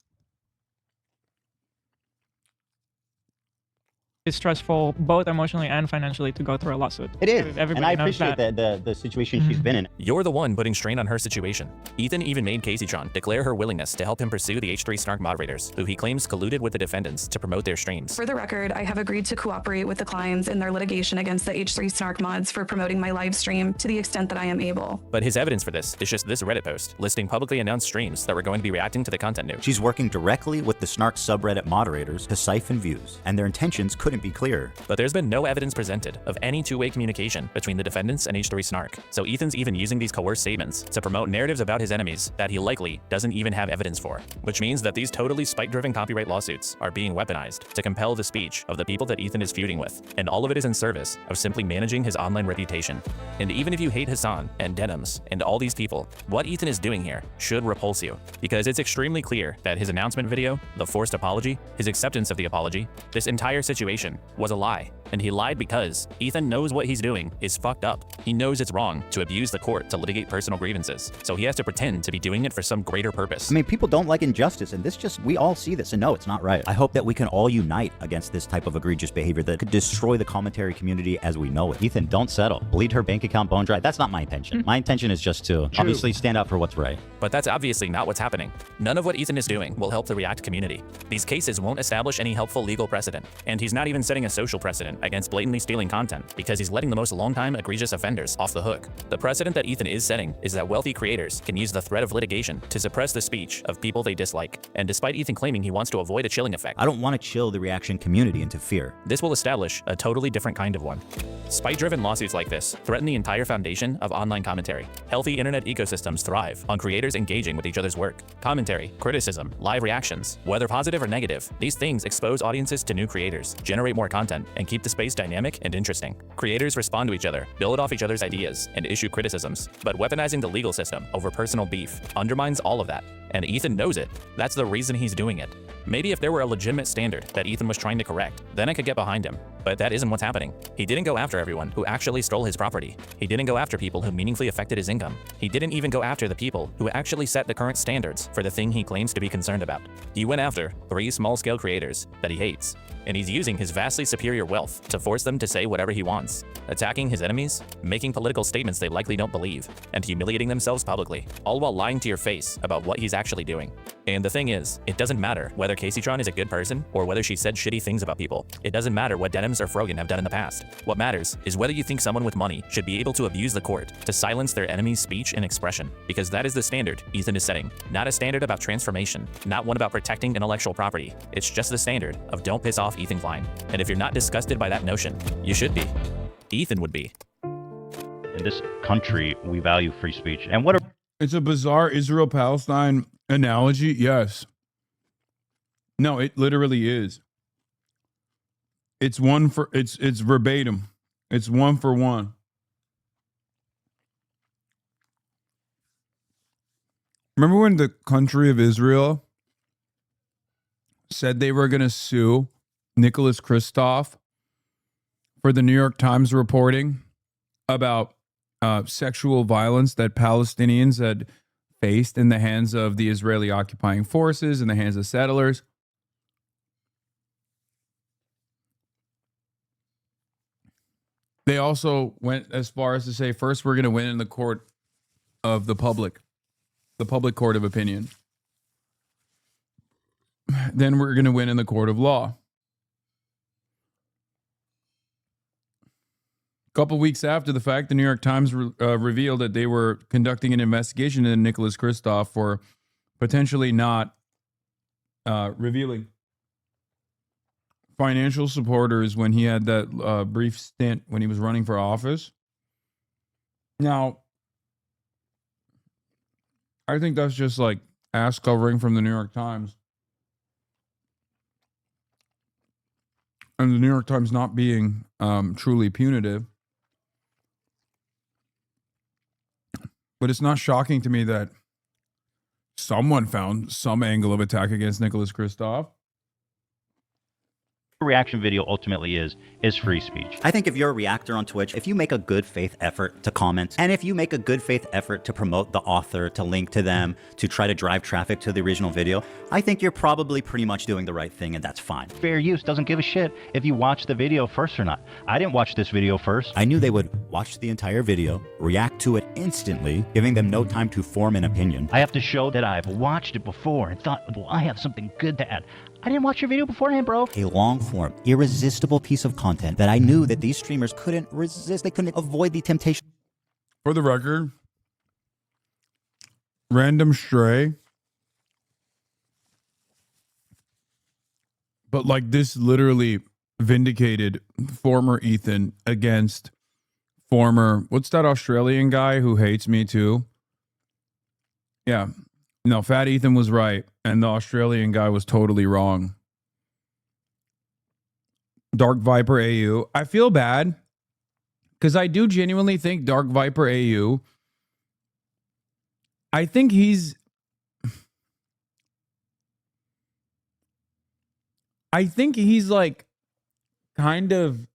It's stressful, both emotionally and financially, to go through a lawsuit. It is, Everybody and I knows appreciate the situation she's been in. You're the one putting strain on her situation. Ethan even made Casey Tron declare her willingness to help him pursue the H3 Snark moderators, who he claims colluded with the defendants to promote their streams. For the record, I have agreed to cooperate with the clients in their litigation against the H3 Snark mods for promoting my live stream to the extent that I am able. But his evidence for this is just this Reddit post listing publicly announced streams that were going to be reacting to the content new. She's working directly with the Snark subreddit moderators to siphon views, and their intentions couldn't be clearer. But there's been no evidence presented of any two-way communication between the defendants and H3 Snark. So Ethan's even using these coerced statements to promote narratives about his enemies that he likely doesn't even have evidence for, which means that these totally spite-driven copyright lawsuits are being weaponized to compel the speech of the people that Ethan is feuding with. And all of it is in service of simply managing his online reputation. And even if you hate Hasan and Denims and all these people, what Ethan is doing here should repulse you, because it's extremely clear that his announcement video, the forced apology, his acceptance of the apology, this entire situation was a lie. And he lied because Ethan knows what he's doing is fucked up. He knows it's wrong to abuse the court to litigate personal grievances. So he has to pretend to be doing it for some greater purpose. I mean, people don't like injustice, and we all see this, and no, it's not right. I hope that we can all unite against this type of egregious behavior that could destroy the commentary community as we know it. Ethan, don't settle. Bleed her bank account bone dry. That's not my intention. My intention is just to obviously stand up for what's right. But that's obviously not what's happening. None of what Ethan is doing will help the React community. These cases won't establish any helpful legal precedent, and he's not even setting a social precedent against blatantly stealing content because he's letting the most long-time egregious offenders off the hook. The precedent that Ethan is setting is that wealthy creators can use the threat of litigation to suppress the speech of people they dislike. And despite Ethan claiming he wants to avoid a chilling effect, I don't want to chill the reaction community into fear. This will establish a totally different kind of one. Spite-driven lawsuits like this threaten the entire foundation of online commentary. Healthy internet ecosystems thrive on creators engaging with each other's work. Commentary, criticism, live reactions, whether positive or negative, these things expose audiences to new creators, generate more content, and keep the space dynamic and interesting. Creators respond to each other, build off each other's ideas, and issue criticisms. But weaponizing the legal system over personal beef undermines all of that. And Ethan knows it. That's the reason he's doing it. Maybe if there were a legitimate standard that Ethan was trying to correct, then I could get behind him. But that isn't what's happening. He didn't go after everyone who actually stole his property. He didn't go after people who meaningfully affected his income. He didn't even go after the people who actually set the current standards for the thing he claims to be concerned about. He went after 3 small-scale creators that he hates. And he's using his vastly superior wealth to force them to say whatever he wants, attacking his enemies, making political statements they likely don't believe, and humiliating themselves publicly, all while lying to your face about what he's actually doing. And the thing is, it doesn't matter whether Caseytron is a good person or whether she said shitty things about people. It doesn't matter what Denims or Frogan have done in the past. What matters is whether you think someone with money should be able to abuse the court to silence their enemy's speech and expression, because that is the standard Ethan is setting. Not a standard about transformation, not one about protecting intellectual property. It's just the standard of don't piss off Ethan Klein. And if you're not disgusted by that notion, you should be. Ethan would be. In this country, we value free speech. And what It's a bizarre Israel-Palestine analogy. Yes. No, it literally is. It's verbatim. It's 1 for 1. Remember when the country of Israel said they were going to sue Nicholas Kristof for the New York Times reporting about sexual violence that Palestinians had faced in the hands of the Israeli occupying forces, in the hands of settlers? They also went as far as to say, first, we're going to win in the court of the public court of opinion. Then we're going to win in the court of law. A couple weeks after the fact, the New York Times revealed that they were conducting an investigation into Nicholas Kristof for potentially not revealing financial supporters when he had that brief stint when he was running for office. Now, I think that's just like ass covering from the New York Times. And the New York Times not being truly punitive. But it's not shocking to me that someone found some angle of attack against Nicholas Kristof. reaction video ultimately is free speech. I think if you're a reactor on Twitch, if you make a good faith effort to comment, and if you make a good faith effort to promote the author, to link to them, to try to drive traffic to the original video, I think you're probably pretty much doing the right thing, and that's fine. Fair use doesn't give a shit if you watch the video first or not. I didn't watch this video first. I knew they would watch the entire video, react to it instantly, giving them no time to form an opinion. I have to show that I've watched it before and thought, well, I have something good to add. I didn't watch your video beforehand, bro. A long-form, irresistible piece of content that I knew that these streamers couldn't resist. They couldn't avoid the temptation. For the record, random stray. But like this literally vindicated former Ethan against former, what's that Australian guy who hates me too? Yeah. No, Fat Ethan was right, and the Australian guy was totally wrong. Dark Viper AU. I feel bad, because I do genuinely think Dark Viper AU, I think he's like kind of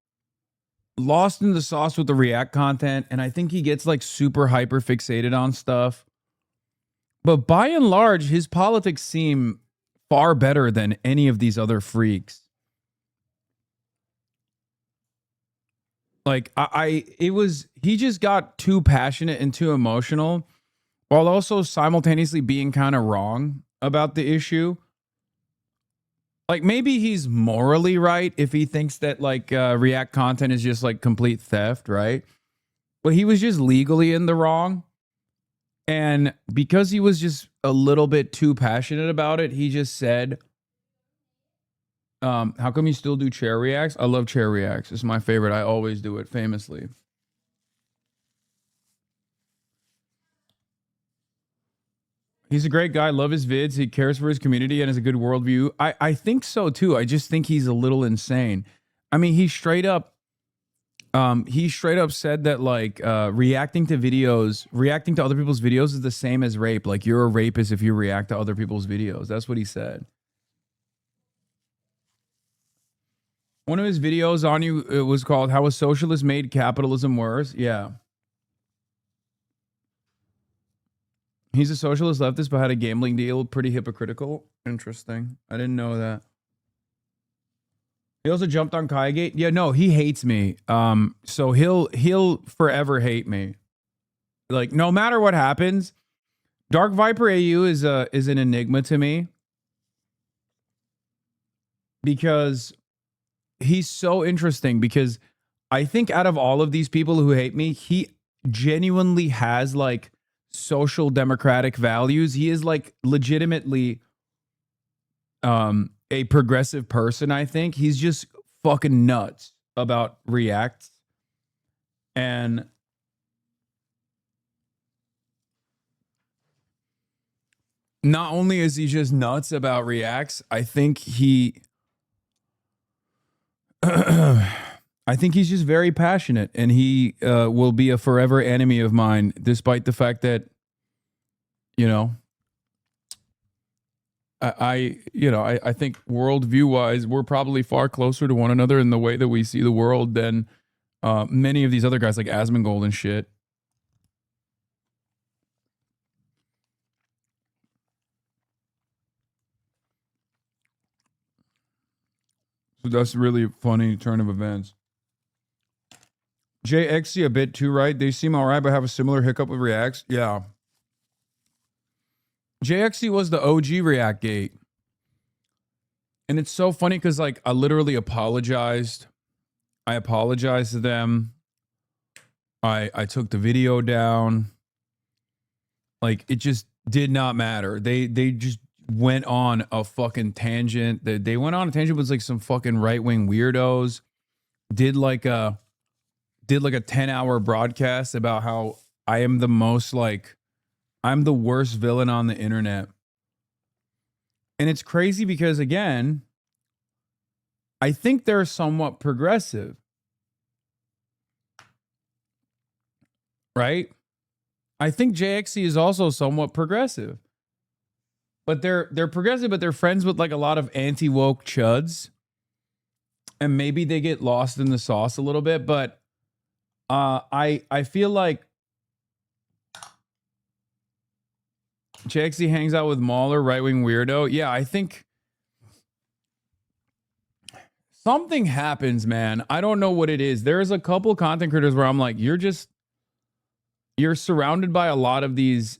lost in the sauce with the React content, and I think he gets like super hyper fixated on stuff. But by and large, his politics seem far better than any of these other freaks. Like he just got too passionate and too emotional, while also simultaneously being kind of wrong about the issue. Like maybe he's morally right if he thinks that like React content is just like complete theft, right? But he was just legally in the wrong. And because he was just a little bit too passionate about it, he just said, how come you still do chair reacts? I love chair reacts. It's my favorite. I always do it famously. He's a great guy. Love his vids. He cares for his community and has a good worldview. I think so too. I just think he's a little insane. I mean, he straight up said that like reacting to other people's videos is the same as rape. Like you're a rapist if you react to other people's videos. That's what he said. One of his videos on you, it was called "How a Socialist Made Capitalism Worse." Yeah. He's a socialist leftist, but had a gambling deal. Pretty hypocritical. Interesting. I didn't know that. He also jumped on Kaigate. Yeah, no, he hates me. So he'll forever hate me. Like no matter what happens, Dark Viper AU is an enigma to me because he's so interesting. Because I think out of all of these people who hate me, he genuinely has like social democratic values. He is like legitimately a progressive person. I think he's just fucking nuts about React. And not only is he just nuts about Reacts, I think he's just very passionate, and he will be a forever enemy of mine, despite the fact that, you know, I think worldview wise, we're probably far closer to one another in the way that we see the world than many of these other guys like Asmongold and shit. So that's really a funny turn of events. JXC a bit too right. They seem all right, but have a similar hiccup with Reacts. Yeah. JXC was the OG React gate. And it's so funny because like I literally apologized. I apologized to them. I took the video down. Like it just did not matter. They just went on a fucking tangent. They went on a tangent with like some fucking right-wing weirdos. Did like a 10-hour broadcast about how I am the most like, I'm the worst villain on the internet. And it's crazy because, again, I think they're somewhat progressive. Right? I think JXC is also somewhat progressive. But they're progressive, but they're friends with like a lot of anti-woke chuds. And maybe they get lost in the sauce a little bit, but I feel like JXC hangs out with Mahler, right-wing weirdo. Yeah, I think something happens, man. I don't know what it is. There's a couple content creators where I'm like, you're surrounded by a lot of these.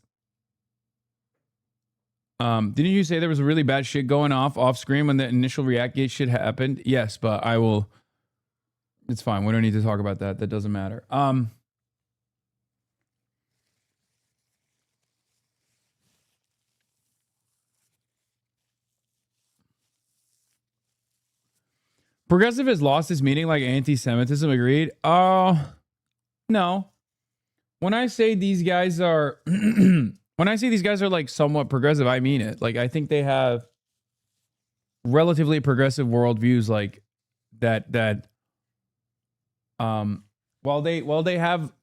Didn't you say there was a really bad shit going off screen when the initial Reactgate shit happened? Yes, but I will. It's fine. We don't need to talk about that. That doesn't matter. Progressive has lost its meaning like anti-Semitism. Agreed? No. When I say these guys are, like somewhat progressive, I mean it. Like I think they have relatively progressive worldviews, like that. While they have,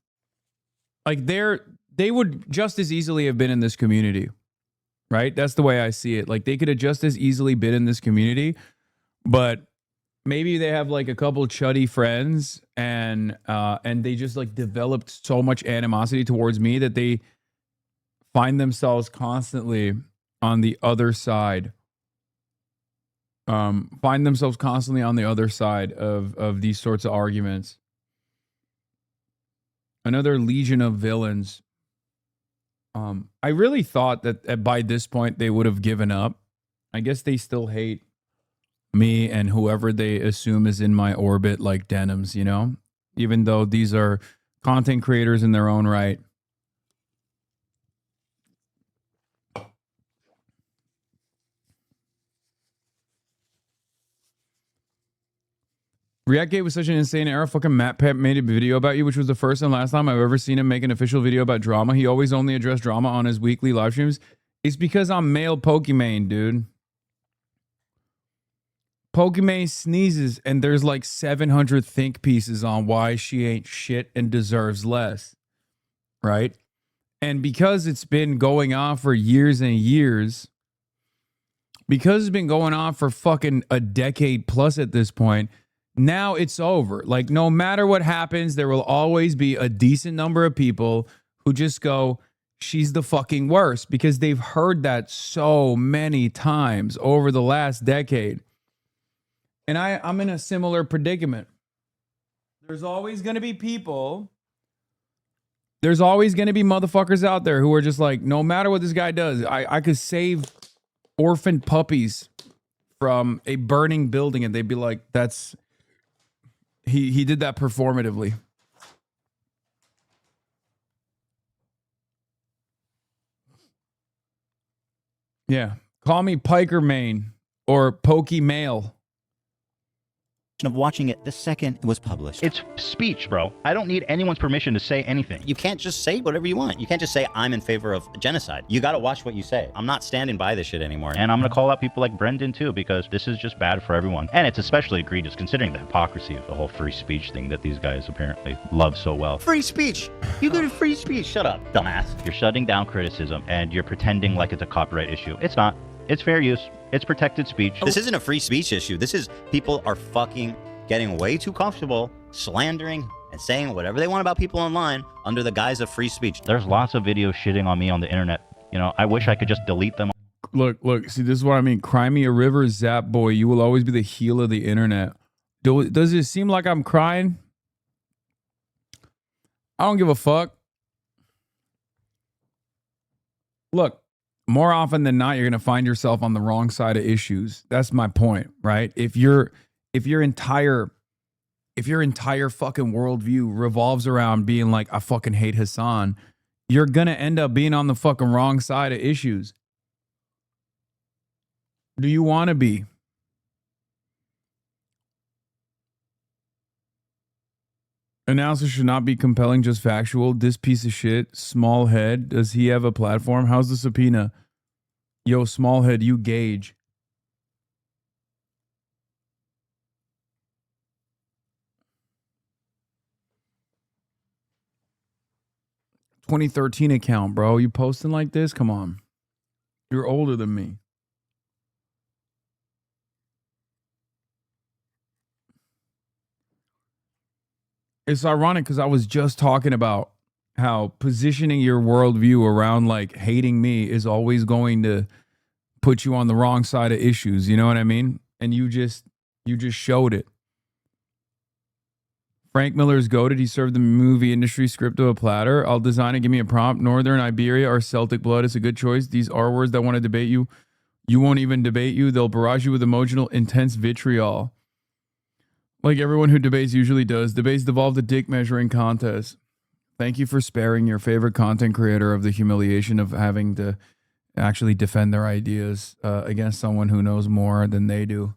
like they would just as easily have been in this community, right? That's the way I see it. Like they could have just as easily been in this community, but maybe they have like a couple chuddy friends and they just like developed so much animosity towards me that they find themselves constantly on the other side. Find themselves constantly on the other side of these sorts of arguments. Another legion of villains. I really thought that by this point they would have given up. I guess they still hate me and whoever they assume is in my orbit, like Denims, you know? Even though these are content creators in their own right. Reactgate was such an insane era. Fucking Matt Pep made a video about you, which was the first and last time I've ever seen him make an official video about drama. He always only addressed drama on his weekly live streams. It's because I'm male Pokimane, dude. Pokimane sneezes and there's like 700 think pieces on why she ain't shit and deserves less. Right? And because it's been going on for years and years, because it's been going on for fucking a decade plus at this point, now it's over. Like, no matter what happens, there will always be a decent number of people who just go, she's the fucking worst, because they've heard that so many times over the last decade. And I'm in a similar predicament. There's always going to be people. There's always going to be motherfuckers out there who are just like, no matter what this guy does, I could save orphan puppies from a burning building, and they'd be like, that's... He did that performatively. Yeah. Call me Piker Main or Pokey Male. Of watching it the second it was published. It's speech, bro. I don't need anyone's permission to say anything. You can't just say whatever you want. You can't just say, I'm in favor of genocide. You got to watch what you say. I'm not standing by this shit anymore. And I'm going to call out people like Brendan, too, because this is just bad for everyone. And it's especially egregious considering the hypocrisy of the whole free speech thing that these guys apparently love so well. Free speech? You go to free speech. Shut up, dumbass. You're shutting down criticism and you're pretending like it's a copyright issue. It's not. It's fair use. It's protected speech. This isn't a free speech issue. This is people are fucking getting way too comfortable slandering and saying whatever they want about people online under the guise of free speech. There's lots of videos shitting on me on the internet. You know, I wish I could just delete them. Look, see, this is what I mean. Cry me a river, Zap Boy. You will always be the heel of the internet. Does it seem like I'm crying? I don't give a fuck. Look, more often than not, you're going to find yourself on the wrong side of issues. That's my point, right? If your entire fucking worldview revolves around being like, I fucking hate Hasan, you're going to end up being on the fucking wrong side of issues. Do you want to be? Analysis should not be compelling, just factual. This piece of shit, small head. Does he have a platform? How's the subpoena? Yo, small head, you gauge. ...2013 account, bro. You posting like this? Come on. You're older than me. It's ironic because I was just talking about how positioning your worldview around like hating me is always going to put you on the wrong side of issues. You know what I mean? And you just showed it. Frank Miller's goated. He served the movie industry script of a platter. I'll design it. Give me a prompt. Northern Iberia or Celtic blood is a good choice. These are words that want to debate you. You won't even debate you. They'll barrage you with emotional, intense vitriol. Like everyone who debates usually does. Debates devolve to dick measuring contest. Thank you for sparing your favorite content creator of the humiliation of having to actually defend their ideas against someone who knows more than they do.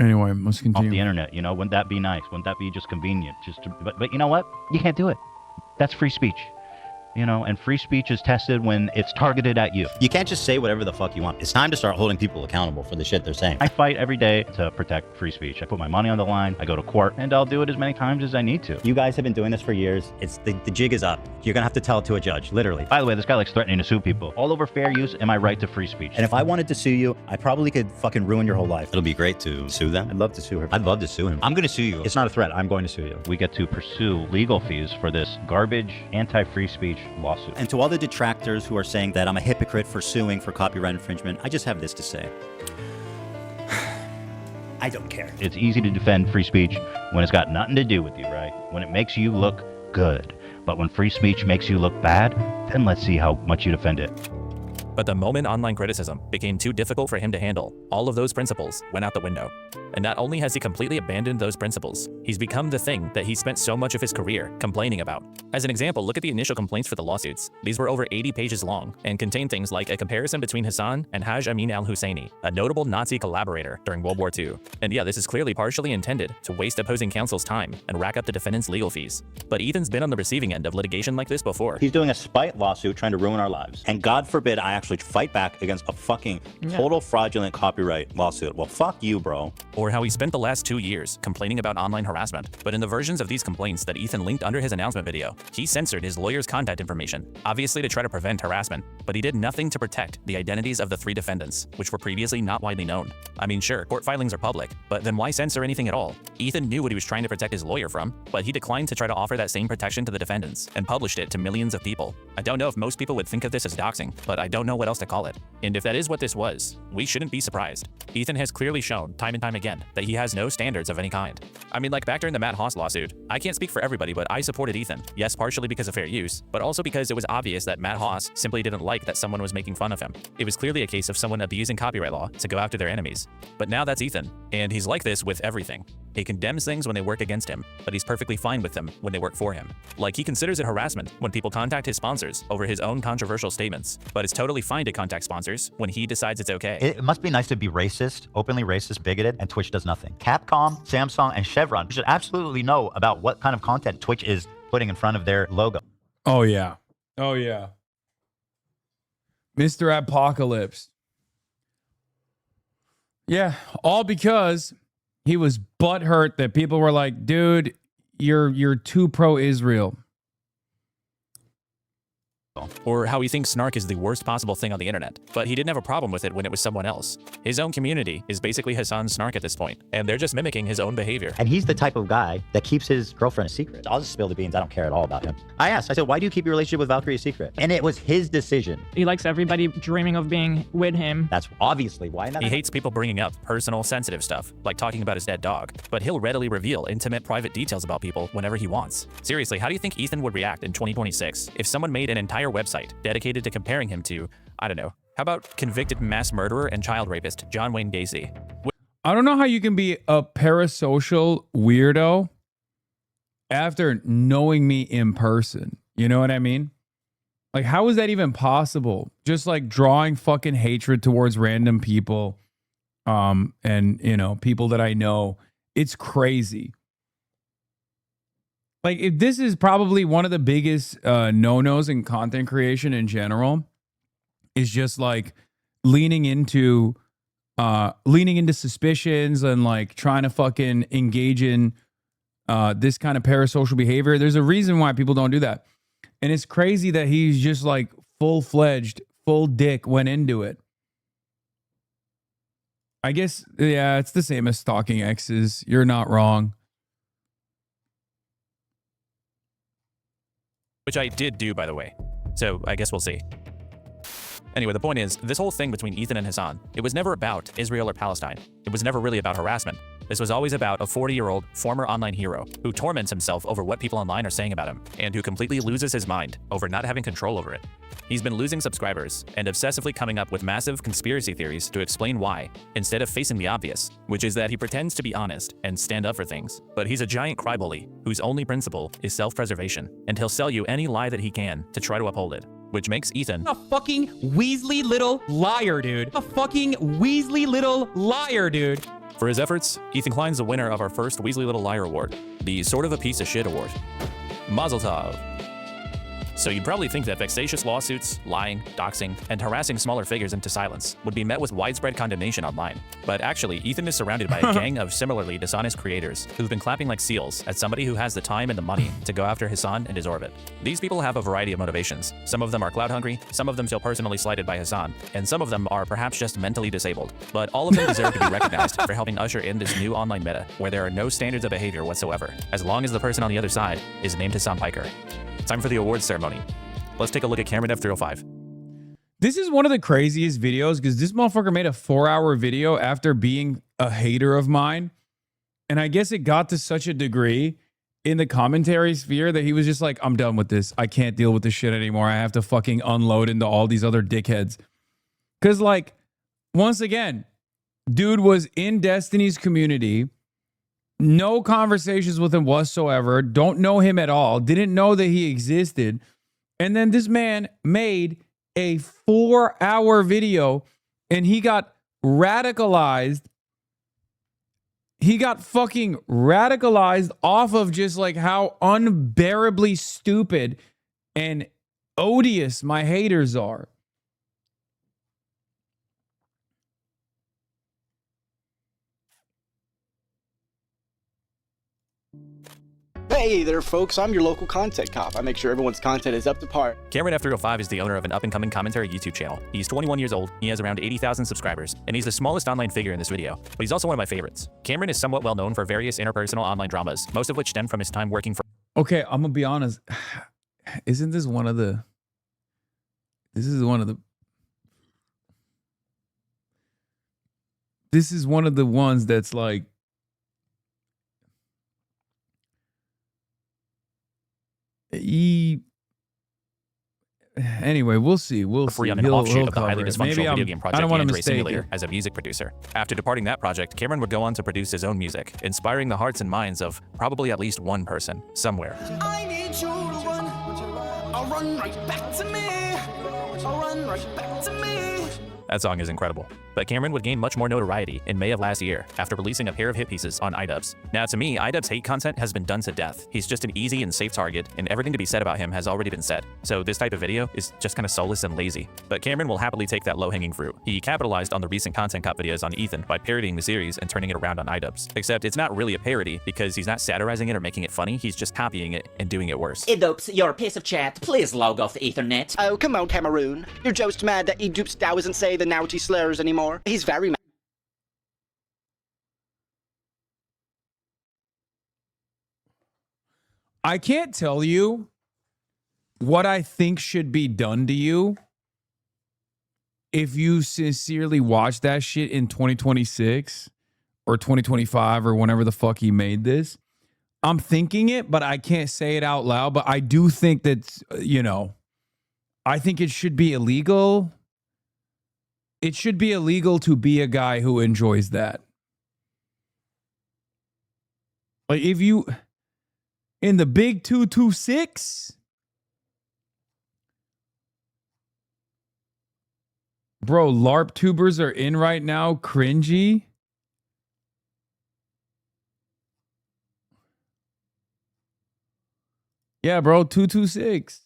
Anyway, let's continue. Off the internet, you know, wouldn't that be nice? Wouldn't that be just convenient? But you know what? You can't do it. That's free speech. you know, and free speech is tested when it's targeted at you. You can't just say whatever the fuck you want. It's time to start holding people accountable for the shit they're saying. I fight every day to protect free speech. I put my money on the line, I go to court, and I'll do it as many times as I need to. You guys have been doing this for years. It's the jig is up. You're gonna have to tell it to a judge, literally. By the way, this guy likes threatening to sue people. All over fair use and my right to free speech. And if I wanted to sue you, I probably could fucking ruin your whole life. It'll be great to sue them. I'd love to sue her. I'd love to sue him. I'm gonna sue you. It's not a threat. I'm going to sue you. We get to pursue legal fees for this garbage, anti-free speech lawsuit. And to all the detractors who are saying that I'm a hypocrite for suing for copyright infringement, I just have this to say. I don't care. It's easy to defend free speech when it's got nothing to do with you, right? When it makes you look good. But when free speech makes you look bad, then let's see how much you defend it. But the moment online criticism became too difficult for him to handle, all of those principles went out the window. And not only has he completely abandoned those principles, he's become the thing that he spent so much of his career complaining about. As an example, look at the initial complaints for the lawsuits. These were over 80 pages long and contained things like a comparison between Hasan and Haj Amin al-Husseini, a notable Nazi collaborator during World War II. And yeah, this is clearly partially intended to waste opposing counsel's time and rack up the defendant's legal fees. But Ethan's been on the receiving end of litigation like this before. He's doing a spite lawsuit trying to ruin our lives. And God forbid I actually fight back against a fucking total fraudulent copyright lawsuit. Well, fuck you, bro. Or how he spent the last 2 years complaining about online harassment. But in the versions of these complaints that Ethan linked under his announcement video, he censored his lawyer's contact information, obviously to try to prevent harassment, but he did nothing to protect the identities of the 3 defendants, which were previously not widely known. I mean, sure, court filings are public, but then why censor anything at all? Ethan knew what he was trying to protect his lawyer from, but he declined to try to offer that same protection to the defendants and published it to millions of people. I don't know if most people would think of this as doxing, but I don't know what else to call it. And if that is what this was, we shouldn't be surprised. Ethan has clearly shown time and time again that he has no standards of any kind. I mean, like back during the Matt Haas lawsuit, I can't speak for everybody, but I supported Ethan. Yes, partially because of fair use, but also because it was obvious that Matt Haas simply didn't like that someone was making fun of him. It was clearly a case of someone abusing copyright law to go after their enemies. But now that's Ethan, and he's like this with everything. He condemns things when they work against him, but he's perfectly fine with them when they work for him. Like, he considers it harassment when people contact his sponsors over his own controversial statements, but it's totally fine to contact sponsors when he decides it's okay. It must be nice to be racist, openly racist, bigoted, and Twitch does nothing. Capcom, Samsung, and Chevron should absolutely know about what kind of content Twitch is putting in front of their logo. Oh, yeah. Oh, yeah. Mr. Apocalypse. Yeah, all because he was butthurt that people were like, dude, you're too pro-Israel. Or how he thinks snark is the worst possible thing on the internet, but he didn't have a problem with it when it was someone else. His own community is basically Hasan's snark at this point, and they're just mimicking his own behavior. And he's the type of guy that keeps his girlfriend a secret. I'll just spill the beans. I don't care at all about him. I asked, I said, why do you keep your relationship with Valkyrie a secret? And it was his decision. He likes everybody dreaming of being with him. That's obviously why. He hates people bringing up personal, sensitive stuff, like talking about his dead dog, but he'll readily reveal intimate, private details about people whenever he wants. Seriously, how do you think Ethan would react in 2026 if someone made an entire website dedicated to comparing him to, I don't know, how about convicted mass murderer and child rapist John Wayne Gacy? I don't know how you can be a parasocial weirdo after knowing me in person. You know what I mean? Like, how is that even possible? Just like drawing fucking hatred towards random people, and, you know, people that I know. It's crazy. Like, if this is probably one of the biggest no-nos in content creation in general, is just like leaning into suspicions and like trying to fucking engage in this kind of parasocial behavior. There's a reason why people don't do that. And it's crazy that he's just like full-fledged, full dick went into it. I guess, yeah, it's the same as stalking exes. You're not wrong. Which I did do, by the way. So I guess we'll see. Anyway, the point is, this whole thing between Ethan and Hasan, it was never about Israel or Palestine. It was never really about harassment. This was always about a 40-year-old former online hero who torments himself over what people online are saying about him, and who completely loses his mind over not having control over it. He's been losing subscribers and obsessively coming up with massive conspiracy theories to explain why, instead of facing the obvious, which is that he pretends to be honest and stand up for things. But he's a giant crybully whose only principle is self-preservation, and he'll sell you any lie that he can to try to uphold it. Which makes Ethan a fucking Weaselly little liar, dude. A fucking Weaselly little liar, dude. For his efforts, Ethan Klein's the winner of our first Weaselly Little Liar Award, the Sort of a Piece of Shit Award. Mazel tov. So you'd probably think that vexatious lawsuits, lying, doxing, and harassing smaller figures into silence would be met with widespread condemnation online. But actually, Ethan is surrounded by a gang of similarly dishonest creators who've been clapping like seals at somebody who has the time and the money to go after Hasan and his orbit. These people have a variety of motivations. Some of them are clout hungry, some of them feel personally slighted by Hasan, and some of them are perhaps just mentally disabled. But all of them deserve to be recognized for helping usher in this new online meta where there are no standards of behavior whatsoever, as long as the person on the other side is named Hasan Piker. Time for the awards ceremony. Let's take a look at Cameron F305. This is one of the craziest videos because this motherfucker made a 4-hour video after being a hater of mine. And I guess it got to such a degree in the commentary sphere that he was just like, I'm done with this. I can't deal with this shit anymore. I have to fucking unload into all these other dickheads. Because, like, once again, dude was in Destiny's community. No conversations with him whatsoever. Don't know him at all. Didn't know that he existed. And then this man made a 4-hour video and he got radicalized. He got fucking radicalized off of just like how unbearably stupid and odious my haters are. Hey there, folks. I'm your local content cop. I make sure everyone's content is up to par. Cameron F305 is the owner of an up-and-coming commentary YouTube channel. He's 21 years old, he has around 80,000 subscribers, and he's the smallest online figure in this video, but he's also one of my favorites. Cameron is somewhat well known for various interpersonal online dramas, most of which stem from his time working for... Okay, I'm gonna be honest. Isn't this one of the... This is one of the ones that's like... Anyway, we'll see. We'll free see. on an offshoot of the highly dysfunctional video game I project don't want to Android mistake Simulator it. as a music producer. After departing that project, Cameron would go on to produce his own music, inspiring the hearts and minds of probably at least one person, somewhere. I need you to run. I'll run right back to me. I'll run right back to me. That song is incredible. But Cameron would gain much more notoriety in May of last year after releasing a pair of hit pieces on iDubbbz. Now to me, iDubbbz hate content has been done to death. He's just an easy and safe target, and everything to be said about him has already been said. So this type of video is just kind of soulless and lazy. But Cameron will happily take that low-hanging fruit. He capitalized on the recent content cop videos on Ethan by parodying the series and turning it around on iDubbbz. Except it's not really a parody because he's not satirizing it or making it funny, he's just copying it and doing it worse. iDubbbz, you're a piece of chat. Please log off the Ethernet. Oh, come on, Cameroon. You're just mad that iDubbbz doesn't say the naughty slurs anymore. He's very mad. I can't tell you what I think should be done to you if you sincerely watch that shit in 2026 or 2025 or whenever the fuck he made this. I'm thinking it, but I can't say it out loud. But I do think that, you know, I think it should be illegal. It should be illegal to be a guy who enjoys that. Like if you... In the big 226, bro, LARP tubers are in right now. Cringy. Yeah, bro, 226.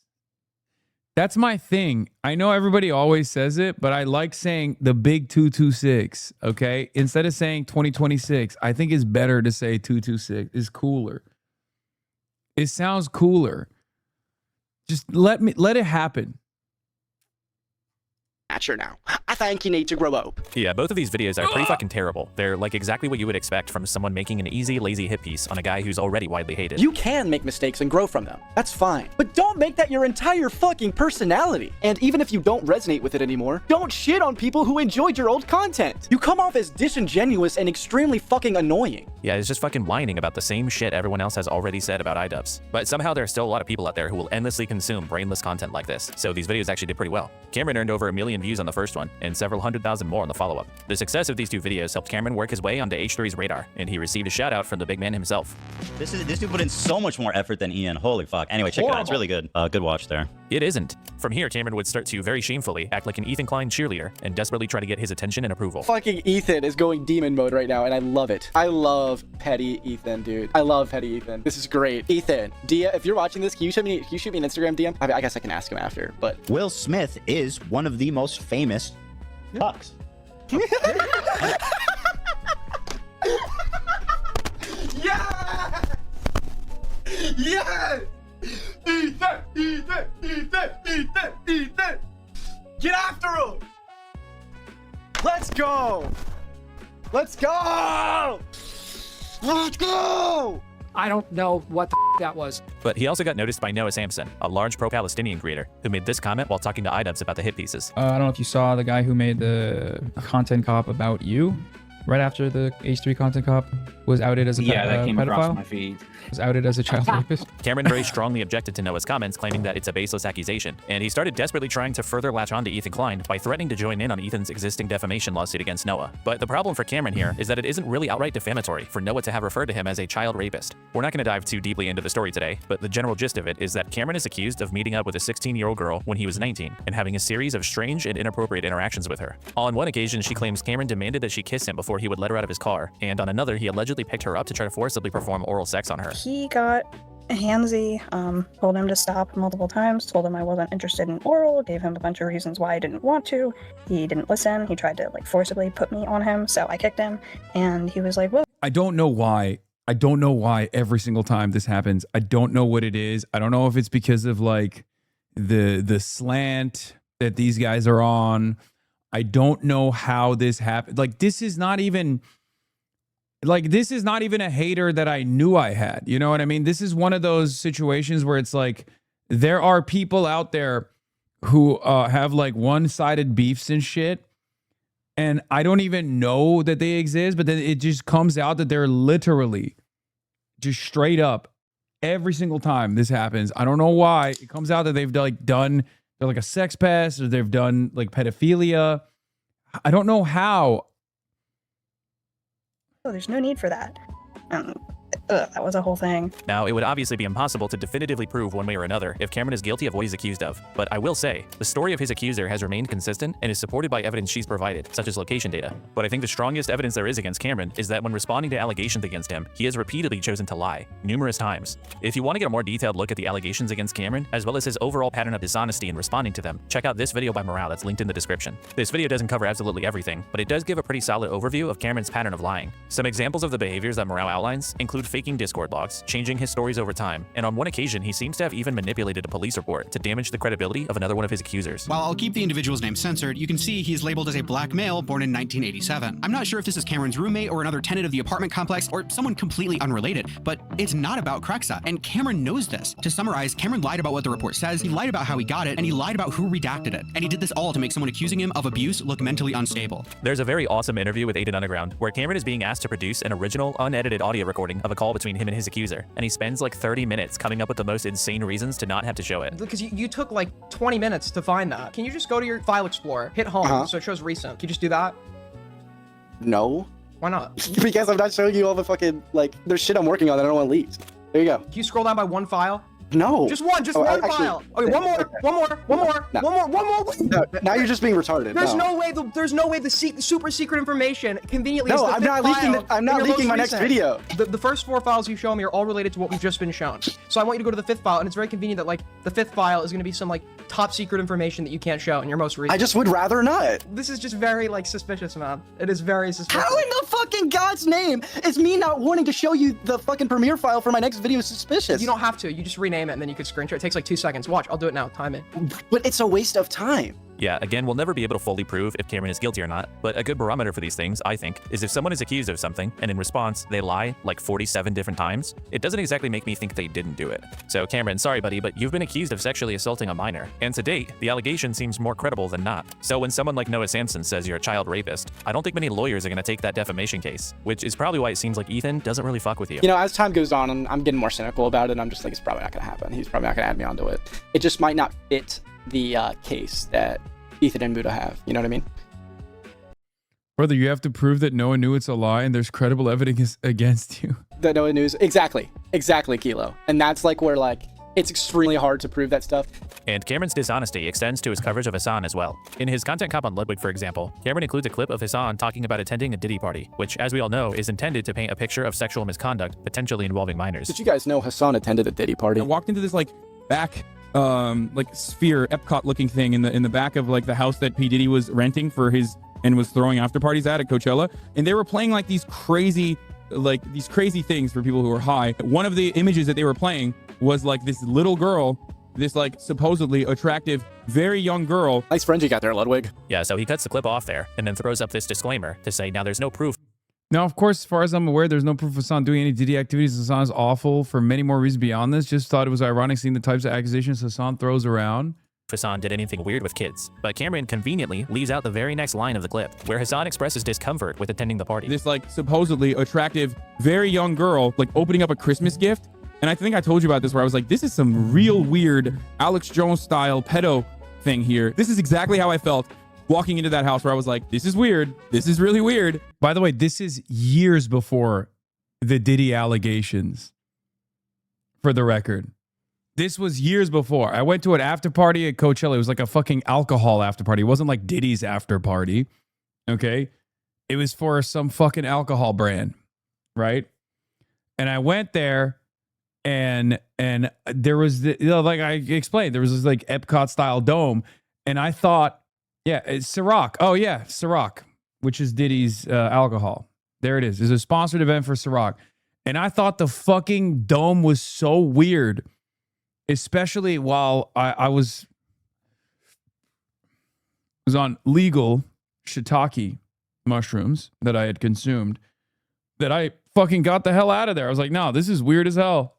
That's my thing. I know everybody always says it, but I like saying the big 226, okay? Instead of saying 2026, I think it's better to say 226. It's cooler. It sounds cooler. Just let it happen. Mature now. I think you need to grow up. Yeah, both of these videos are pretty fucking terrible. They're like exactly what you would expect from someone making an easy, lazy hit piece on a guy who's already widely hated. You can make mistakes and grow from them. That's fine. But don't make that your entire fucking personality. And even if you don't resonate with it anymore, don't shit on people who enjoyed your old content. You come off as disingenuous and extremely fucking annoying. Yeah, it's just fucking whining about the same shit everyone else has already said about iDubbbz. But somehow there are still a lot of people out there who will endlessly consume brainless content like this. So these videos actually did pretty well. Cameron earned over 1 million views on the first one and several 100,000 more on the follow-up. The success of these two videos helped Cameron work his way onto H3's radar, and he received a shout-out from the big man himself. This dude put in so much more effort than Ian. Holy fuck. Anyway, check it out. It's really good. Good watch there. It isn't. From here, Cameron would start to very shamefully act like an Ethan Klein cheerleader and desperately try to get his attention and approval. Fucking Ethan is going demon mode right now, and I love it. I love petty Ethan, dude. I love petty Ethan. This is great. Ethan, Dia, if you're watching this, can you shoot me an Instagram DM? I guess I can ask him after, but... Will Smith is one of the most famous cucks. Yeah! Yeah! Ethan! Ethan! Ethan! Ethan! Ethan! Get after him! Let's go! Let's go! Let's go! I don't know what the that was. But he also got noticed by Noah Samson, a large pro-Palestinian creator, who made this comment while talking to iDubbbz about the hit pieces. I don't know if you saw the guy who made the content cop about you right after the H3 content cop was outed as a that came pedophile. across my feed. Was outed as a child rapist. Cameron very strongly objected to Noah's comments, claiming that it's a baseless accusation, and he started desperately trying to further latch onto Ethan Klein by threatening to join in on Ethan's existing defamation lawsuit against Noah. But the problem for Cameron here is that it isn't really outright defamatory for Noah to have referred to him as a child rapist. We're not going to dive too deeply into the story today, but the general gist of it is that Cameron is accused of meeting up with a 16-year-old girl when he was 19 and having a series of strange and inappropriate interactions with her. On one occasion, she claims Cameron demanded that she kiss him before he would let her out of his car, and on another, he allegedly picked her up to try to forcibly perform oral sex on her. He got handsy, told him to stop multiple times, told him I wasn't interested in oral, gave him a bunch of reasons why I didn't want to. He didn't listen. He tried to like forcibly put me on him, so I kicked him, and he was like, well, I don't know why. I don't know why every single time this happens. I don't know what it is. I don't know if it's because of like the slant that these guys are on. I don't know how this happened. Like this is not even a hater that I knew I had. You know what I mean? This is one of those situations where it's like there are people out there who have like one-sided beefs and shit. And I don't even know that they exist, but then it just comes out that they're literally just straight up every single time this happens. I don't know why. It comes out that they've they're like a sex pest, or they've done like pedophilia. I don't know how. oh, there's no need for that. That was a whole thing. Now, it would obviously be impossible to definitively prove one way or another if Cameron is guilty of what he's accused of, but I will say, the story of his accuser has remained consistent and is supported by evidence she's provided, such as location data. But I think the strongest evidence there is against Cameron is that when responding to allegations against him, he has repeatedly chosen to lie, numerous times. If you want to get a more detailed look at the allegations against Cameron, as well as his overall pattern of dishonesty in responding to them, check out this video by Morale that's linked in the description. This video doesn't cover absolutely everything, but it does give a pretty solid overview of Cameron's pattern of lying. Some examples of the behaviors that Morale outlines include faking Discord logs, changing his stories over time, and on one occasion he seems to have even manipulated a police report to damage the credibility of another one of his accusers. While I'll keep the individual's name censored, you can see he's labeled as a black male born in 1987. I'm not sure if this is Cameron's roommate or another tenant of the apartment complex or someone completely unrelated, but it's not about Krexa, and Cameron knows this. To summarize, Cameron lied about what the report says, he lied about how he got it, and he lied about who redacted it. And he did this all to make someone accusing him of abuse look mentally unstable. There's a very awesome interview with Aiden Underground where Cameron is being asked to produce an original, unedited audio recording of a call between him and his accuser, and he spends like 30 minutes coming up with the most insane reasons to not have to show it. Because you took like 20 minutes to find that. Can you just go to your file explorer, hit home, so it shows recent? Can you just do that? No. Why not? Because I'm not showing you all the fucking, like, there's shit I'm working on that I don't want leaked. There you go. Can you scroll down by one file? No. Just one file. Okay, one more. No, now you're just being retarded. There's no way the super secret information conveniently is No, the I'm not leaking I'm not leaking my next video. The first 4 files you show me are all related to what we've just been shown. So I want you to go to the 5th file, and it's very convenient that like the 5th file is going to be some like top secret information that you can't show in your most recent. I just would rather not. This is just very like suspicious, man. It is very suspicious. How in the fucking God's name is me not wanting to show you the fucking premiere file for my next video suspicious? You don't have to. You just rename it and then you could screenshot. It takes like 2 seconds. Watch, I'll do it now. Time it. But it's a waste of time. Yeah, again, we'll never be able to fully prove if Cameron is guilty or not, but a good barometer for these things, I think, is if someone is accused of something, and in response, they lie like 47 different times, it doesn't exactly make me think they didn't do it. So Cameron, sorry buddy, but you've been accused of sexually assaulting a minor, and to date, the allegation seems more credible than not. So when someone like Noah Samson says you're a child rapist, I don't think many lawyers are gonna take that defamation case, which is probably why it seems like Ethan doesn't really fuck with you. You know, as time goes on, I'm getting more cynical about it, I'm just like, it's probably not gonna happen. He's probably not gonna add me onto it. It just might not fit the case that Ethan and Buddha have, you know what I mean? Brother, you have to prove that Noah knew it's a lie and there's credible evidence against you. That Noah knew, exactly, Kilo. And that's like where like, It's extremely hard to prove that stuff. And Cameron's dishonesty extends to his coverage of Hasan as well. In his content cop on Ludwig, for example, Cameron includes a clip of Hasan talking about attending a Diddy party, which, as we all know, is intended to paint a picture of sexual misconduct, potentially involving minors. Did you guys know Hasan attended a Diddy party? I walked into this like back like sphere Epcot looking thing in the back of like the house that P. Diddy was renting for his and was throwing after parties at Coachella, and they were playing like these crazy things for people who were high. One of the images that they were playing was like this little girl, this like supposedly attractive, very young girl. Nice friend you got there, Ludwig. Yeah, so he cuts the clip off there and then throws up this disclaimer to say, now there's no proof. Now, of course, as far as I'm aware, there's no proof of Hasan doing any Diddy activities. Hasan is awful for many more reasons beyond this. Just thought it was ironic seeing the types of accusations Hasan throws around. Hasan did anything weird with kids, but Cameron conveniently leaves out the very next line of the clip, where Hasan expresses discomfort with attending the party. This like supposedly attractive, very young girl like opening up a Christmas gift. And I think I told you about this where I was like, this is some real weird Alex Jones style pedo thing here. This is exactly how I felt walking into that house where I was like, this is weird. This is really weird. By the way, this is years before the Diddy allegations, for the record. This was years before. I went to an after party at Coachella. It was like a fucking alcohol after party. It wasn't like Diddy's after party. Okay. It was for some fucking alcohol brand. Right. And I went there and there was the, like I explained, there was this like Epcot style dome. And I thought, yeah, it's Ciroc. Oh yeah. Ciroc, which is Diddy's alcohol. There it is. It's a sponsored event for Ciroc. And I thought the fucking dome was so weird. Especially while I was on legal shiitake mushrooms that I had consumed, that I fucking got the hell out of there. I was like, no, this is weird as hell.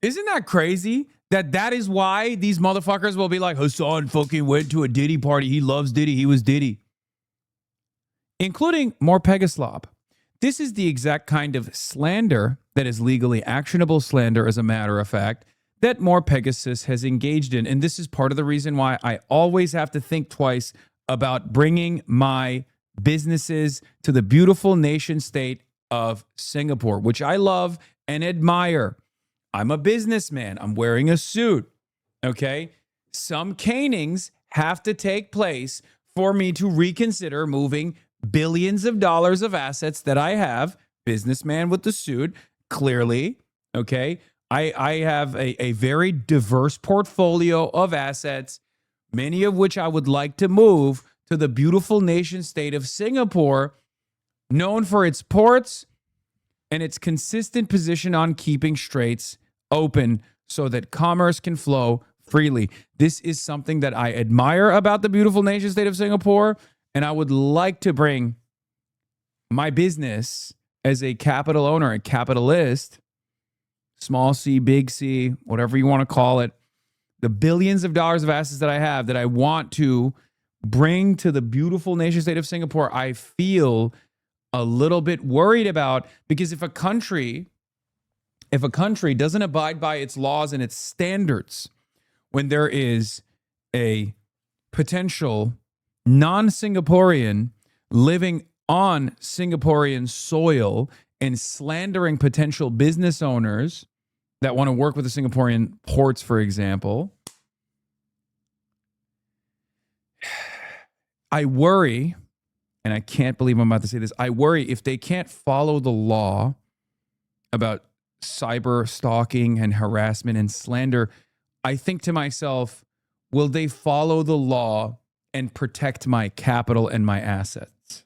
Isn't that crazy? That is why these motherfuckers will be like, Hasan fucking went to a Diddy party. He loves Diddy. He was Diddy. Including more Pegaslop. This is the exact kind of slander that is legally actionable slander, as a matter of fact, that More Pegasus has engaged in. And this is part of the reason why I always have to think twice about bringing my businesses to the beautiful nation state of Singapore, which I love and admire. I'm a businessman. I'm wearing a suit. Okay. Some canings have to take place for me to reconsider moving billions of dollars of assets that I have. Businessman with the suit, clearly. Okay. I have a very diverse portfolio of assets, many of which I would like to move to the beautiful nation state of Singapore, known for its ports and its consistent position on keeping straits open so that commerce can flow freely. This is something that I admire about the beautiful nation state of Singapore, and I would like to bring my business as a capital owner, a capitalist, small c, big C, whatever you want to call it, the billions of dollars of assets that I have that I want to bring to the beautiful nation state of Singapore, I feel a little bit worried about, because if a country doesn't abide by its laws and its standards, when there is a potential non-Singaporean living on Singaporean soil and slandering potential business owners that want to work with the Singaporean ports, for example, I worry, and I can't believe I'm about to say this, I worry if they can't follow the law about cyber stalking and harassment and slander, I think to myself, will they follow the law and protect my capital and my assets?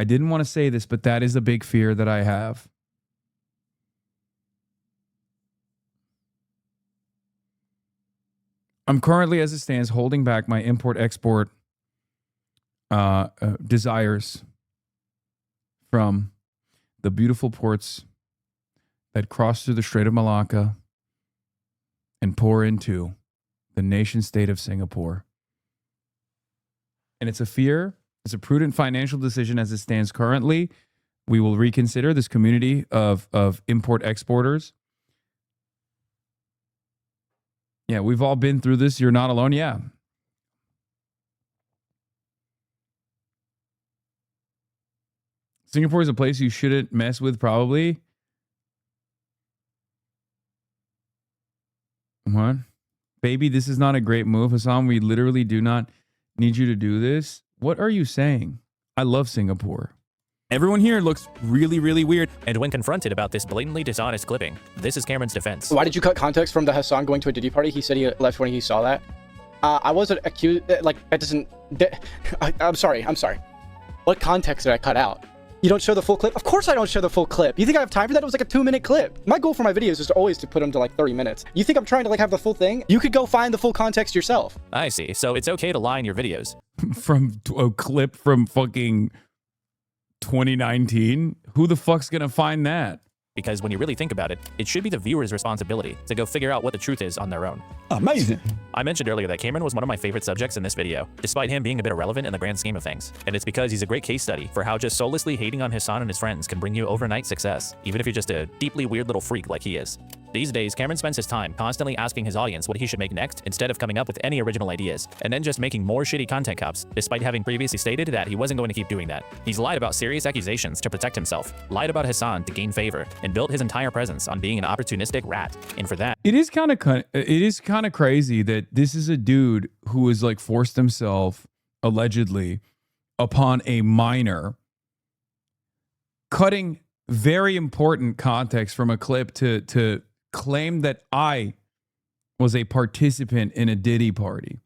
I didn't want to say this, but that is a big fear that I have. I'm currently, as it stands, holding back my import-export desires from the beautiful ports that cross through the Strait of Malacca and pour into the nation state of Singapore. And it's a fear. It's a prudent financial decision as it stands currently. We will reconsider this community of import-exporters. Yeah, we've all been through this. You're not alone. Yeah. Singapore is a place you shouldn't mess with, probably. What? Baby, this is not a great move, Hasan. We literally do not need you to do this. What are you saying? I love Singapore. Everyone here looks really, really weird. And when confronted about this blatantly dishonest clipping, this is Cameron's defense. Why did you cut context from the Hasan going to a Diddy party? He said he left when he saw that. I wasn't accused, like, that doesn't... I'm sorry. What context did I cut out? You don't show the full clip? Of course I don't show the full clip. You think I have time for that? It was like a 2-minute clip. My goal for my videos is always to put them to like 30 minutes. You think I'm trying to like have the full thing? You could go find the full context yourself. I see. So it's okay to lie in your videos. From a clip from fucking 2019? Who the fuck's gonna find that? Because when you really think about it, it should be the viewer's responsibility to go figure out what the truth is on their own. Amazing. I mentioned earlier that Cameron was one of my favorite subjects in this video, despite him being a bit irrelevant in the grand scheme of things. And it's because he's a great case study for how just soullessly hating on Hasan and his friends can bring you overnight success, even if you're just a deeply weird little freak like he is. These days, Cameron spends his time constantly asking his audience what he should make next instead of coming up with any original ideas, and then just making more shitty content cops, despite having previously stated that he wasn't going to keep doing that. He's lied about serious accusations to protect himself, lied about Hasan to gain favor, and built his entire presence on being an opportunistic rat. And for that, it is kind of crazy that this is a dude who has like forced himself allegedly upon a minor, cutting very important context from a clip to claim that I was a participant in a Diddy party.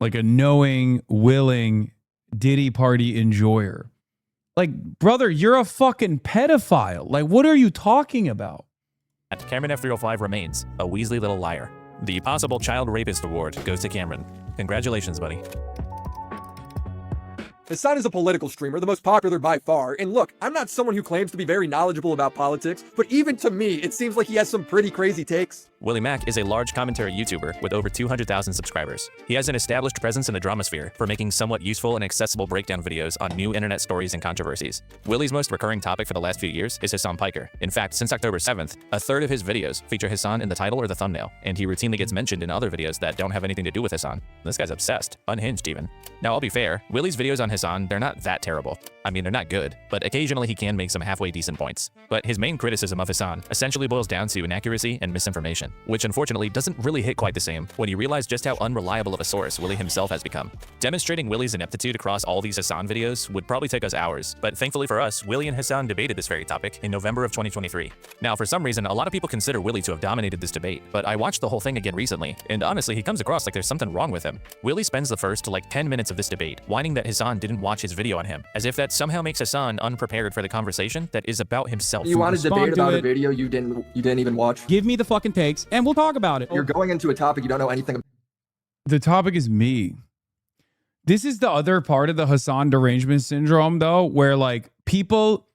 Like a knowing, willing Diddy party enjoyer. Like, brother, you're a fucking pedophile. Like, what are you talking about? Cameron F305 remains a Weaselly little liar. The possible child rapist award goes to Cameron. Congratulations, buddy. Hasan is a political streamer, the most popular by far, and look, I'm not someone who claims to be very knowledgeable about politics, but even to me, it seems like he has some pretty crazy takes. Willie Mack is a large commentary YouTuber with over 200,000 subscribers. He has an established presence in the drama sphere for making somewhat useful and accessible breakdown videos on new internet stories and controversies. Willie's most recurring topic for the last few years is Hasan Piker. In fact, since October 7th, a third of his videos feature Hasan in the title or the thumbnail, and he routinely gets mentioned in other videos that don't have anything to do with Hasan. This guy's obsessed, unhinged even. Now, I'll be fair, Willie's videos on Hasan, they're not that terrible. I mean, they're not good, but occasionally he can make some halfway decent points. But his main criticism of Hasan essentially boils down to inaccuracy and misinformation, which unfortunately doesn't really hit quite the same when you realize just how unreliable of a source Willie himself has become. Demonstrating Willie's ineptitude across all these Hasan videos would probably take us hours, but thankfully for us, Willie and Hasan debated this very topic in November of 2023. Now, for some reason, a lot of people consider Willie to have dominated this debate, but I watched the whole thing again recently, and honestly, he comes across like there's something wrong with him. Willie spends the first like 10 minutes of this debate whining that Hasan didn't watch his video on him, as if that somehow makes Hasan unprepared for the conversation that is about himself. You want to debate about a video you didn't even watch? Give me the fucking takes and we'll talk about it. You're going into a topic you don't know anything about. The topic is me. This is the other part of the Hasan derangement syndrome, though, where like people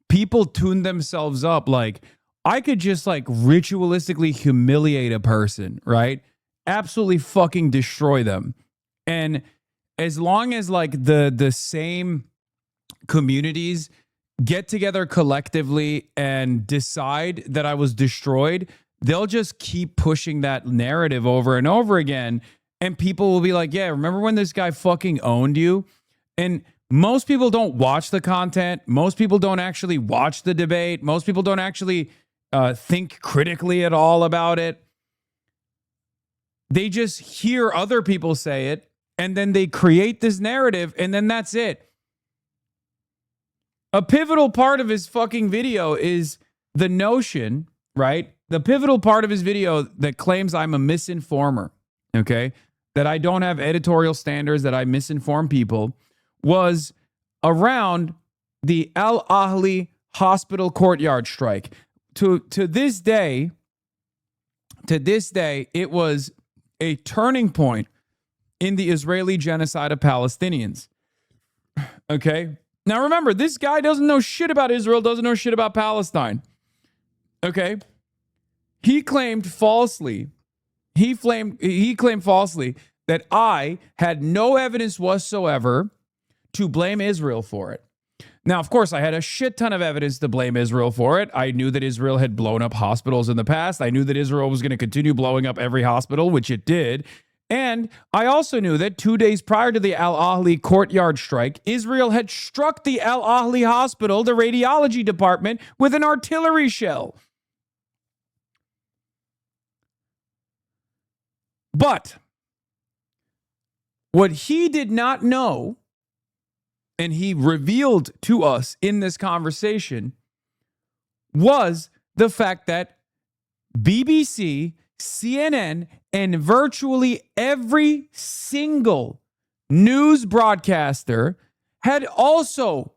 tune themselves up. Like, I could just like ritualistically humiliate a person, right? Absolutely fucking destroy them. And as long as like the same communities get together collectively and decide that I was destroyed, they'll just keep pushing that narrative over and over again. And people will be like, yeah, remember when this guy fucking owned you? And most people don't watch the content. Most people don't actually watch the debate. Most people don't actually think critically at all about it. They just hear other people say it, and then they create this narrative, and then that's it. A pivotal part of his fucking video is the notion, right? The pivotal part of his video that claims I'm a misinformer, okay? That I don't have editorial standards, that I misinform people, was around the Al Ahli hospital courtyard strike. To this day, it was a turning point in the Israeli genocide of Palestinians. Okay? Now remember, this guy doesn't know shit about Israel, doesn't know shit about Palestine. Okay? He claimed falsely that I had no evidence whatsoever to blame Israel for it. Now, of course, I had a shit ton of evidence to blame Israel for it. I knew that Israel had blown up hospitals in the past. I knew that Israel was going to continue blowing up every hospital, which it did. And I also knew that 2 days prior to the Al Ahly courtyard strike, Israel had struck the Al Ahly hospital, the radiology department, with an artillery shell. But what he did not know, and he revealed to us in this conversation, was the fact that BBC, CNN, and virtually every single news broadcaster had also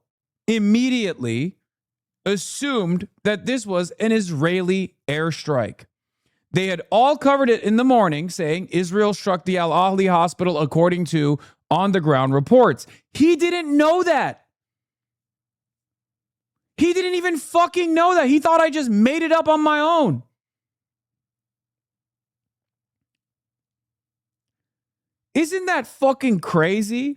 immediately assumed that this was an Israeli airstrike. They had all covered it in the morning, saying Israel struck the Al Ahly hospital according to on-the-ground reports. He didn't know that. He didn't even fucking know that. He thought I just made it up on my own. Isn't that fucking crazy?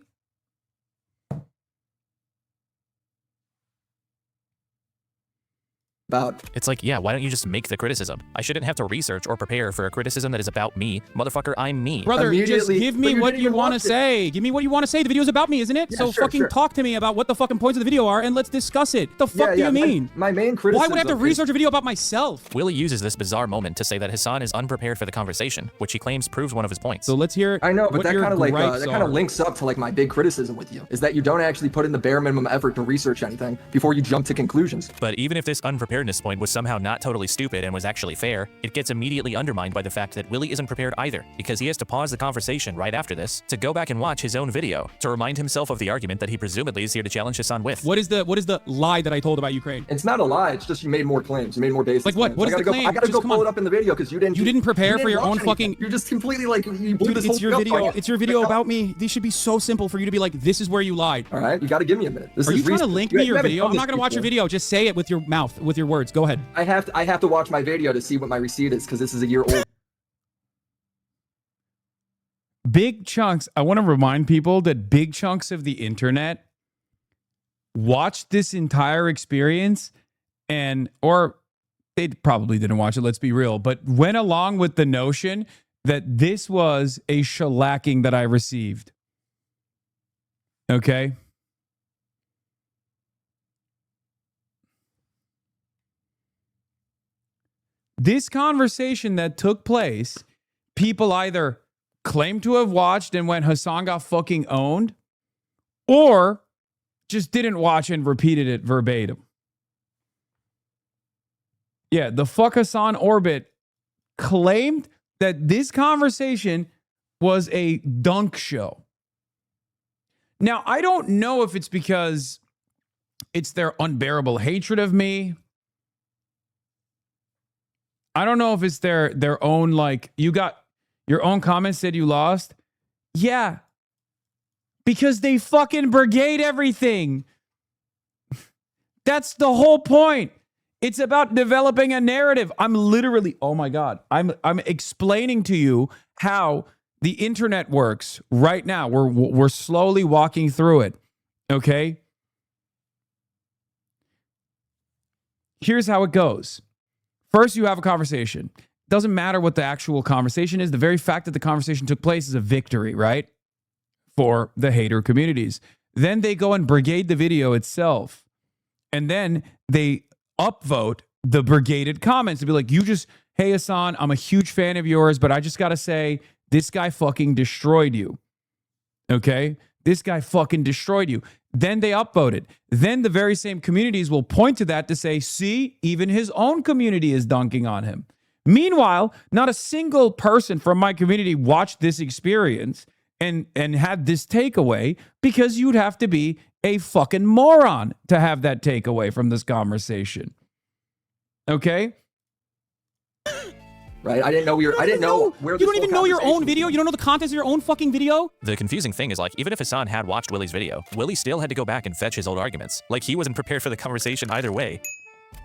About. It's like, yeah, why don't you just make the criticism? I shouldn't have to research or prepare for a criticism that is about me. Motherfucker, I'm me. Brother, just give me what you want to say. Give me what you want to say. The video's about me, isn't it? Yeah, so sure, fucking sure. talk to me about what the fucking points of the video are and let's discuss it. The fuck do you mean? My main criticism. Why would I have to research a video about myself? Willie uses this bizarre moment to say that Hasan is unprepared for the conversation, which he claims proves one of his points. So let's hear. I know, but what that your kind of like gripes that kind of are. links up to like my big criticism with you is that you don't actually put in the bare minimum effort to research anything before you jump to conclusions. But even if this unpreparedness point was somehow not totally stupid and was actually fair, it gets immediately undermined by the fact that Willie isn't prepared either, because he has to pause the conversation right after this to go back and watch his own video to remind himself of the argument that he presumably is here to challenge Hasan with. What is the lie that I told about Ukraine? It's not a lie. It's just you made more claims. You made more basic. Like what? Claims. What is I the gotta claim? I gotta Just go come pull on. it up in the video because you didn't prepare for your watch own anything. fucking. You're just completely like you blew Dude, this whole it's your thing video. up. It's your video about me. These should be so simple for you to be like, this is where you lied. All right, you got to give me a minute. This Are is you trying to research. link You me your haven't video? done I'm not this gonna watch your before. video. Just say it with your mouth, with your words. Go ahead. I have to watch my video to see what my receipt is because this is a year old. Big chunks. I want to remind people that big chunks of the internet watched this entire experience or they probably didn't watch it, let's be real, but went along with the notion that this was a shellacking that I received. Okay? This conversation that took place, people either claimed to have watched and went, Hasan got fucking owned, or just didn't watch and repeated it verbatim. Yeah, the fuck Hasan orbit claimed that this conversation was a dunk show. Now, I don't know if it's because it's their unbearable hatred of me. I don't know if it's their own, like, you got your own comment said you lost. Yeah. Because they fucking brigade everything. That's the whole point. It's about developing a narrative. I'm literally, oh my God. I'm explaining to you how the internet works right now. We're slowly walking through it. Okay? Here's how it goes. First, you have a conversation. Doesn't matter what the actual conversation is. The very fact that the conversation took place is a victory, right? For the hater communities. Then they go and brigade the video itself. And then they upvote the brigaded comments to be like, hey Hasan, I'm a huge fan of yours, but I just got to say, this guy fucking destroyed you. Okay? This guy fucking destroyed you. Then they upvoted. Then the very same communities will point to that to say, see, even his own community is dunking on him. Meanwhile, not a single person from my community watched this experience and had this takeaway, because you'd have to be a fucking moron to have that takeaway from this conversation. Okay? Right? I didn't know where You this don't even whole know your own conversation video. You don't know the contents of your own fucking video. The confusing thing is, like, even if Hasan had watched Willie's video, Willie still had to go back and fetch his old arguments. Like, he wasn't prepared for the conversation either way.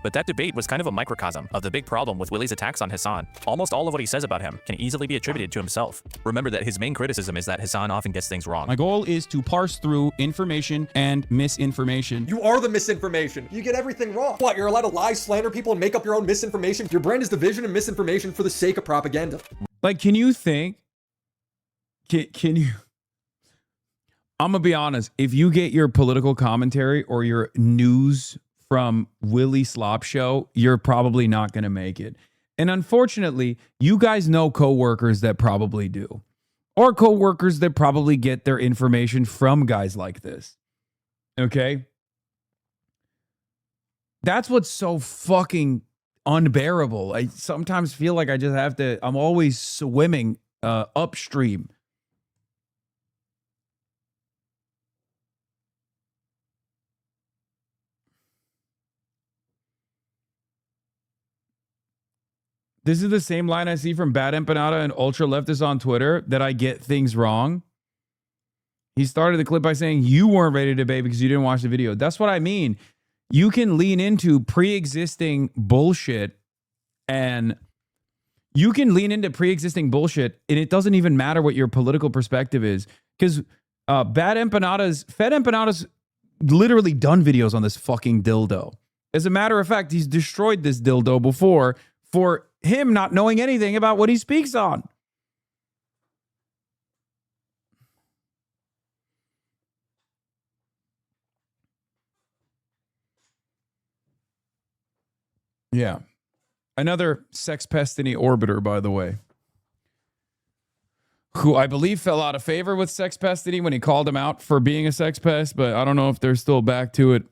But that debate was kind of a microcosm of the big problem with Willie's attacks on Hasan. Almost all of what he says about him can easily be attributed to himself. Remember that his main criticism is that Hasan often gets things wrong. My goal is to parse through information and misinformation. You are the misinformation. You get everything wrong. What, you're allowed to lie, slander people, and make up your own misinformation? Your brand is division and misinformation for the sake of propaganda. Like, can you think Can you? I'm gonna be honest. If you get your political commentary or your news from Willie Slop Show, you're probably not gonna make it. And unfortunately, you guys know coworkers that probably do, or coworkers that probably get their information from guys like this. Okay, that's what's so fucking unbearable. I sometimes feel like I just have to. I'm always swimming upstream. This is the same line I see from Bad Empanada and Ultra Leftist on Twitter, that I get things wrong. He started the clip by saying you weren't ready to debate because you didn't watch the video. That's what I mean. You can lean into pre-existing bullshit, and and it doesn't even matter what your political perspective is, because Fed Empanadas literally done videos on this fucking dildo. As a matter of fact, he's destroyed this dildo before for him not knowing anything about what he speaks on. Yeah. Another sex pestiny orbiter, by the way, who I believe fell out of favor with sex pestiny when he called him out for being a sex pest, but I don't know if they're still back to it.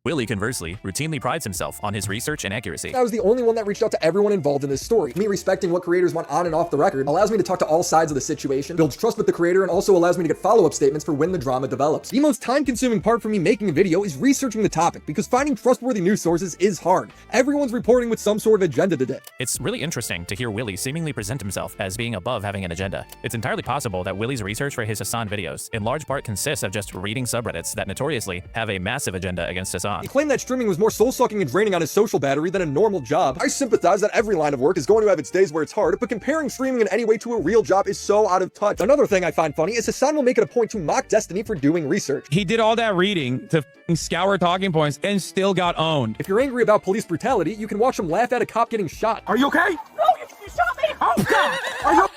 Willie, conversely, routinely prides himself on his research and accuracy. I was the only one that reached out to everyone involved in this story. Me respecting what creators want on and off the record allows me to talk to all sides of the situation, builds trust with the creator, and also allows me to get follow-up statements for when the drama develops. The most time-consuming part for me making a video is researching the topic, because finding trustworthy news sources is hard. Everyone's reporting with some sort of agenda today. It's really interesting to hear Willie seemingly present himself as being above having an agenda. It's entirely possible that Willie's research for his Hasan videos in large part consists of just reading subreddits that notoriously have a massive agenda against Hasan. He claimed that streaming was more soul-sucking and draining on his social battery than a normal job. I sympathize that every line of work is going to have its days where it's hard, but comparing streaming in any way to a real job is so out of touch. Another thing I find funny is Hasan will make it a point to mock Destiny for doing research. He did all that reading to scour talking points and still got owned. If you're angry about police brutality, you can watch him laugh at a cop getting shot. Are you okay? No, you shot me! Oh, God! Are you...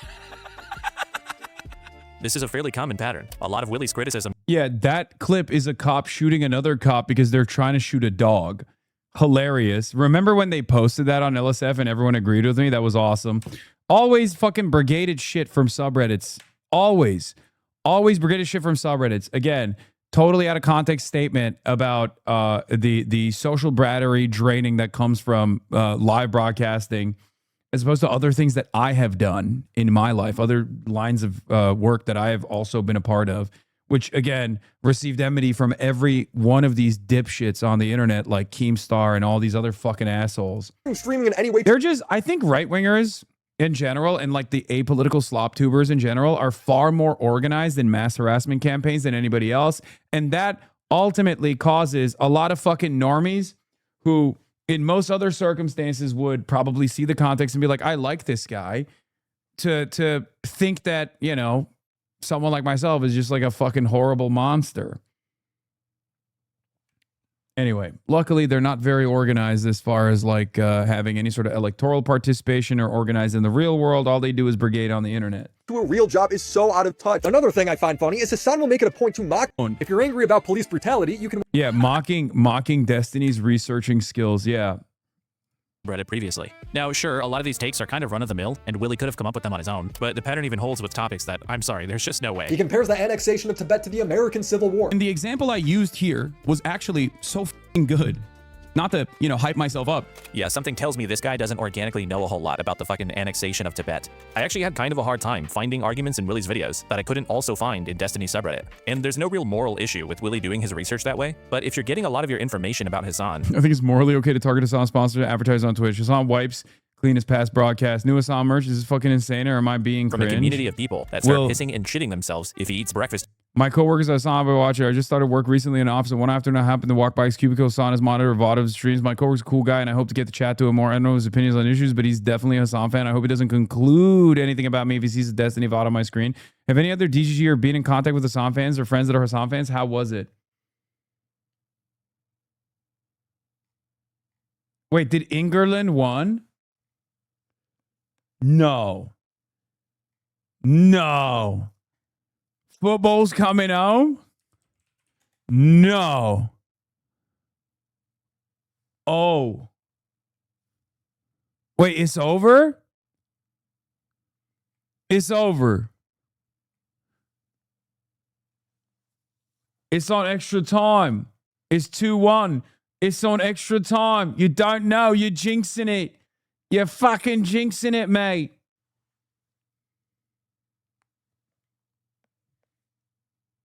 This is a fairly common pattern. A lot of Willie's criticism. Yeah, that clip is a cop shooting another cop because they're trying to shoot a dog. Hilarious. Remember when they posted that on LSF and everyone agreed with me? That was awesome. Always fucking brigaded shit from subreddits. Always brigaded shit from subreddits. Again, totally out of context statement about the social battery draining that comes from live broadcasting, as opposed to other things that I have done in my life, other lines of work that I have also been a part of, which again received enmity from every one of these dipshits on the internet, like Keemstar and all these other fucking assholes. Streaming in any way. They're just, I think right wingers in general and like the apolitical slop tubers in general are far more organized in mass harassment campaigns than anybody else. And that ultimately causes a lot of fucking normies who in most other circumstances would probably see the context and be like, I like this guy, to think that, you know, someone like myself is just like a fucking horrible monster. Anyway, luckily they're not very organized as far as like having any sort of electoral participation or organized in the real world. All they do is brigade on the internet. To a real job is so out of touch. Another thing I find funny is Hasan will make it a point to mock. If you're angry about police brutality, you can... Yeah, mocking Destiny's researching skills. Yeah. Reddit previously. Now, sure, a lot of these takes are kind of run-of-the-mill, and Willie could have come up with them on his own, but the pattern even holds with topics that, I'm sorry, there's just no way. He compares the annexation of Tibet to the American Civil War. And the example I used here was actually so fucking good. Not to, you know, hype myself up. Yeah, something tells me this guy doesn't organically know a whole lot about the fucking annexation of Tibet. I actually had kind of a hard time finding arguments in Willie's videos that I couldn't also find in Destiny subreddit. And there's no real moral issue with Willie doing his research that way, but if you're getting a lot of your information about Hasan... I think it's morally okay to target Hasan sponsor to advertise on Twitch. Hasan wipes clean as past broadcast. New Hasan merch, is this fucking insane, or am I being from cringe? A community of people that start pissing and shitting themselves if he eats breakfast. My coworkers at Hasan by watcher. I just started work recently in an office, and one afternoon I happened to walk by his cubicle. Hasan has monitored a lot of his streams. My coworker's a cool guy, and I hope to get to chat to him more. I don't know his opinions on issues, but he's definitely a Hasan fan. I hope he doesn't conclude anything about me if he sees a Destiny VOD on my screen. Have any other DGG or been in contact with Hasan fans or friends that are Hasan fans? How was it? Wait, did Ingerland won? No. Football's coming home? No. Oh. Wait, it's over? It's over. It's on extra time. It's 2-1. It's on extra time. You don't know. You're jinxing it. You're fucking jinxing it, mate.